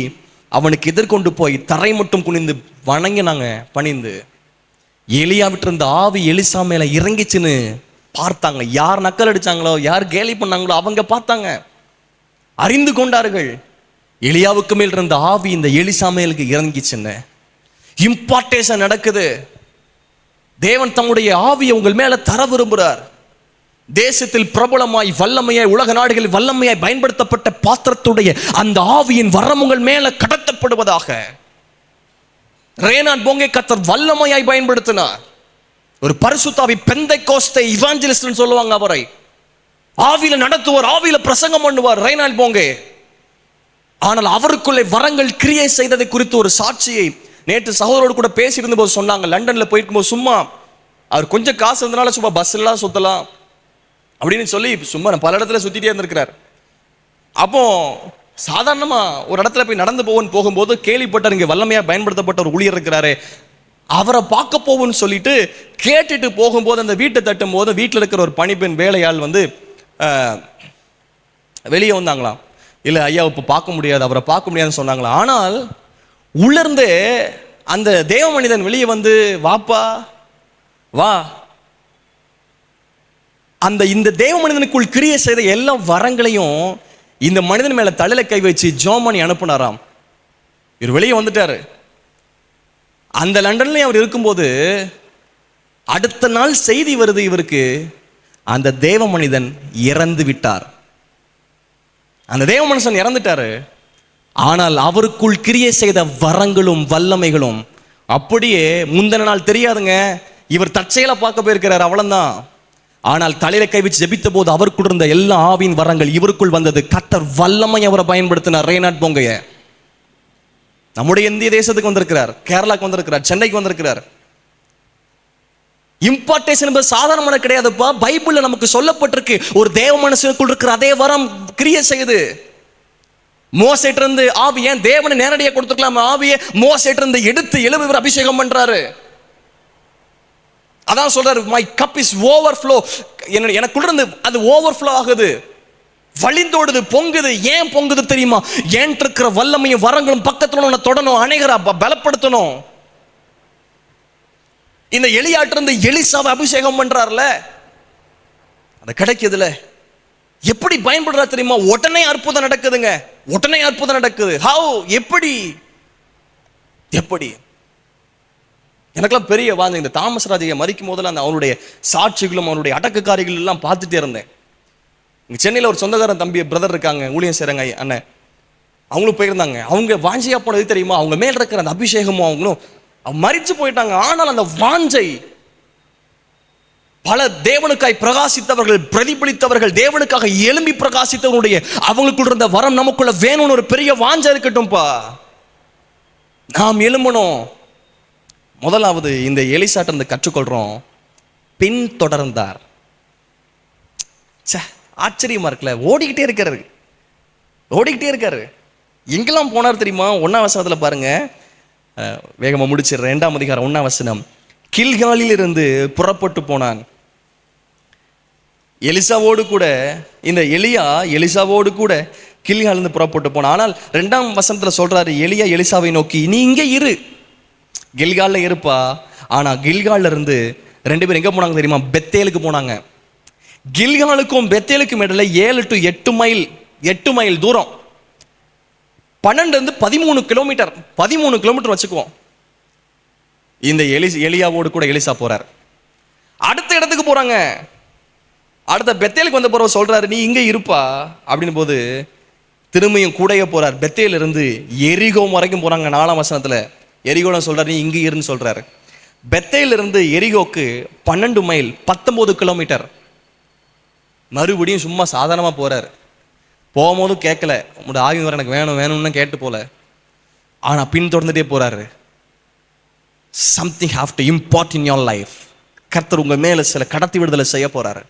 அவனுக்கு எதிர்கொண்டு போய் தரை மட்டும் குனிந்து வணங்கினாங்க பணிந்து. எலியாவிட்டு இருந்த ஆவி எலிசா மேல இறங்கிச்சுன்னு பார்த்தாங்க. யார் நக்கல் அடிச்சாங்களோ, யார் கேலி பண்ணாங்களோ அவங்க பார்த்தாங்க, அறிந்து கொண்டார்கள். எலியாவுக்கு மேல் இருந்த ஆவி இந்த எலிசா மேலுக்கு இறங்கிச்சுன்னு இம்பார்ட்டேஷன் நடக்குது. தேவன் தம்முடைய ஆவியை உங்கள் மேல தர விரும்புகிறார். தேசத்தில் பிரபலமாய் வல்லமையாய் உலக நாடுகளில் வல்லமையாய் பயன்படுத்தப்பட்ட பாத்திரத்துடைய அந்த ஆவியின் வரம் உங்கள் மேல கடத்தப்படுவதாக. ரேனாட் போங்கே கர்த்தர் வல்லமையாய் பயன்படுத்தினார். ஒரு பரிசுத்தாவி, பெந்தைக்கோஸ்தே இவாஞ்சலிஸ்ட்னு சொல்லுவாங்க அவரை. ஆவியில நடத்துவார், ஆவியில பிரசங்கம் பண்ணுவார் ரேனாட் போங்கே. ஆனால் அவருக்குள்ளே வரங்கள் கிரியை செய்ததை குறித்து ஒரு சாட்சியை நேற்று சகோதரோடு கூட பேசியிருந்த போது சொன்னாங்க. லண்டன்ல போயிருக்கும் போது சும்மா அவர் கொஞ்சம் காசு இருந்தனால சும்மா பஸ் எல்லாம் சுத்தலாம் அப்படின்னு சொல்லி சும்மா பல இடத்துல சுத்திட்டே இருந்திருக்கிறார். அப்போ சாதாரணமா ஒரு இடத்துல போய் நடந்து போகும்போது கேள்விப்பட்டார், இங்க வல்லமையா பயன்படுத்தப்பட்ட ஒரு ஊழியர் இருக்கிறாரு, அவரை பார்க்க போவோம்னு சொல்லிட்டு கேட்டுட்டு போகும்போது அந்த வீட்டை தட்டும் போது வீட்டில் இருக்கிற ஒரு பணிப்பெண் வேலையாள் வெளியே வந்தாங்களாம். இல்லை ஐயா இப்போ பார்க்க முடியாது, அவரை பார்க்க முடியாதுன்னு சொன்னாங்களா. ஆனால் உள்ளிருந்து அந்த தேவ மனிதன் வெளியே வந்து, வாப்பா வா, இந்த தேவ மனிதனுக்குள் கிரியை செய்த எல்லா வரங்களையும் இந்த மனிதன் மேல தலையில கை வச்சு ஜோமணி அனுப்புனாராம். இவர் வெளியே வந்துட்டாரு. அந்த லண்டன்லயும் அவர் இருக்கும்போது அடுத்த நாள் செய்தி வருது இவருக்கு, அந்த தேவ மனிதன் இறந்து விட்டார். அந்த தேவ மனுஷன் இறந்துட்டாரு. ஆனால் அவருக்குள் கிரியை செய்த வரங்களும் வல்லமைகளும் அப்படியே முந்தின நாள் தெரியாதுங்க. இவர் தற்செயலா பார்க்க போயிருக்கிறார், அவ்வளவுதான். ஆனால் தலையில கை வச்சு ஜெபித்த போது அவருக்குள் இருந்த எல்லா ஆவியின் வரங்கள் இவருக்குள் வந்தது. கர்த்தர் வல்லமை அவரை பயன்படுத்தினார். ரேனாட் போங்கைய நம்முடைய இந்திய தேசத்துக்கு வந்திருக்கிறார், கேரளாக்கு வந்திருக்கிறார், சென்னைக்கு வந்திருக்கிறார். இம்பார்ட்டேஷன் என்பது சாதாரணமான கிடையாதுப்பா. பைபிள்ல நமக்கு சொல்லப்பட்டிருக்கு, ஒரு தேவ மனுஷனுக்குள் இருக்கிற அதே வரம் கிரியை செய்யுது. மோசேட்ட இருந்து ஆவி ஏன் தேவனை நேரடியாக கொடுத்துருக்கலாம், ஆவியை மோசேட்ட இருந்து எடுத்து எழுபவர் அபிஷேகம் பண்றாரு. அதான் சொல்றாரு, மை கப் இஸ் ஓவர்ஃப்ளோ, எனக்குள்ள இருந்து அது ஓவர்ஃப்ளோ ஆகுது, வழிந்தோடுது, பொங்குது. ஏன் பொங்குது தெரியுமா? ஏன் இருக்கிற வல்லமையும் வரங்களும் பக்கத்துல உன்னை தொடணும், அநேகரை பலப்படுத்தணும். இந்த எலியாட்டு இருந்து எலிசாவை அபிஷேகம் பண்றாருல, அது கிடைக்குதுல. எப்படி பயன்படுறா தெரியுமா? உடனே அற்புதம் நடக்குதுங்க, உடனே அற்புதம் நடக்குது. ஹவ்? எப்படி? எப்படி? எனக்கெல்லாம் பெரிய வாங்க இந்த தாமஸ் ராஜையை மறிக்கும் போதெல்லாம் அந்த அவருடைய சாட்சிகளும் அவருடைய அடக்கக்காரிகள் எல்லாம் பார்த்துட்டே இருந்தேன். இங்கே சென்னையில் ஒரு சொந்தக்காரன் தம்பி பிரதர் இருக்காங்க, ஊழியம் செய்கிறாங்க அண்ணன், அவங்களும் போயிருந்தாங்க. அவங்க வாஞ்சையா போனது தெரியுமா? அவங்க மேல் இருக்கிற அந்த அபிஷேகமும் அவங்களும் மறிச்சு போயிட்டாங்க. ஆனால் அந்த வாஞ்சை, பல தேவனுக்காய் பிரகாசித்தவர்கள், பிரதிபலித்தவர்கள், தேவனுக்காக எழும்பி பிரகாசித்தவர்களுடைய அவங்களுக்குள்ள இருந்த வரம் நமக்குள்ள வேணும்னு ஒரு பெரிய வாஞ்சை இருக்கட்டும்பா. நாம் எழும்பணும். முதலாவது இந்த எலிசாட்ட இருந்து கற்றுக்கொள்றோம், பின் தொடர்ந்தார். ஆச்சரியமா இருக்குல்ல, ஓடிக்கிட்டே இருக்காரு, ஓடிக்கிட்டே இருக்காரு. எங்கெல்லாம் போனார் தெரியுமா? 1ஆம் வசனத்துல பாருங்க, வேகமா முடிச்சிடுறேன். 2ஆம் அதிகாரம் 1ஆம் வசனம். கில்காலில் இருந்து புறப்பட்டு போனான். எலிசாவோடு கூட இந்த எலிசாவோடு கூட கில்காலிருந்து புறப்பட்டு போனான். ஆனால் 2ஆம் வசனத்துல சொல்றாரு, எலியா எலிசாவை நோக்கி, நீ இங்கே இரு, கில்கால்ல இருப்பா. ஆனா கில்கால்ல இருந்து 2 பேரும் எங்க போனாங்க தெரியுமா? பெத்தேலுக்கு போனாங்க. கில்காலுக்கும் பெத்தேலுக்கும் இடையில 7 to 8 மைல் தூரம், 12 to 13 கிலோமீட்டர், 13 கிலோமீட்டர் வச்சுக்குவோம். இந்த எலியாவோடு கூட எலிசா போறார். அடுத்த இடத்துக்கு போறாங்க. அடுத்த பெத்தேலுக்கு வந்த போற சொல்றாரு, நீ இங்க இருப்பா அப்படின்னு போது திரும்பியும் கூடைய போறார். பெத்தேல இருந்து எரிகோ வரைக்கும் போறாங்க. 4ஆம் வசனத்துல எரிகோல சொல்றாரு, நீ இங்க இருன்னு சொல்றாரு. பெத்தேல இருந்து எரிகோக்கு 12 மைல், 19 கிலோமீட்டர். மறுபடியும் சும்மா சாதாரணமா போறாரு. போகும்போதும் கேட்கல, உங்களோட ஆவி வர எனக்கு வேணும் வேணும்னு கேட்டு போல. ஆனா பின் தொடர்ந்துட்டே போறாரு. Something have to impart in your life. கர்த்தர் உங்க மேல சில கடத்தி விடுதலை செய்ய போறாரு.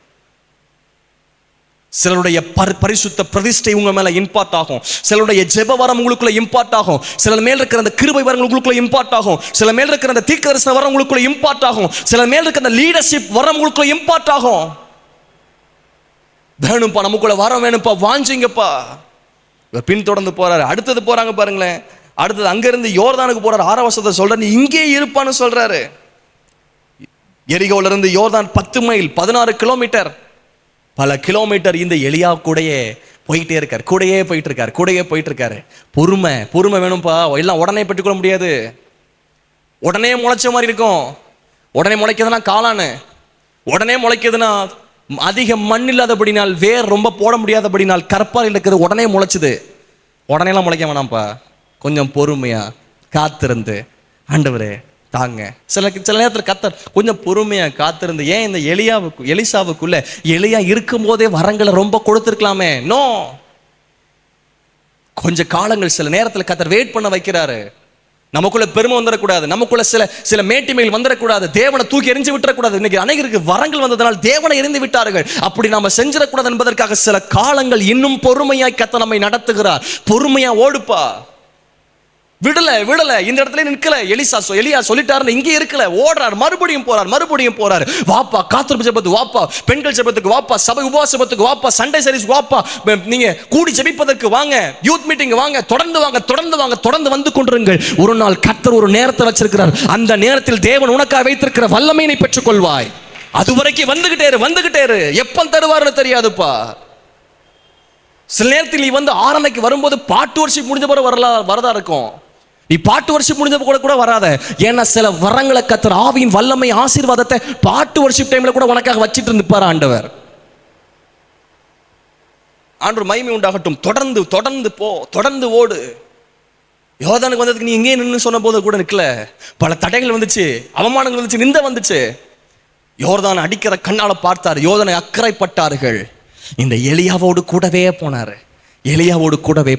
சிலருடைய பரிசுத்த பிரதிஷ்டை உங்க மேல இம்பார்ட் ஆகும். சிலருடைய ஜெப வரம் உங்களுக்குள்ள இம்பார்ட் ஆகும். சில மேல் இருக்கிற அந்த கிருபை வரம் உங்களுக்குள்ள இம்பார்ட் ஆகும். சில மேல் இருக்கிற அந்த தீர்க்கதரிசன வரம் உங்களுக்குள்ள இம்பார்ட் ஆகும். சில மேல் இருக்கிற அந்த லீடர்ஷிப் வரம் உங்களுக்குள்ள இம்பார்ட் ஆகும். வேணும்ப்பா, நமக்குள்ள வரம் வேணும்ப்பா, வாஞ்சிங்கப்பா. பின் தொடர்ந்து போறாரு. அடுத்தது போறாங்க பாருங்களேன். அடுத்தது அங்க இருந்து யோர்தானுக்கு போறாரு. 6ஆம் வசனத்தை சொல்றாரு, நீ இங்கே இருப்பான்னு சொல்றாரு. எரிகோல இருந்து யோர்தான் 10 மைல், 16 கிலோமீட்டர், பல கிலோமீட்டர். இந்த எலியா கூடையே போயிட்டே இருக்காரு, கூடையே போயிட்டு இருக்காரு. பொறுமை வேணும்ப்பா. எல்லாம் உடனே பெற்றுக்கொள்ள முடியாது. உடனே முளைச்ச மாதிரி இருக்கும். உடனே முளைக்கிறதுனா காளானு, உடனே முளைக்கிறதுனா அதிக மண் இல்லாதபடினால், வேர் ரொம்ப போட முடியாதபடினால், கற்பால் இருக்குது, உடனே முளைச்சுது. உடனேலாம் முளைக்க வேணாம்ப்பா, கொஞ்சம் பொறுமையா காத்திருந்து, ஆண்டவரே தாங்க. சில நேரத்தில் கத்தர் கொஞ்சம் பொறுமையா காத்திருந்து. ஏன் இந்த எலிசாவுக்குள்ள எலியா இருக்கும் போதே வரங்களை ரொம்ப கொடுத்துருக்கலாமே. நோ, கொஞ்சம் காலங்கள் சில நேரத்தில் கத்தர் வெயிட் பண்ண வைக்கிறாரு. நமக்குள்ள பெருமை வந்துடக்கூடாது, நமக்குள்ள சில மேட்டிமைகள் வந்துடக்கூடாது, தேவனை தூக்கி எரிஞ்சு விட்டுறக்கூடாது. இன்னைக்கு அநேகருக்கு வரங்கள் வந்ததனால் தேவனை எரிந்து விட்டார்கள். அப்படி நாம செஞ்சிடக்கூடாது என்பதற்காக சில காலங்கள் இன்னும் பொறுமையாய் கத்த நம்மை நடத்துகிறார். பொறுமையா ஓடுப்பா, விடல, இந்த இடத்துல நிற்கல. எலியா சொல்லிட்டாருன்னு இங்கே இருக்கல, ஓடுறார், மறுபடியும் போறார். வாப்பா காத்திருப்பு ஜெபத்துக்கு வாப்பா, பெண்கள் ஜெபத்துக்கு வாப்பா, சபை உபவாச ஜெபத்துக்கு வாப்பா, சண்டே சர்வீஸ் வாப்பா, நீங்க கூடி ஜெபிப்பதற்கு வாங்க, யூத் மீட்டிங் வாங்க, தொடர்ந்து வந்து கொண்டிருங்கள். ஒரு நாள் கர்த்தர் ஒரு நேரத்தை வச்சிருக்கிறார். அந்த நேரத்தில் தேவன் உனக்காக வைத்திருக்கிற வல்லமையை பெற்றுக் கொள்வாய். அது வரைக்கும் வந்துகிட்டே இரு. எப்ப தருவார்னு தெரியாதுப்பா. சில நேரத்தில் நீ வந்து ஆராதனைக்கு வரும்போது பாட்டு வர்ஷிப் முடிஞ்ச பிறகு வரதா இருக்கும். நீ பாட்டு வர்ஷிப் முடிஞ்ச கூட வராத. ஏன்னா சில வரங்களை கர்த்தர் ஆவியின் வல்லமை ஆசீர்வாதத்தை பாட்டு வர்ஷிப் டைம்ல கூட உனக்காக வச்சிட்டு இருப்பார் ஆண்டவர். ஆண்டவர் மகிமை உண்டாகட்டும். தொடர்ந்து ஓடு. யோர்தானுக்கு வந்ததுக்கு நீ இங்கே நின்று சொன்ன போது கூட நிற்கல. பல தடைகள் வந்துச்சு, அவமானங்கள் வந்துச்சு, நிந்த வந்துச்சு. யோர்தான் அடிக்கிற கண்ணால பார்த்தார். யோர்தானை அக்கறைப்பட்டார்கள். இந்த எலியாவோடு கூடவே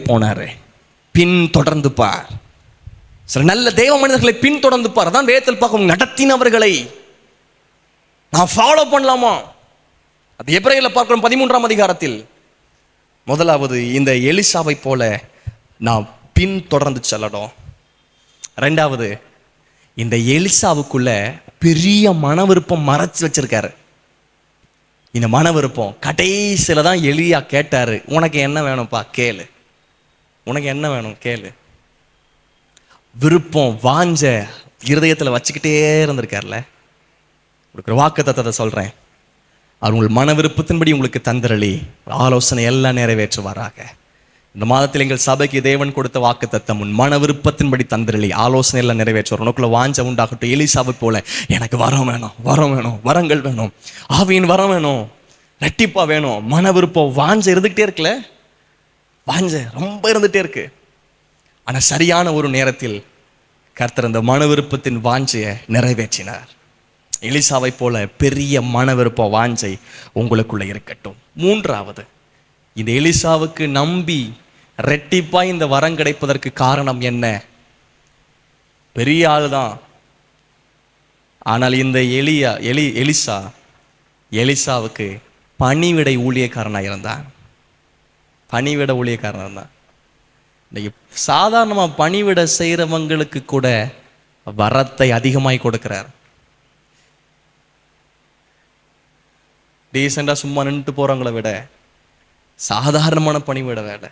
போனாரு. பின் தொடர்ந்து பார். சில நல்ல தேவ மனிதர்களை பின் தொடர்ந்து பார். அதான் வேதத்தில் பார்க்கும், நடத்தினவர்களை நான் ஃபாலோ பண்ணலாமா? அது எபிரேயர்ல பார்க்கிறோம் 13ஆம் அதிகாரத்தில். முதலாவது இந்த எலிசாவை போல நான் பின் தொடர்ந்து செல்லணும். ரெண்டாவது, இந்த எலிசாவுக்குள்ள பெரிய மன விருப்பம் மறைச்சு வச்சிருக்காரு. இந்த மன விருப்பம் கடைசியில தான் எலியா கேட்டாரு, உனக்கு என்ன வேணும்ப்பா கேளு, உனக்கு என்ன வேணும் கேளு. விருப்பம் வாஞ்ச இருதயத்தில் வச்சுக்கிட்டே இருந்திருக்காருல. உங்களுக்கு வாக்குத்தத்தத்தை சொல்றேன், அவர் உங்கள் மன விருப்பத்தின்படி உங்களுக்கு தந்திரளி ஆலோசனை எல்லாம் நிறைவேற்றுவாராக. இந்த மாதத்தில் எங்கள் சபைக்கு தேவன் கொடுத்த வாக்குத்தத்தம், உன் மன விருப்பத்தின்படி தந்திரளி ஆலோசனை எல்லாம் நிறைவேற்றுவார். உனக்குள்ள வாஞ்ச உண்டாகட்டும். எலிசாவை போல எனக்கு வரம் வேணும், வரம் வேணும், வரங்கள் வேணும், ஆவியின் வரம் வேணும், ரெட்டிப்பா வேணும். மன விருப்பம் வாஞ்ச இருந்துகிட்டே இருக்குல்ல, வாஞ்ச ரொம்ப இருந்துகிட்டே இருக்கு. ஆனால் சரியான ஒரு நேரத்தில் கர்த்தர் அந்த மன விருப்பத்தின் வாஞ்சையை நிறைவேற்றினார். எலிசாவை போல பெரிய மன விருப்ப வாஞ்சை உங்களுக்குள்ள இருக்கட்டும். மூன்றாவது, இந்த எலிசாவுக்கு நம்பி ரெட்டிப்பா இந்த வரம் கிடைப்பதற்கு காரணம் என்ன? பெரிய ஆள் தான். ஆனால் இந்த எலிசாவுக்கு பணிவிடை ஊழியக்காரனாக இருந்தான். பணிவிட ஊழியக்காரன் தான். இன்னைக்கு சாதாரணமாக பணிவிட செய்கிறவங்களுக்கு கூட வரத்தை அதிகமாய் கொடுக்கிறார். டீசெண்டாக சும்மா நின்றுட்டு போகிறவங்கள விட சாதாரணமான பணிவிட வேலை,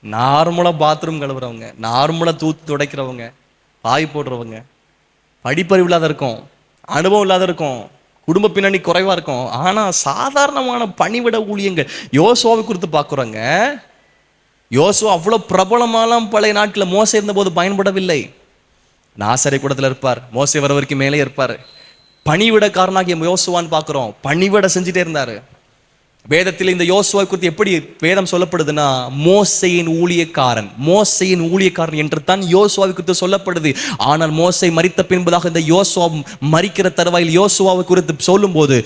நார்மலாக பாத்ரூம் கழுவுறவங்க, நார்மலாக தூத்து துடைக்கிறவங்க, பாய் போடுறவங்க, படிப்பறிவு இல்லாத இருக்கும், அனுபவம் இல்லாத இருக்கும், குடும்ப பின்னணி குறைவாக இருக்கும், ஆனால் சாதாரணமான பணிவிட ஊழியங்கள். யோசுவாவை குறித்து பார்க்குறோங்க. யோசுவா அவ்வளோ பிரபலமாலாம் பழைய நாட்டில் மோசே இருந்தபோது பயன்படவில்லை. நாசரை கூடத்தில் இருப்பார், மோசே வர வரைக்கும் மேலே இருப்பார். பணிவிடக்காரனாகிய யோசுவான்னு பார்க்குறோம், பணிவிட செஞ்சுட்டே இருந்தார். வேதத்தில் இந்த யோசுவா குறித்து எப்படி வேதம் சொல்லப்படுதுன்னா, மோசையின் ஊழியக்காரன், மோசையின் ஊழியக்காரன் என்று தான் யோசுவாவை குறித்து சொல்லப்படுது. ஆனால் மோசை மரித்த பின்பதாக இந்த யோசுவா மரிக்கிற தருவாயில் யோசுவாவை குறித்து சொல்லும் போது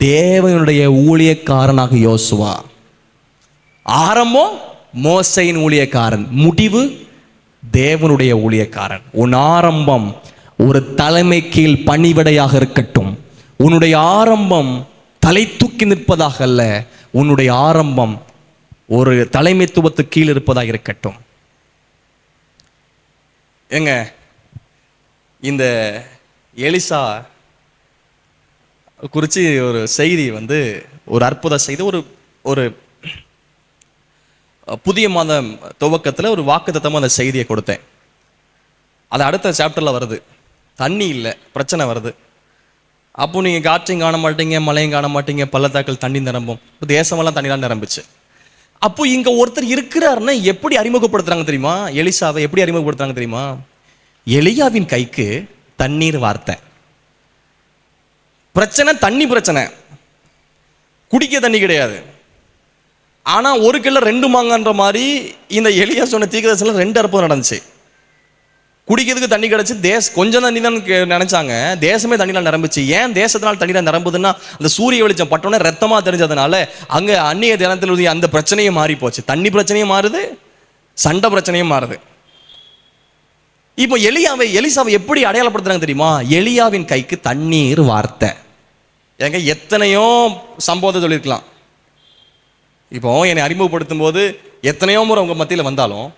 தேவனுடைய ஊழியக்காரனாக யோசுவா. ஆரம்பம் மோசையின் ஊழியக்காரன், முடிவு தேவனுடைய ஊழியக்காரன். உன் ஆரம்பம் ஒரு தலைமை கீழ் பணிவிடையாக இருக்கட்டும். உன்னுடைய ஆரம்பம் தலை தூக்கி நிற்பதாக அல்ல, உன்னுடைய ஆரம்பம் ஒரு தலைமைத்துவத்து கீழ் இருப்பதாக இருக்கட்டும். ஏங்க, இந்த எலிசா குறித்து ஒரு செய்தி ஒரு அற்புத செய்தி, ஒரு புதிய மாதம் துவக்கத்தில் ஒரு வாக்குத்தத்தமாக அந்த செய்தியை கொடுத்தேன். அது அடுத்த சாப்டரில் வருது. தண்ணி இல்லை, பிரச்சனை வருது. அப்போ நீங்கள் காற்றையும் காண மாட்டீங்க, மழையும் காண மாட்டீங்க, பள்ளத்தாக்கள் தண்ணி நிரம்பும், தேசமெல்லாம் தண்ணிலாம் நிரம்பிச்சு. அப்போ இங்கே ஒருத்தர் இருக்கிறாருன்னா எப்படி அறிமுகப்படுத்துறாங்க தெரியுமா? எலிசாவை எப்படி அறிமுகப்படுத்துறாங்க தெரியுமா? எலியாவின் கைக்கு தண்ணீர் வார்த்தை. பிரச்சனை தண்ணி பிரச்சனை, குடிக்க தண்ணி கிடையாது. ஆனால் ஒரு கிலோ 2 மாங்கன்ற மாதிரி இந்த எலியா சொன்ன தீர்க்கதரிசனத்தில் 2 அற்புதம் நடந்துச்சு. குடிக்கிறதுக்கு தண்ணி கிடச்சி, கொஞ்சம் தண்ணி தான் நினைச்சாங்க, தேசமே தண்ணியில் நிரம்பிச்சு. ஏன் தேசத்தினால் தண்ணியில் நிரம்புதுன்னா, அந்த சூரிய வெளிச்சம் பட்டோன்னே ரத்தமாக தெரிஞ்சதுனால அங்கே அந்நிய தினத்தில் அந்த பிரச்சனையும் மாறி போச்சு. தண்ணி பிரச்சனையும் மாறுது, சண்டை பிரச்சனையும் மாறுது. இப்போ எலிசாவை எப்படி அடையாளப்படுத்துறாங்க தெரியுமா? எலியாவின் கைக்கு தண்ணீர் வார்த்தை. ஏங்க, எத்தனையோ சம்பவத்தை சொல்லியிருக்கலாம். இப்போ என்னை அறிமுகப்படுத்தும் போது எத்தனையோ முறை உங்கள் மத்தியில் வந்தாலும்,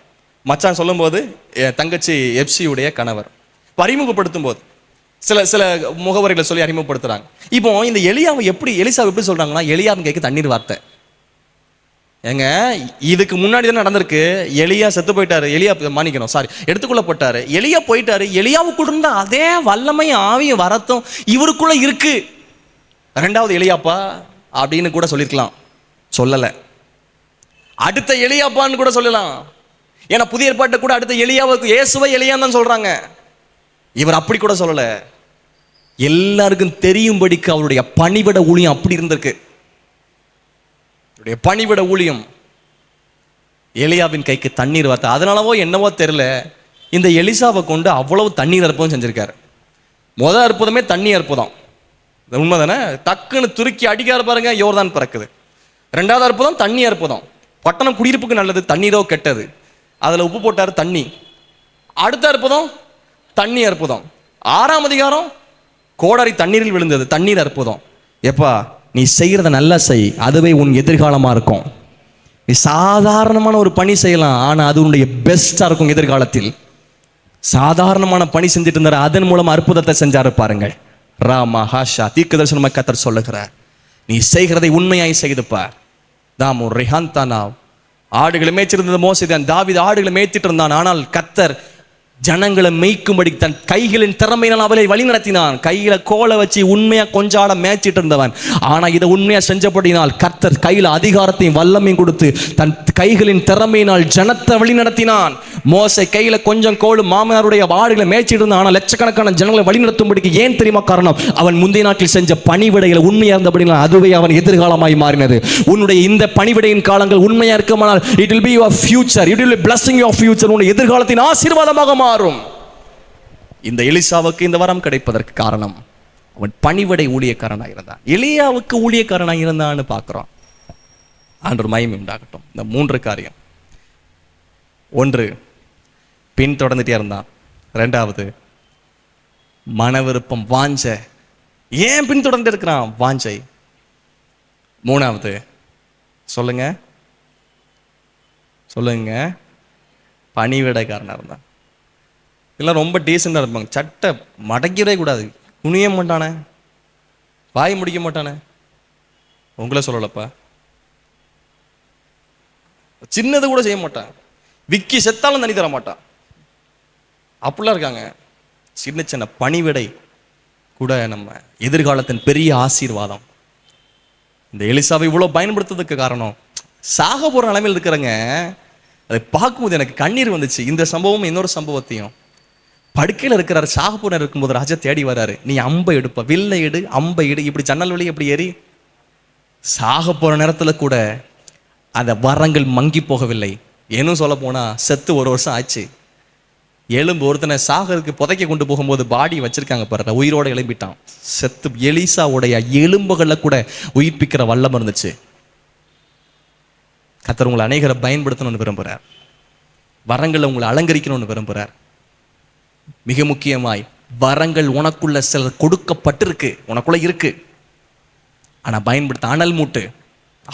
மச்சான் சொல்லும் போது என் தங்கச்சி எப்சியுடைய கணவர், இப்போ அறிமுகப்படுத்தும் போது சில முகவரிகளை சொல்லி அறிமுகப்படுத்துறாங்க. இப்போ இந்த எலிசாவை எப்படி சொல்றாங்கன்னா, எலியாவின் கைக்கு தண்ணீர் வார்த்தை. ஏங்க, இதுக்கு முன்னாடி தான் நடந்திருக்கு. எலியா செத்து போயிட்டாரு, எடுத்துக்கொள்ளப்பட்டாரு. எலியா போயிட்டாரு. எலியாவுக்குள்ள இருந்த அதே வல்லமையும் ஆவியும் வரத்தும் இவருக்குள்ள இருக்கு. 2வது எலியாப்பா அப்படின்னு கூட சொல்லியிருக்கலாம், சொல்லலை. அடுத்த எலியாப்பான்னு கூட சொல்லலாம். ஏன்னா புதிய ஏற்பாட்டை கூட அடுத்த எலியாவுக்கு இயேசுவை எலியான்னு தான் சொல்றாங்க. இவர் அப்படி கூட சொல்லல. எல்லாருக்கும் தெரியும்படிக்கு அவருடைய பணிவிட ஊழியம் அப்படி இருந்திருக்கு. பணிவிட ஊழியம் எலியாவின் கைக்கு தண்ணீர் வார்த்தை. அதனாலவோ என்னவோ தெரியல, இந்த எலிசாவை கொண்டு அவ்வளவு தண்ணீர் அற்புதம் செஞ்சிருக்காரு. முதல் அற்புதமே தண்ணி அற்புதம், உண்மைதானே? டக்குன்னு துருக்கி அடிக்கார பாருங்க, யோர்தான் பிறக்குது. 2வது அற்புதம் தண்ணி அற்புதம். பட்டணம் குடியிருப்புக்கு நல்லது, தண்ணீரோ கெட்டது, அதில் உப்பு போட்டார் தண்ணி. அடுத்த அற்புதம் தண்ணி அற்புதம். 6ஆம் அதிகாரம் கோடாரி தண்ணீரில் விழுந்தது, தண்ணீர் அற்புதம். எப்பா, நீ செய்கிறத நல்லா செய், அதுவே உன் எதிர்காலமாக இருக்கும். நீ சாதாரணமான ஒரு பணி செய்யலாம், ஆனால் அது உன்னுடைய பெஸ்ட்டாக இருக்கும் எதிர்காலத்தில். சாதாரணமான பணி செஞ்சுட்டு இருந்தார், அதன் மூலம் அற்புதத்தை செஞ்சாரு பாருங்கள். ராமா ஹாஷா தீர்க்கதரிசனமாக கர்த்தர் சொல்லுகிறார், நீ செய்கிறதை உண்மையாய் செய்துப்பார். தாமு ரிஹாந்தானா ஆடுகளை மேய்ச்சிருந்தது மோசேதான். தாவீது ஆடுகளை மேய்த்திட்டு இருந்தான். ஆனால் கர்த்தர் ஜனங்களை மேய்க்கும்படி தன் கைகளின் திறமையினால் அவளை வழி நடத்தினான். கையில கோலை வச்சு உண்மையா கொஞ்ச ஆட மேய்ச்சிட்டு இருந்தவன். ஆனா இதை உண்மையா செஞ்சபடினால் கர்த்தர் கையில அதிகாரத்தையும் வல்லமையும் கொடுத்து தன் கைகளின் திறமையினால் ஜனத்தை வழி நடத்தினான். மோசே கையில கொஞ்சம் கோல் மாமனாருடைய ஆடுகளை மேய்ச்சிட்டு இருந்தான். ஆனால் லட்சக்கணக்கான ஜனங்களை வழி நடத்தும்படிக்கு ஏன் தெரியுமா காரணம்? அவன் முந்தைய நாட்டில் செஞ்ச பணிவிடைகளை உண்மையா இருந்தபடினால் அதுவே அவன் எதிர்காலமாய் மாறினது. உன்னுடைய இந்த பணிவிடையின் காலங்கள் உண்மையா இருக்குமானால் it will be your future, it will be blessing your future. உன்னுடைய எதிர்காலத்தின் ஆசீர்வாதமாக மாறும். இந்த எலிசாவுக்கு இந்த வரம் கிடைப்பதற்கு காரணம் அவன் பணிவிடை ஊழியக்காரனாக இருந்தான். எலியாவுக்கு ஊழியக்காரனாக இருந்தான்னு பார்க்கிறோம். ஆண்டவர் மகிமை உண்டாகட்டும். இந்த 3 காரியம். 1, பின் தொடர்ந்துட்டே இருந்தான். 2வது, மன விருப்பம் வாஞ்ச. ஏன் பின் தொடர்ந்து இருக்கிறான்? வாஞ்சை. 3வது, சொல்லுங்க பணிவிடைக்காரனாக இருந்தான். இதெல்லாம் ரொம்ப டீசெண்டாக இருப்பாங்க. சட்டை மடக்கிடவே கூடாது, குனிய மாட்டானே, வாய் முடிக்க மாட்டானே. உங்களை சொல்லலப்பா, சின்னது கூட செய்ய மாட்டான். விக்கி செத்தாலும் தண்ணி தர மாட்டான். அப்படிலாம் இருக்காங்க. சின்ன சின்ன பணிவிடை கூட நம்ம எதிர்காலத்தின் பெரிய ஆசீர்வாதம். இந்த எலிசாவை இவ்வளோ பயன்படுத்துறதுக்கு காரணம், சாக போகிற நிலைமையில் இருக்கிறங்க. அதை பார்க்கும்போது எனக்கு கண்ணீர் வந்துச்சு. இந்த சம்பவம் இன்னொரு சம்பவத்தையும், படுக்கையில் இருக்கிறாரு, சாக போன இருக்கும்போது ராஜா தேடி வராரு. நீ அம்பை எடுப்ப, வில்லை எடு, அம்பை எடு, இப்படி ஜன்னல் வழி இப்படி ஏறி. சாக போற நேரத்தில் கூட அந்த வரங்கள் மங்கி போகவில்லை. ஏனும் சொல்ல போனா செத்து 1 வருஷம் ஆச்சு. எலும்பு ஒருத்தனை சாகருக்கு புதைக்க கொண்டு போகும்போது பாடி வச்சிருக்காங்க பாரு, உயிரோட எழும்பிட்டான். செத்து எலிசாவுடைய எலும்புகளை கூட உயிர்ப்பிக்கிற வல்லம் இருந்துச்சு. கர்த்தர் உங்களை அநேகரை பயன்படுத்தணும்னு விரும்புகிறார். வரங்களை உங்களை அலங்கரிக்கணும்னு விரும்புகிறார். மிக முக்கியமாய் வரங்கள் உனக்குள்ள சில கொடுக்கப்பட்டிருக்கு, உனக்குள்ள இருக்கு. ஆனா பயன்படுத்த அனல் மூட்டு.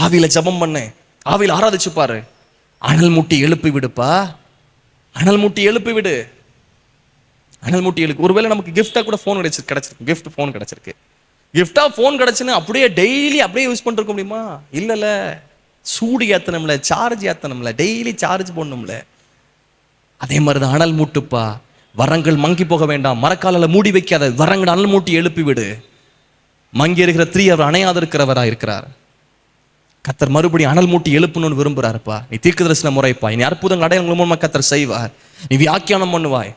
ஆவியில ஜபம் பண்ணு, ஆவியில ஆராதிச்சு பாரு. அனல் மூட்டி எழுப்பி விடுப்பா, அனல் மூட்டி எழுப்பி விடு, அனல் மூட்டி எழுப்பு. ஒருவேளை நமக்கு கிஃப்டா கூட ஃபோன் கிடைச்சிருக்கு, கிஃப்ட் ஃபோன் கிடைச்சிருக்கு. கிஃப்டா ஃபோன் கிடைச்சுன்னு அப்படியே டெய்லி அப்படியே யூஸ் பண்ணிருக்க முடியுமா? இல்லைல்ல, சூடு ஏத்தணும்ல, சார்ஜ் ஏத்தணும்ல, டெய்லி சார்ஜ் போடணும்ல. அதே மாதிரிதான் அனல் மூட்டுப்பா. வரங்கள் மங்கி போக வேண்டாம், மரக்கால மூடி வைக்காத, வரங்கள் அனல் மூட்டி எழுப்பி விடு. மங்கி இருக்கிற தீ அவர் அணையாது இருக்கிறவரா இருக்கிறார். கர்த்தர் மறுபடியும் அனல் மூட்டி எழுப்பணும்னு விரும்புறாருப்பா. நீ தீர்க்கதரிசன முறைப்பா, நீ அற்புதங்கள் அடையாளங்கள் மூலமா கர்த்தர் செய்வார். நீ வியாக்கியானம் பண்ணுவாய்,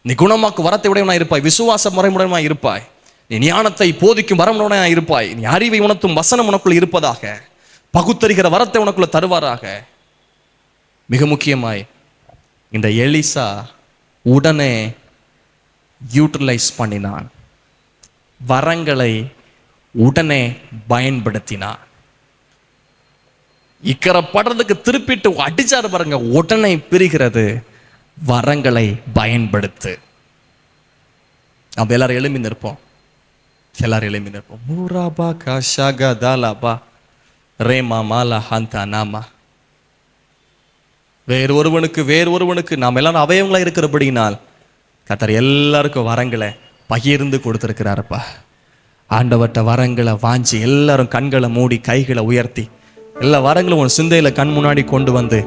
நீ குணமாக்கு வரத்தை உடையவனாய் இருப்பாய், விசுவாச முறைமுடையவனாய் இருப்பாய், நீ ஞானத்தை போதிக்கும் வரமுடையவனாய் இருப்பாய், நீ அறிவை உணர்த்தும் வசனம் உனக்குள்ள இருப்பதாக, பகுத்தறிகிற வரத்தை உனக்குள்ள தருவாராக. மிக முக்கியமாய் இந்த எலிசா உடனே யூட்டிலைஸ் பண்ணினான், வரங்களை உடனே பயன்படுத்தினான். இக்கரைப்படுறதுக்கு திருப்பிட்டு அடிச்சாரு பாருங்க, உடனே பிரிகிறது. வரங்களை பயன்படுத்து. நம்ம எல்லாரும் எழுப்பி நிற்போம், எல்லாரும் எழுப்பி நிற்போம். மூராபா காஷாகா தாலாபா ரேமா மாலா ஹந்தா நாமா. வேறு ஒருவனுக்கு நாம் எல்லாரும் அவயவங்களா இருக்கிறபடினால் கர்த்தர் எல்லாருக்கும் வரங்களை பகிர்ந்து கொடுத்துருக்கிறாருப்பா. ஆண்டவர்கிட்ட வரங்களை வாஞ்சி எல்லாரும் கண்களை மூடி கைகளை உயர்த்தி எல்லா வரங்களும் உன் சிந்தையில கண் முன்னாடி கொண்டு வந்து,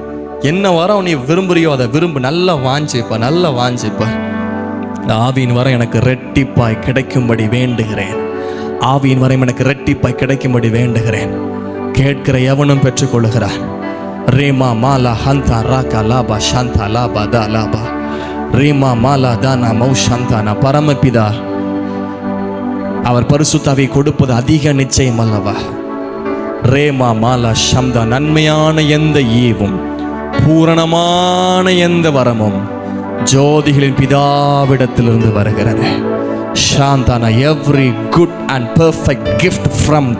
என்ன வரம் நீ விரும்புறியோ அதை விரும்பு. நல்லா வாஞ்சிப்பா, நல்லா வாஞ்சிப்பா. இந்த ஆவியின் வரம் எனக்கு ரெட்டிப்பாய் கிடைக்கும்படி வேண்டுகிறேன். ஆவியின் வரம் எனக்கு ரெட்டிப்பாய் கிடைக்கும்படி வேண்டுகிறேன். கேட்கிற எவனும் பெற்றுக்கொள்ளுகிறான். ரேமா மாலா ஹந்தா ராகா லாபா சாந்தா லாபா தா லாபா ரேமா மாலா தானா மௌ சாந்தானா. பரமபிதா அவர் பரிசுத்தாவை கொடுப்பது அதிக நிச்சயம் அல்லவா? ரேமா மாலா சம்தா. நன்மையான எந்த ஈவும் பூரணமான எந்த வரமும் ஜோதிகளின் பிதாவிடத்திலிருந்து வருகிறது. சாந்தானா. Every good and perfect gift from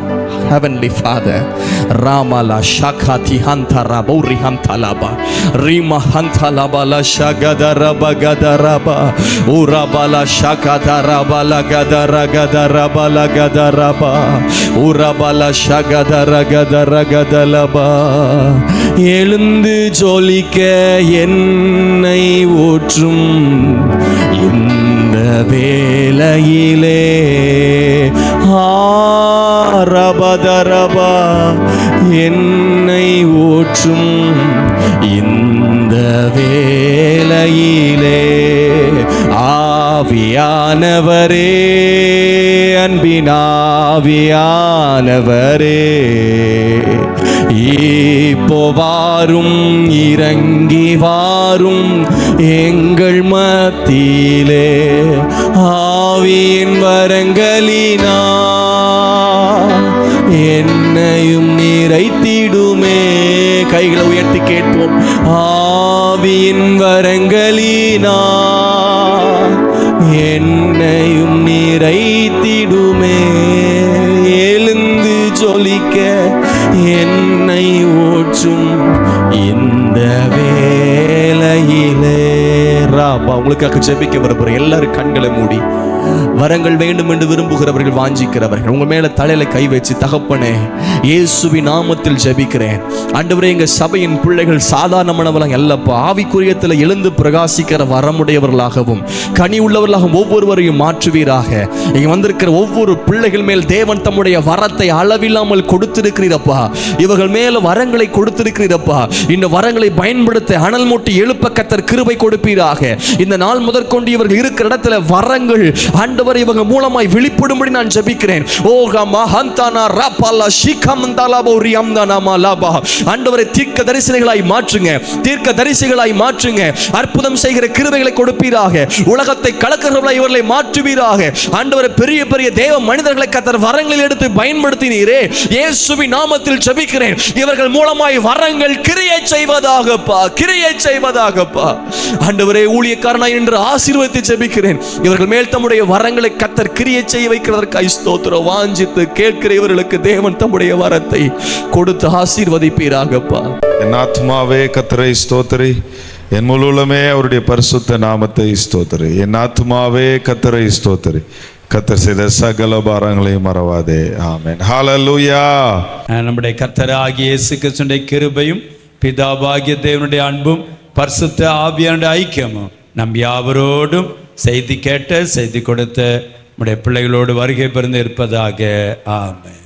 Heavenly Father, Ramala Shakati Hantara Bori Hantalaba, Rima Hantalaba la Shagadaraba Gadaraba, Urabala Shakadaraba la Gadaraba la Gadaraba, Urabala Shagadara Gadara Gadalaba. எழுந்து ஜொலிக்க என்னை ஊற்றும் இந்த வேளையிலே ரபதரபா என்னை ஊற்றும் இந்த வேளையிலே ஆவியானவரே அன்பினாவியானவரே இப்போ வாரும் இறங்கி வாரும் எங்கள் மத்தியிலே ஆவியின் வரங்களினா என்னையும் நிறைத்திடுமே. கைகளை உயர்த்தி கேட்போம். ஆவியின் வரங்களினா என்னையும் நிறைத்திடுமே. எழுந்து ஜொலிக்க என்னை ஊற்றும் இந்த வேளையிலே. ராபா, உங்களுக்காக ஜெபிக்க விரும்புகிறேன். எல்லாரும் கண்களை மூடி. வரங்கள் வேண்டும் என்று விரும்புகிறவர்கள், வாஞ்சிக்கிறவர்கள் உங்க மேல தலையில கை வச்சு, தகப்பனே இயேசுவின் நாமத்தில் ஜெபிக்கிறேன். ஆண்டவரே, எங்க சபையின் பிள்ளைகள் சாதாரணமானவர்கள் அல்லப்பா, ஆவிக்குரியத்தில் எழுந்து பிரகாசிக்கிற வரமுடையவர்களாகவும் கனி உள்ளவர்களாகவும் ஒவ்வொருவரையும் மாற்றுவீராக. இங்க வந்திருக்கிற ஒவ்வொரு பிள்ளைகள் மேல் தேவன் தம்முடைய வரத்தை அளவில்லாமல் கொடுத்திருக்கிறீரப்பா. இவர்கள் மேல வரங்களை கொடுத்திருக்கிறீரப்பா. இந்த வரங்களை பயன்படுத்த அனல் மூட்டி எழுப்ப கர்த்தர் கிருபை கொடுப்பீராக. இந்த நாள் முதற்கொண்டு இவர்கள் இருக்கிற இடத்துல வரங்கள் ஆண்டவர் இவங்க மூலமாய் வெளிப்படும்படி நான் ஜெபிக்கிறேன். ஆண்டவரை தீர்க்க தரிசனங்களாய் மாற்றுங்க, தீர்க்க தரிசிகளாய் மாற்றுங்க. அற்புதம் செய்கிற கிருபைகளை கொடுப்பீராக. உலகத்தை கலக்கிறவர்களாய் இவர்களை மாற்றுவீராக. ஆண்டவரை பெரிய பெரிய தேவ மனிதர்களை கர்த்தர் வரங்களில் எடுத்து பயன்படுத்தினீரே. இயேசுவின் நாமத்தில் ஜெபிக்கிறேன். இவர்கள் மூலமாய் வரங்கள் கிரியை செய்வதாகப்பா, கிரியை செய்வதாகப்பா. ஆண்டவரே, ஊழியக்காரனாய் என்று ஆசீர்வதித்து ஜெபிக்கிறேன். இவர்கள் மேல் தம்முடைய வரங்களை கர்த்தர் கிரியை செய்ய வைக்கிறதற்காக ஸ்தோத்திரம். வாஞ்சித்து கேட்கிற இவர்களுக்கு தேவன் தம்முடைய வரத்தை கொடுத்து ஆசீர்வதிப்பீராகப்பா. என் ஆத்மாவே கர்த்தரை ஸ்தோத்திரி, என் முழுமே அவருடைய பரிசுத்த நாமத்தை ஸ்தோத்திரி. என் ஆத்மாவே கர்த்தரை ஸ்தோத்திரி, கர்த்தர் செய்த சகல பாரங்களையும் மறவாதே. ஆமென். ஹல்லேலூயா. நம்முடைய கர்த்தராகிய இயேசு கிறிஸ்துவின் கிருபையும் பிதாவாகிய தேவனுடைய அன்பும் பரிசுத்த ஆவியானுடைய ஐக்கியமும் நம் யாவரோடும் செய்தி கேட்ட செய்தி கொடுத்த நம்முடைய பிள்ளைகளோடு வருகை பெறுந்து இருப்பதாக. ஆமென்.